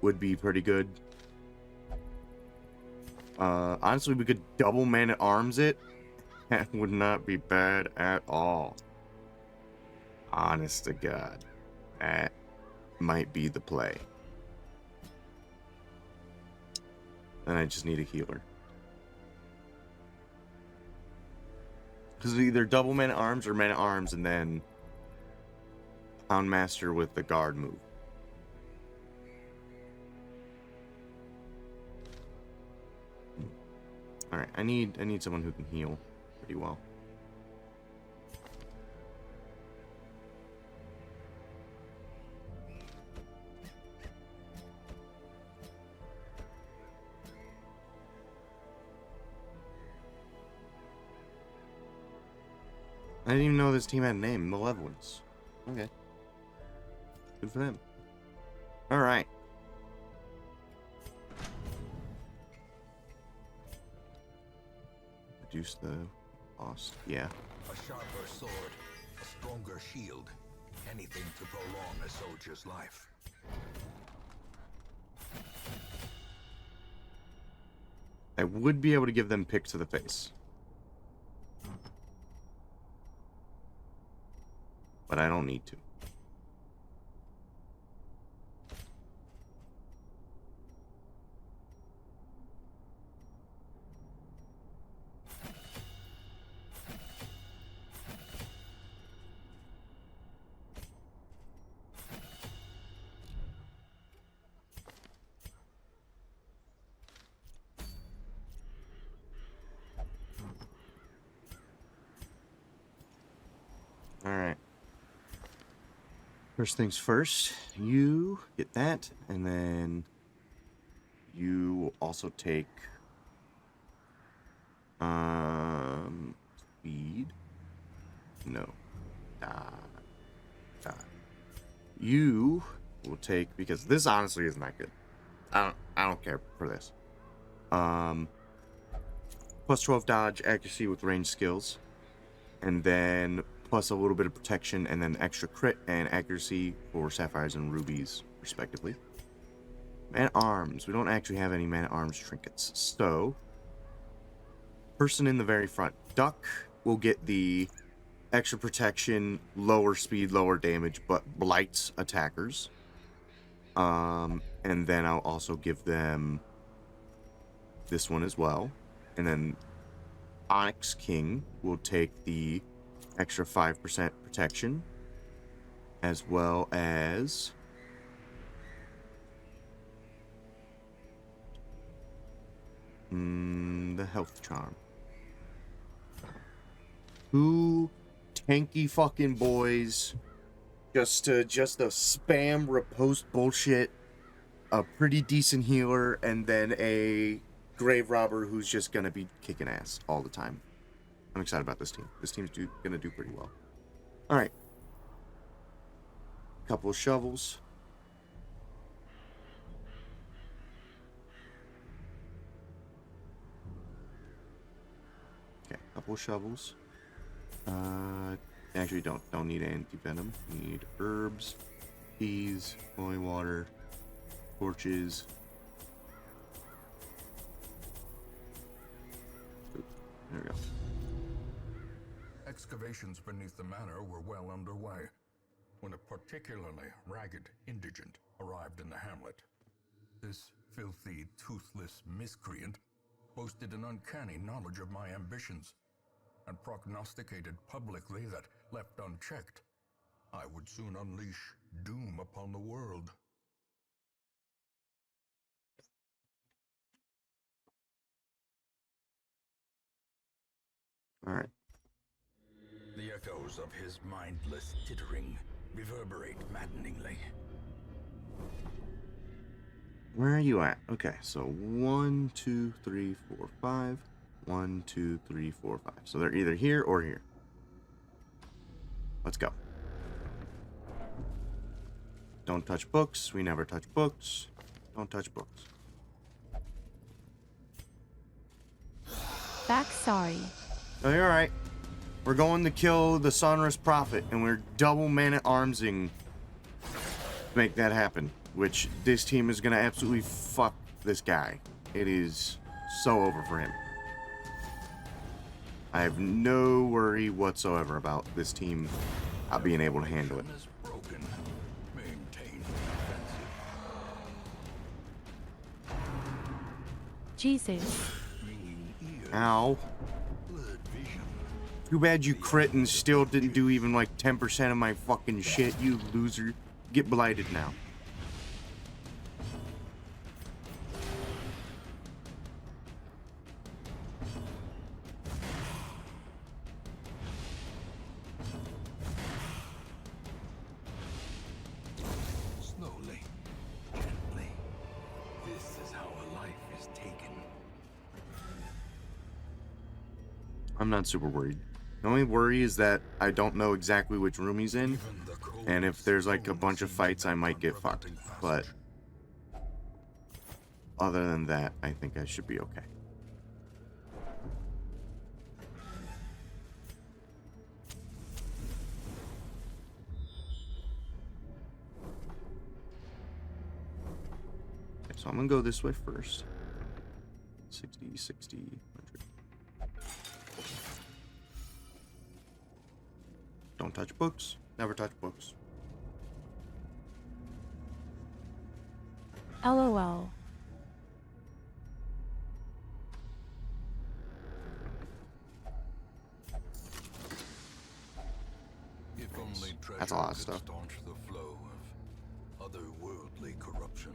would be pretty good. Honestly, we could double Man at Arms it. That would not be bad at all. Honest to God. That might be the play. Then I just need a healer. Because either double Man at Arms or Man at Arms and then Houndmaster with the guard move. Alright, I need someone who can heal pretty well. I didn't even know this team had a name, Malevolence. Okay. Good for them. Alright. Reduce the loss. Yeah. A sharper sword, a stronger shield, anything to prolong a soldier's life. I would be able to give them pick to the face. But I don't need to. Alright. First things first, you get that, and then you also take speed. No. You will take, because this honestly isn't that good. I don't care for this. Plus 12 dodge, accuracy with range skills, and then plus a little bit of protection, and then extra crit and accuracy for sapphires and rubies, respectively. Man at Arms. We don't actually have any Man at Arms trinkets. So, person in the very front. Duck will get the extra protection, lower speed, lower damage, but blights attackers. And then I'll also give them this one as well. And then Onyx King will take the extra 5% protection, as well as the health charm. Two tanky fucking boys, just a spam riposte bullshit, a pretty decent healer, and then a grave robber who's just gonna be kicking ass all the time. I'm excited about this team. This team's gonna do pretty well. All right. Couple of shovels. Okay, couple of shovels. Actually, don't need anti-venom. Need herbs, peas, holy water, torches. Ooh, there we go. Excavations beneath the manor were well underway when a particularly ragged indigent arrived in the hamlet. This filthy, toothless miscreant boasted an uncanny knowledge of my ambitions and prognosticated publicly that, left unchecked, I would soon unleash doom upon the world. All right. The echoes of his mindless tittering reverberate maddeningly. Where are you at? Okay, so 1, 2, 3, 4, 5. 1, 2, 3, 4, 5. So they're either here or here. Let's go. Don't touch books. We never touch books. Don't touch books. Back sorry. Oh, you're alright. We're going to kill the Sonorous Prophet, and we're double man-at-armsing to make that happen. Which this team is going to absolutely fuck this guy. It is so over for him. I have no worry whatsoever about this team not being able to handle it. Is broken. Maintain defensive. Jesus. Ringing ears. Ow. Blurred vision. Too bad you crit and still didn't do even like 10% of my fucking shit, you loser. Get blighted now. Slowly, gently. This is how a life is taken. I'm not super worried. The only worry is that I don't know exactly which room he's in, and if there's like a bunch of fights, I might get fucked. But other than that, I think I should be okay. Okay, so I'm gonna go this way first. 60, 60, 100. Don't touch books. Never touch books. LOL. If only That's a lot of treasure stuff. could staunch the flow of otherworldly corruption.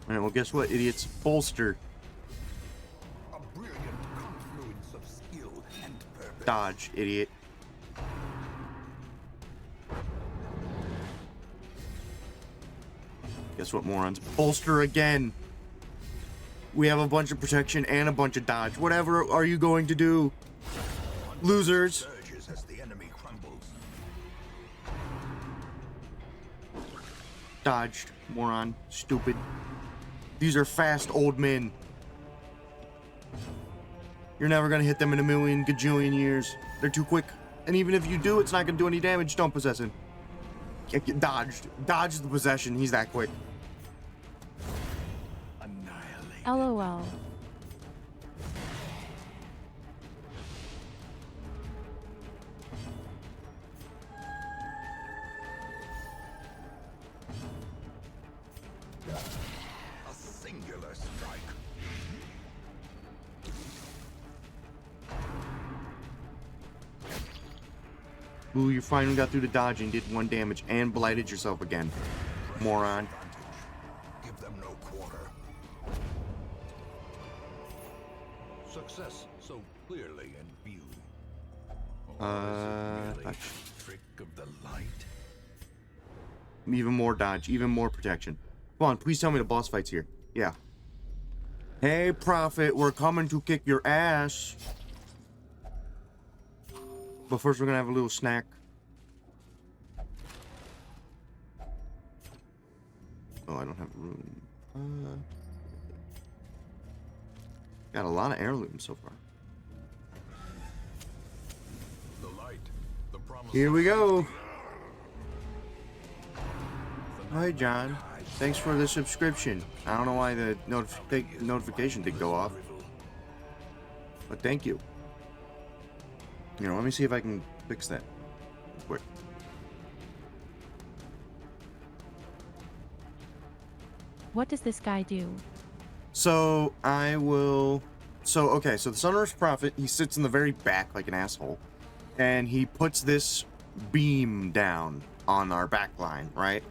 Alright, well, guess what, idiots? Bolster. A brilliant confluence of skill and purpose. Dodge, idiot. Guess what, morons? Bolster again. We have a bunch of protection and a bunch of dodge. Whatever are you going to do? Losers. Surges as the enemy crumbles. Dodged, moron. Stupid. These are fast old men. You're never gonna hit them in a million gajillion years. They're too quick. And even if you do, it's not gonna do any damage. Don't possess him. Get dodged. Dodge the possession. He's that quick. Annihilate. LOL. A singular strike. Ooh, you finally got through the dodge and did 1 damage and blighted yourself again. Moron. Give them no quarter. Success so clearly in view. Or is it merely a trick of the light? Even more dodge, even more protection. Come on, please tell me the boss fight's here. Yeah. Hey, Prophet, we're coming to kick your ass. But first, we're gonna have a little snack. Oh, I don't have room. Got a lot of heirlooms so far. Here we go. Hi, John. Thanks for the subscription. I don't know why the notification did go off. But thank you. You know, let me see if I can fix that real quick. What does this guy do? So, okay, so the Sunrise Prophet, he sits in the very back like an asshole. And he puts this beam down on our back line, right?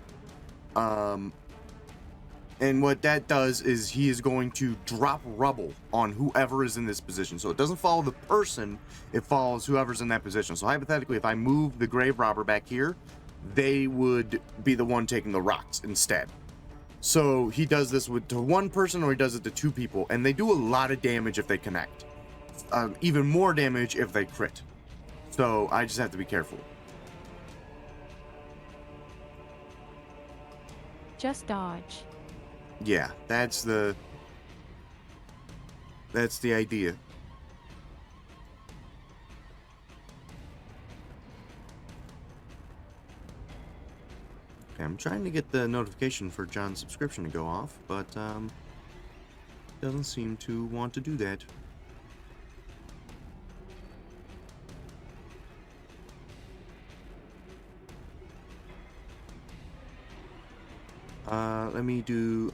And what that does is he is going to drop rubble on whoever is in this position. So it doesn't follow the person, it follows whoever's in that position. So hypothetically, if I move the grave robber back here, they would be the one taking the rocks instead. So he does this to one person or he does it to two people, and they do a lot of damage if they connect. Even more damage if they crit. So I just have to be careful. Just dodge. Yeah, that's the idea. Okay, I'm trying to get the notification for John's subscription to go off, but doesn't seem to want to do that.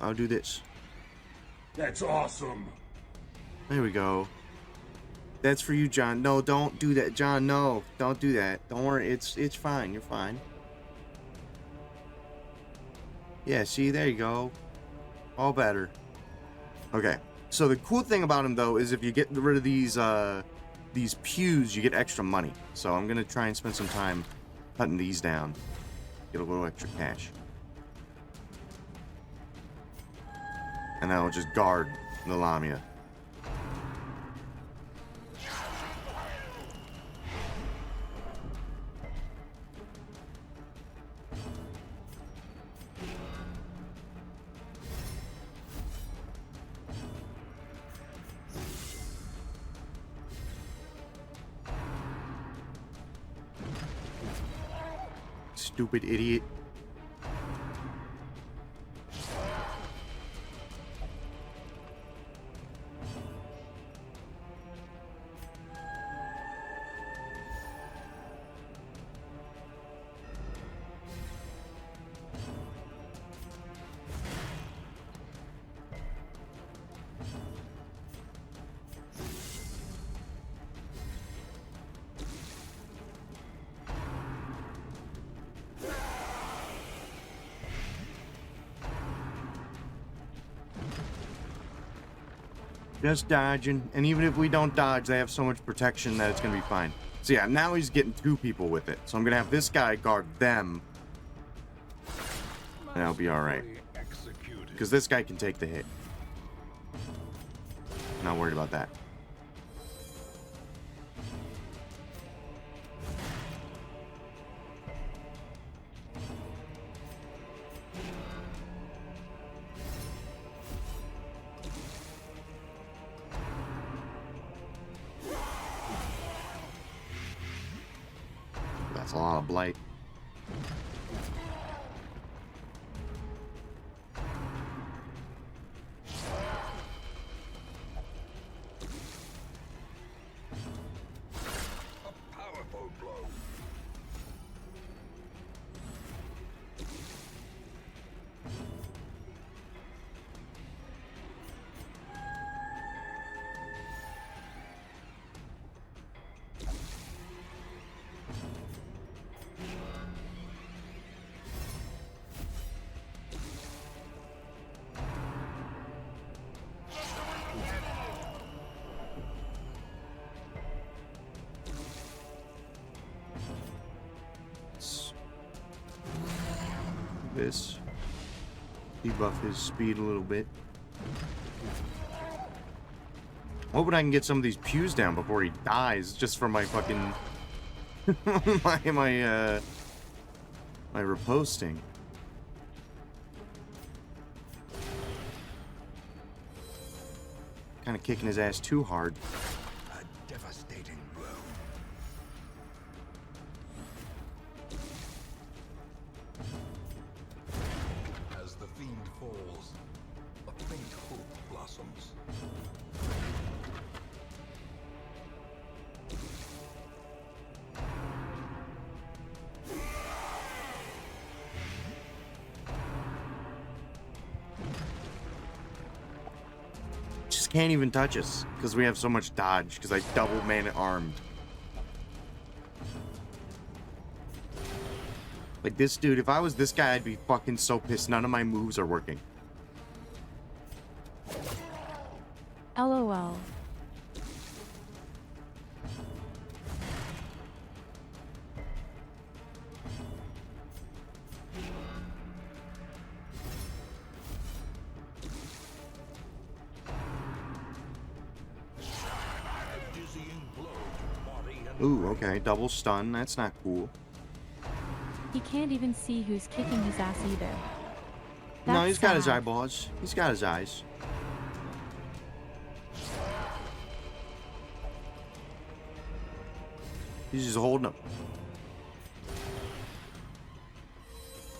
I'll do this. That's awesome. There we go. That's for you, John. No, don't do that, John. No, don't do that. Don't worry. It's fine. You're fine. Yeah, see, there you go. All better. Okay. So the cool thing about him, though, is if you get rid of these pews, you get extra money. So I'm gonna try and spend some time cutting these down. Get a little extra cash. And that'll just guard the Lamia. Stupid idiot. Just dodging, and even if we don't dodge, they have so much protection that it's gonna be fine. So yeah, now he's getting two people with it. So I'm gonna have this guy guard them. And that'll be alright. Because this guy can take the hit. Not worried about that. That's a lot of blight. A powerful blow. This. Debuff his speed a little bit. Hoping I can get some of these pews down before he dies, just for my fucking my reposting. Kind of kicking his ass too hard. A devastating blow. just can't even touch us because we have so much dodge because I double man armed. Like this dude, if I was this guy, I'd be fucking so pissed. None of my moves are working. LOL. Ooh, okay, double stun. That's not cool. He can't even see who's kicking his ass either. No, That's he's got his sad. eyeballs. He's got his eyes. He's just holding them.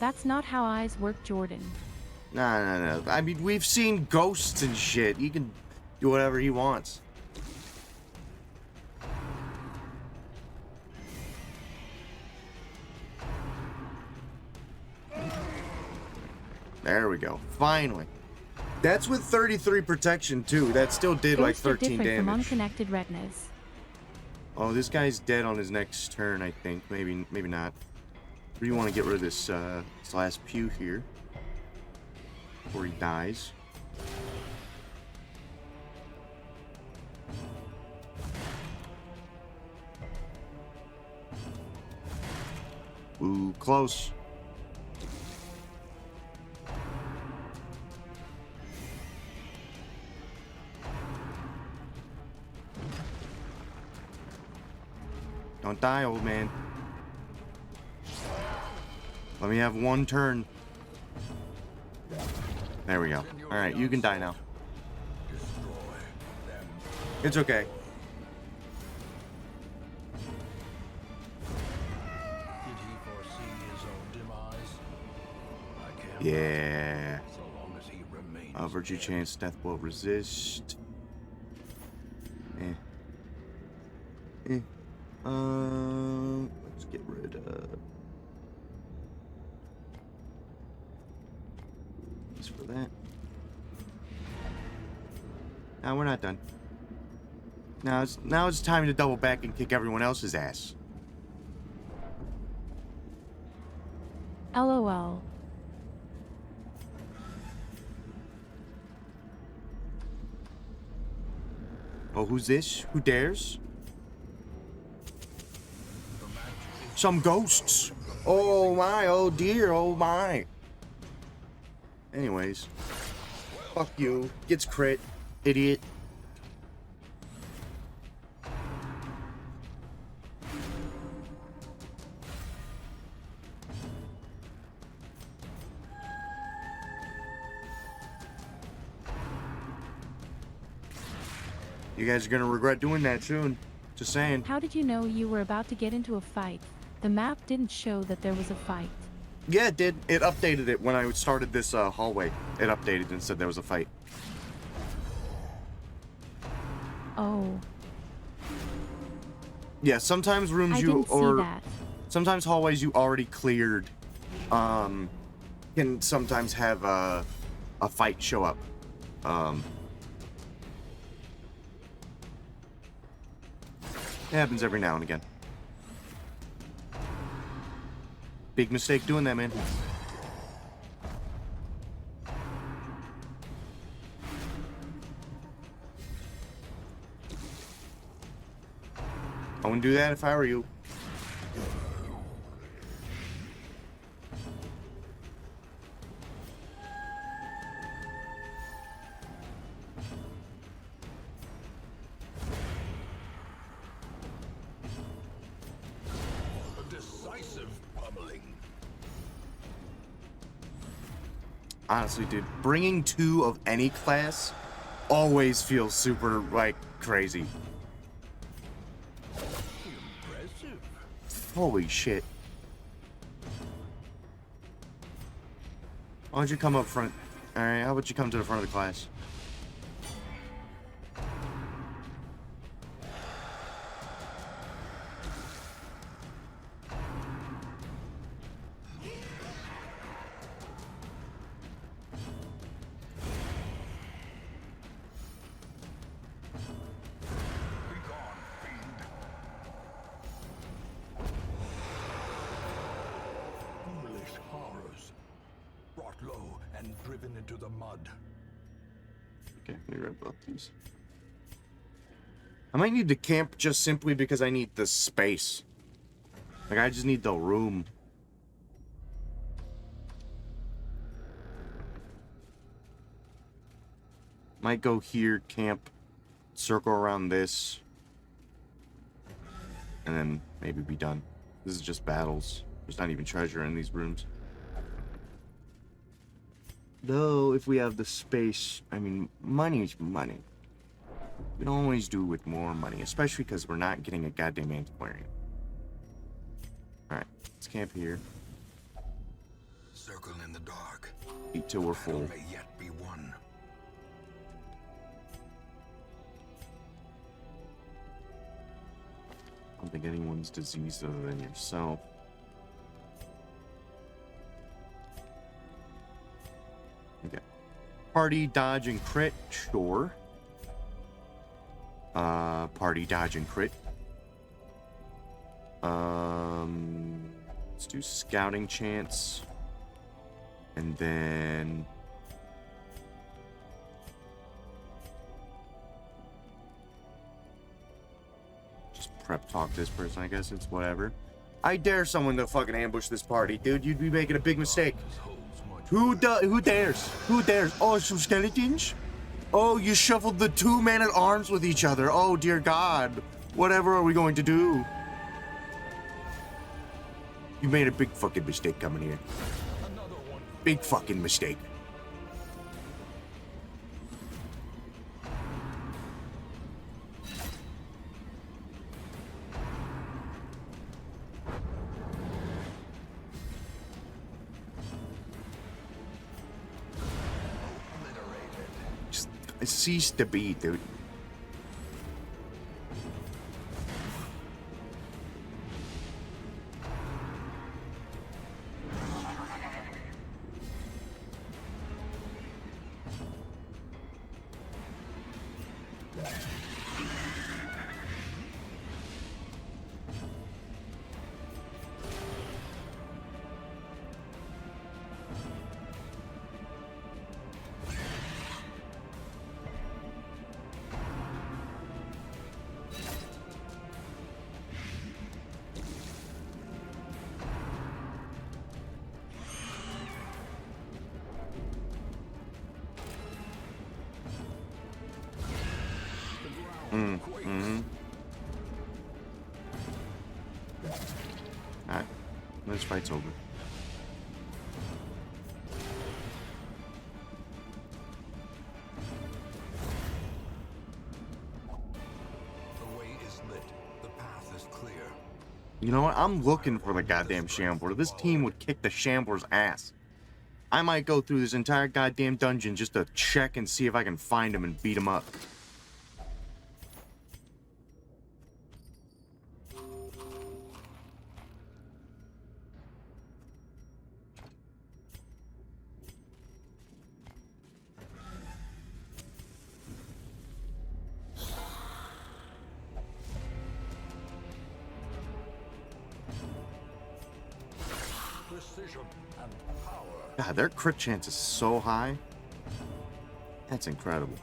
That's not how eyes work, Jordan. No. I mean, we've seen ghosts and shit. He can do whatever he wants. There we go. Finally. That's with 33 protection, too. That still did like Ghosts are 13 different from damage. unconnected retinas. Oh, this guy's dead on his next turn, I think. Maybe not. We want to get rid of this last pew here before he dies. Ooh, close. Don't die, old man. Let me have one turn. There we go. Alright, you can die now. It's okay. Did he foresee his own demise? I can't. Yeah. So long as he remains. Virtue chance, death blow, resist. Let's get rid of this for that. Now we're not done. Now it's time to double back and kick everyone else's ass. LOL. Oh, who's this? Who dares? Some ghosts. Oh my, oh dear, oh my. Anyways. Fuck you. Gets crit. Idiot. You guys are gonna regret doing that soon. Just saying. How did you know you were about to get into a fight? The map didn't show that there was a fight. Yeah, it did. It updated it when I started this hallway. It updated and said there was a fight. Oh, Yeah, sometimes rooms I you didn't see or that. sometimes hallways you already cleared can sometimes have a fight show up. It happens every now and again. Big mistake doing that, man. I wouldn't do that if I were you. A decisive pummeling. Honestly, dude, bringing 2 of any class always feels super, like, crazy. Impressive. Holy shit. Why don't you come up front? Alright, how about you come to the front of the class? driven into the mud. Okay, let me grab both these. I might need to camp just simply because I need the space. Like, I just need the room. Might go here, camp, circle around this, and then maybe be done. This is just battles. There's not even treasure in these rooms. Though, if we have the space, I mean, money's money. We don't always do with more money, especially because we're not getting a goddamn antiquarian. Alright, let's camp here. Circle in the dark. Eat till we're full. Battle may yet be won. I don't think anyone's diseased other than yourself. Okay. Party, dodge, and crit. Sure. Party, dodge, and crit. Let's do scouting chance. And then... just prep talk this person, I guess. It's whatever. I dare someone to fucking ambush this party, dude. You'd be making a big mistake. Who dares? Who dares? Oh, some skeletons? Oh, you shuffled the two man-at-arms with each other. Oh, dear God. Whatever are we going to do? You made a big fucking mistake coming here. Big fucking mistake. Just cease to be, dude. Alright, this fight's over. The way is lit. The path is clear. You know what? I'm looking for the goddamn Shambler. This team would kick the Shambler's ass. I might go through this entire goddamn dungeon just to check and see if I can find him and beat him up. Precision and power. God, their crit chance is so high. That's incredible.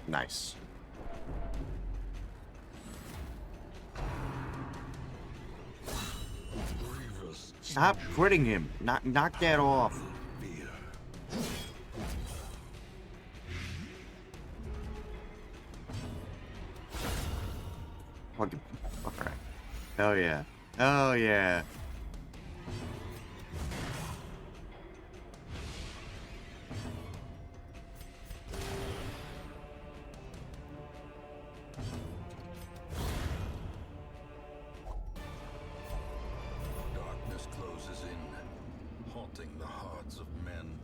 Nice. Stop critting him. Knock that off. Fear. Fucking. Alright. Oh yeah. Oh yeah. Darkness closes in, haunting the hearts of men.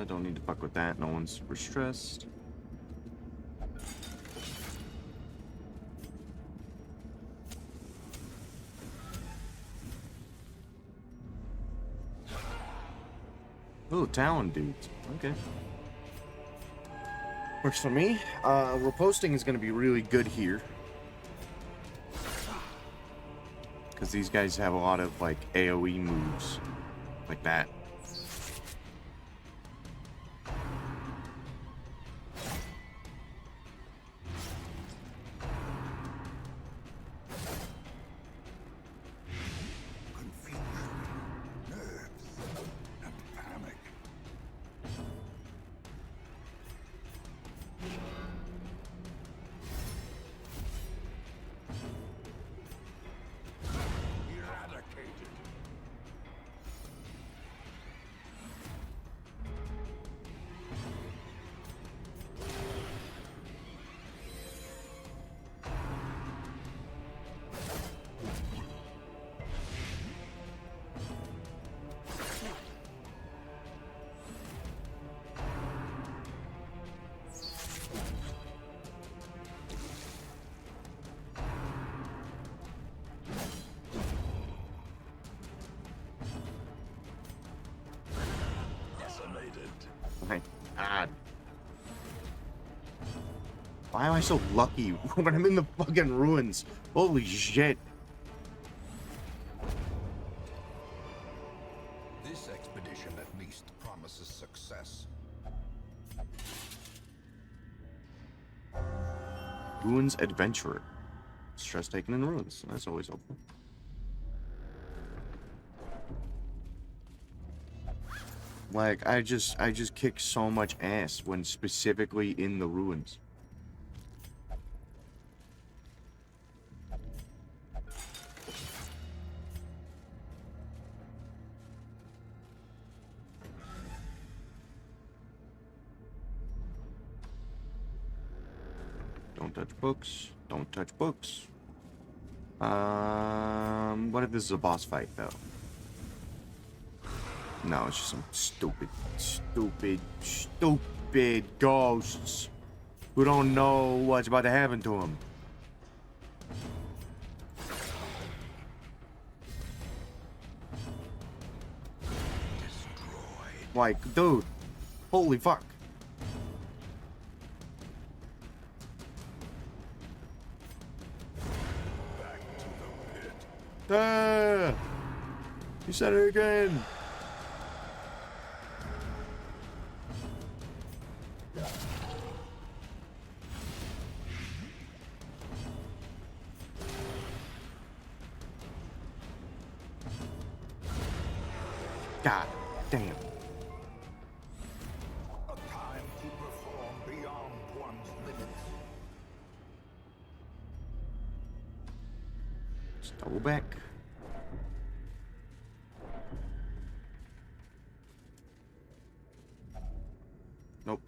Don't need to fuck with that. No one's super stressed. Ooh, Talon dudes. Okay. Works for me. Riposting is going to be really good here. Because these guys have a lot of, like, AoE moves. Like that. My God. Why am I so lucky when I'm in the fucking ruins? Holy shit. This expedition at least promises success. Ruins Adventurer. Stress taken in ruins. That's always helpful. Like, I just kick so much ass when specifically in the ruins. Don't touch books. Don't touch books. What if this is a boss fight, though? No, it's just some stupid ghosts who don't know what's about to happen to them. Like, dude, holy fuck. Ah! You said it again. God damn. A time to perform beyond one's limits. Just double back. Nope.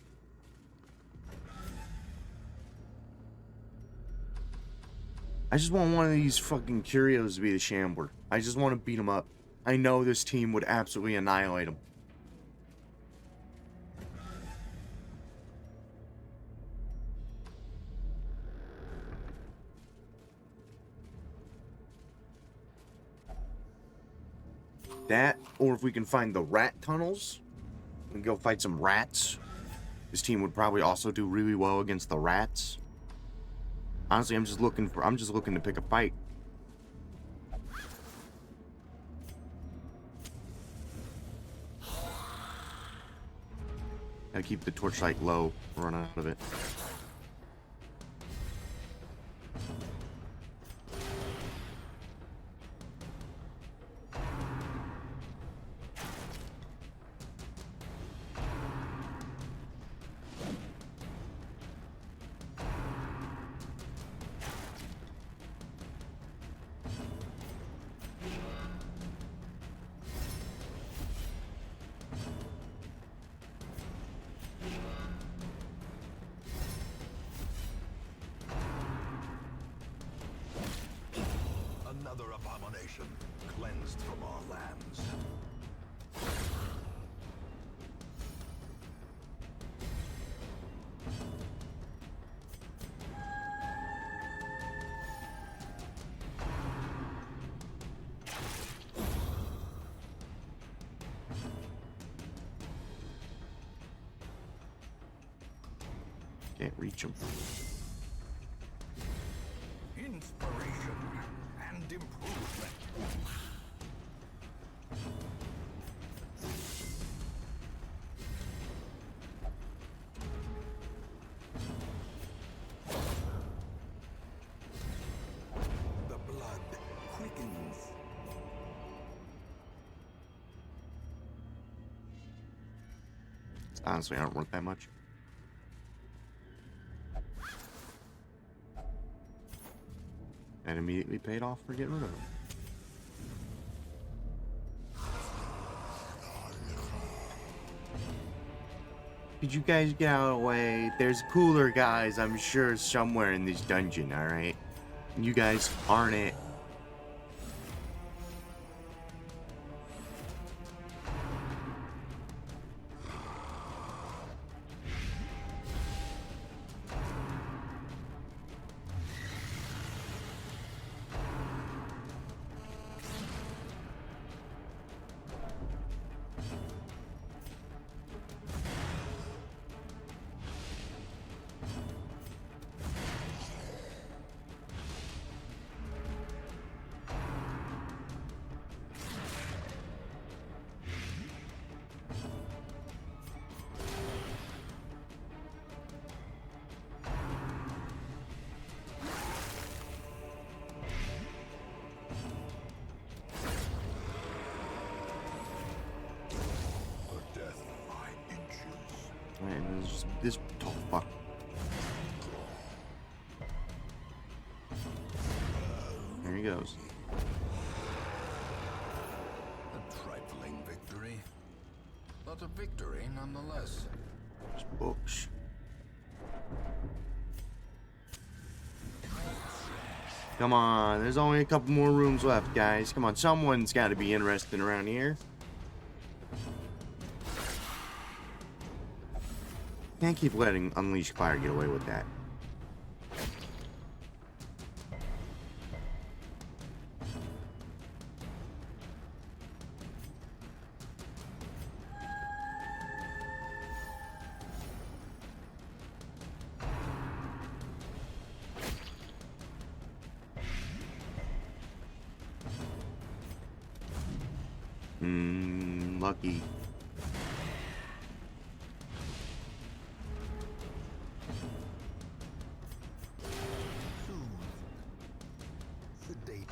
I just want one of these fucking Curios to be the Shambler. I just want to beat him up. I know this team would absolutely annihilate him. That, or if we can find the rat tunnels and go fight some rats. This team would probably also do really well against the rats. Honestly, I'm just looking to pick a fight. Gotta keep the torchlight low, run out of it. Another abomination cleansed from our lands. Can't reach them. Inspiration and improvement. The blood quickens. Honestly, aren't worth that much. And immediately paid off for getting rid of them. Could you guys get out of the way? There's cooler guys, I'm sure, somewhere in this dungeon, alright? You guys aren't it. The death by inches. And there's just this tall fuck. There he goes. A trifling victory, but a victory nonetheless. Just books. Come on, there's only a couple more rooms left, guys. Come on, someone's got to be interested around here. Can't keep letting Unleash Fire get away with that. Lucky. Sedated.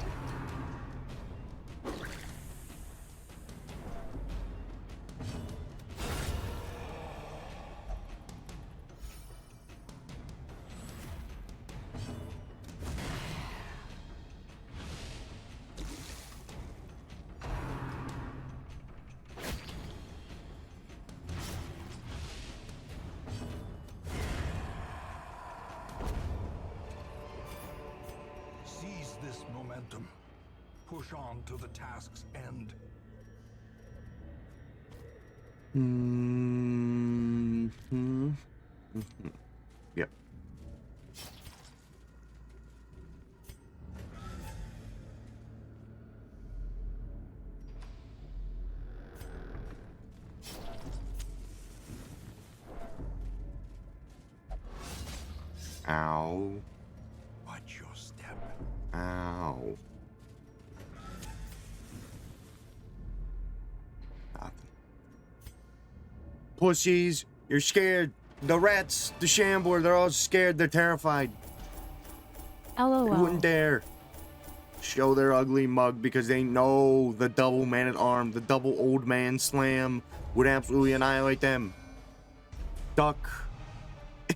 Seize this momentum. Push on to the task's end. Yep. Ow. Watch your step. Ow. Nothing. Pussies, you're scared. The rats, the shambler, they're all scared. They're terrified. They LOL. wouldn't dare show their ugly mug because they know the double man-at-arm, the double old man slam would absolutely annihilate them. Duck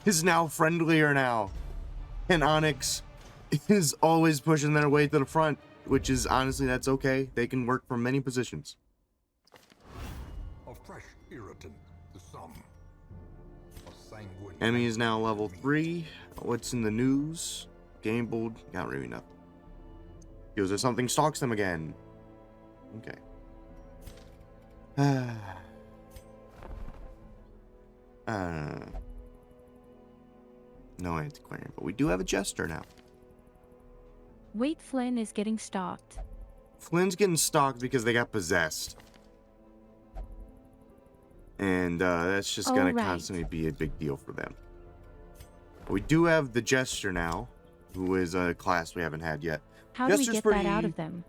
is now friendlier now. And Onyx is always pushing their way to the front, which is honestly, that's okay. They can work from many positions. A fresh irritant, the sum. A sanguine... Enemy is now level 3. What's in the news? Game board, got really nothing. Feels as something stalks them again. Okay. No antiquarian, but we do have a jester now. Wait, Flynn is getting stalked. Flynn's getting stalked because they got possessed. And that's just gonna right. constantly be a big deal for them. We do have the jester now, who is a class we haven't had yet. How do we Jester's get that out of them?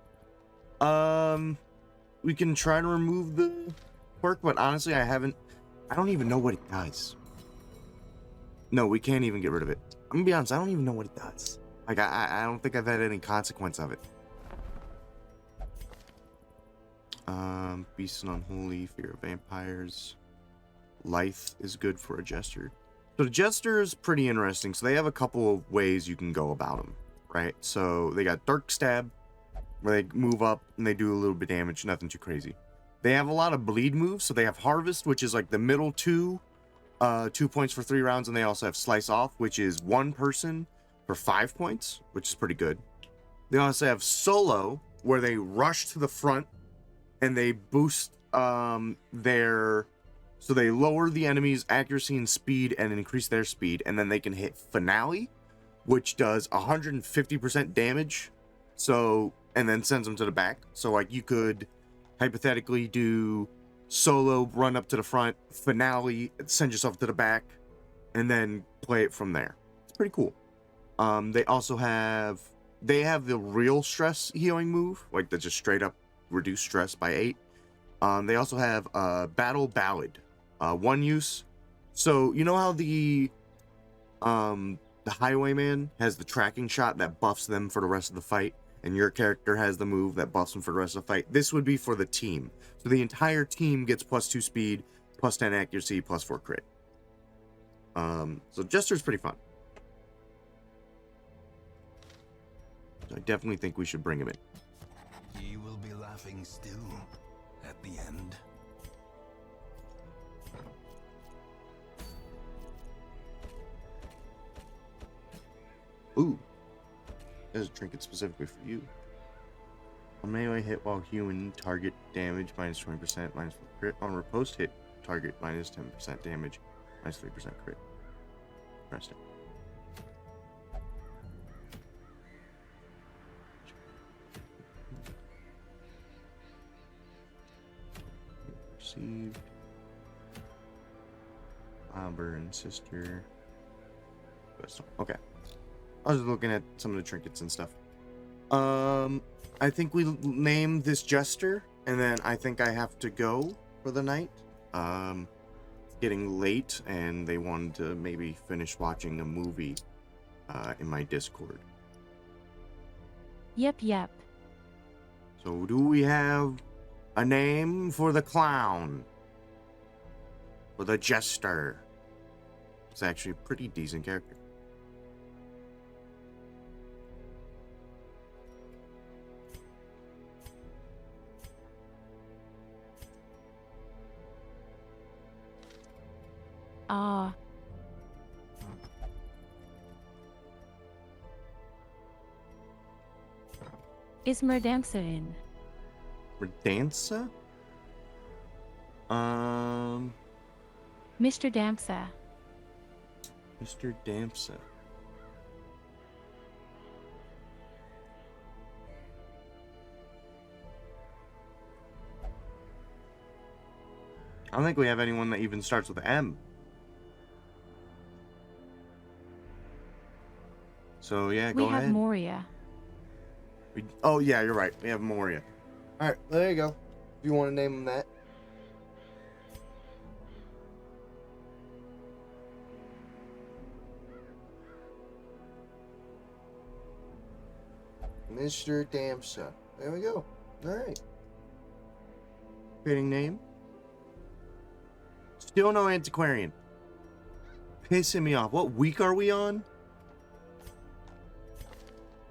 We can try to remove the quirk, but honestly, I don't even know what it does. No, we can't even get rid of it. I'm gonna be honest, I don't even know what it does. Like, I don't think I've had any consequence of it. Beast and Unholy, Fear of Vampires. Lithe is good for a Jester. So the Jester is pretty interesting. So they have a couple of ways you can go about them, right? So they got Dark Stab, where they move up and they do a little bit of damage, nothing too crazy. They have a lot of bleed moves, so they have Harvest, which is like the middle 2 points for 3 rounds, and they also have Slice Off, which is 1 person for 5 points, which is pretty good. They also have Solo, where they rush to the front and they boost so they lower the enemy's accuracy and speed and increase their speed, and then they can hit Finale, which does 150% damage, so, and then sends them to the back. So like you could hypothetically do Solo, run up to the front, Finale, send yourself to the back, and then play it from there. It's pretty cool. They also have the real stress healing move, like the just straight up reduce stress by 8. They also have Battle Ballad, 1 use. So you know how the Highwayman has the tracking shot that buffs them for the rest of the fight, and your character has the move that buffs them for the rest of the fight. This would be for the team. So the entire team gets +2 speed, +10 accuracy, +4 crit. So Jester's pretty fun. I definitely think we should bring him in. He will be laughing still at the end. Ooh, there's a trinket specifically for you. A melee hit while human, target damage -20%, -4 crit. On riposte hit, target -10% damage, -3% crit. Interesting. Received. Albert and sister. Okay. I was looking at some of the trinkets and stuff. I think we name this Jester, and then I think I have to go for the night. It's getting late, and they wanted to maybe finish watching a movie in my Discord. Yep. So do we have a name for the clown? For the Jester? It's actually a pretty decent character. Is Merdansa in? Redansa? Mr. Damsa. Mr. Damsa. I don't think we have anyone that even starts with M. So yeah, We go have ahead. Moria. Oh yeah, you're right. We have Moria. All right, there you go. If you want to name them that. Mr. Damsa. There we go. All right. Fitting name. Still no antiquarian. Pissing me off. What week are we on?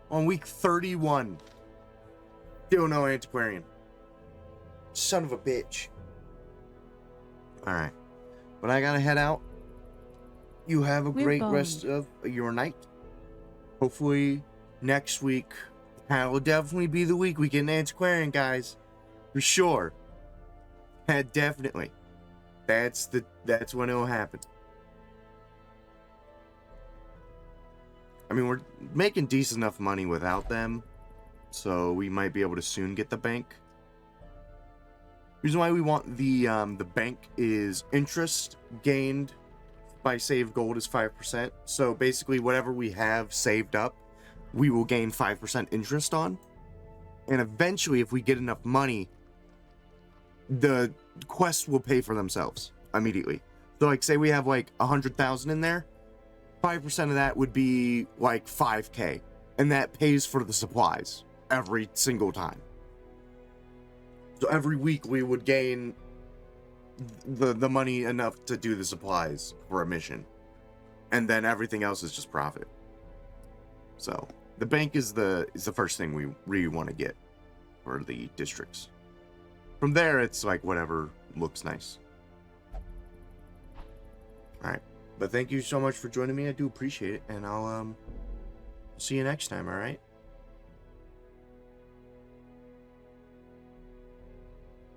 On week 31. Still no antiquarian. Son of a bitch. Alright. But I gotta head out. You have a We're great boned. rest of your night. Hopefully next week that will definitely be the week we get an antiquarian, guys. For sure. Definitely. That's when it'll happen. I mean, we're making decent enough money without them, so we might be able to soon get the bank. Reason why we want the bank is interest gained by saved gold is 5%. So basically, whatever we have saved up, we will gain 5% interest on. And eventually, if we get enough money, the quests will pay for themselves immediately. So, like, say we have like 100,000 in there. 5% of that would be like 5K, and that pays for the supplies every single time. So every week we would gain the money enough to do the supplies for a mission, and then everything else is just profit. So the bank is the first thing we really want to get for the districts. From there, it's like whatever looks nice. All right. But thank you so much for joining me. I do appreciate it. And I'll see you next time, alright?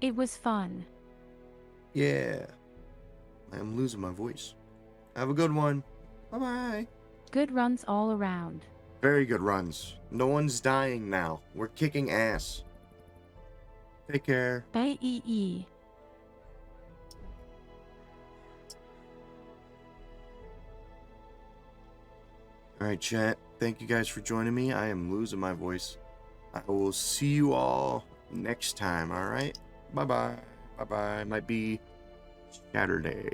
It was fun. Yeah. I'm losing my voice. Have a good one. Bye-bye. Good runs all around. Very good runs. No one's dying now. We're kicking ass. Take care. Bye. EE. Alright, chat. Thank you guys for joining me. I am losing my voice. I will see you all next time, alright? Bye-bye. Bye-bye. Might be Saturday.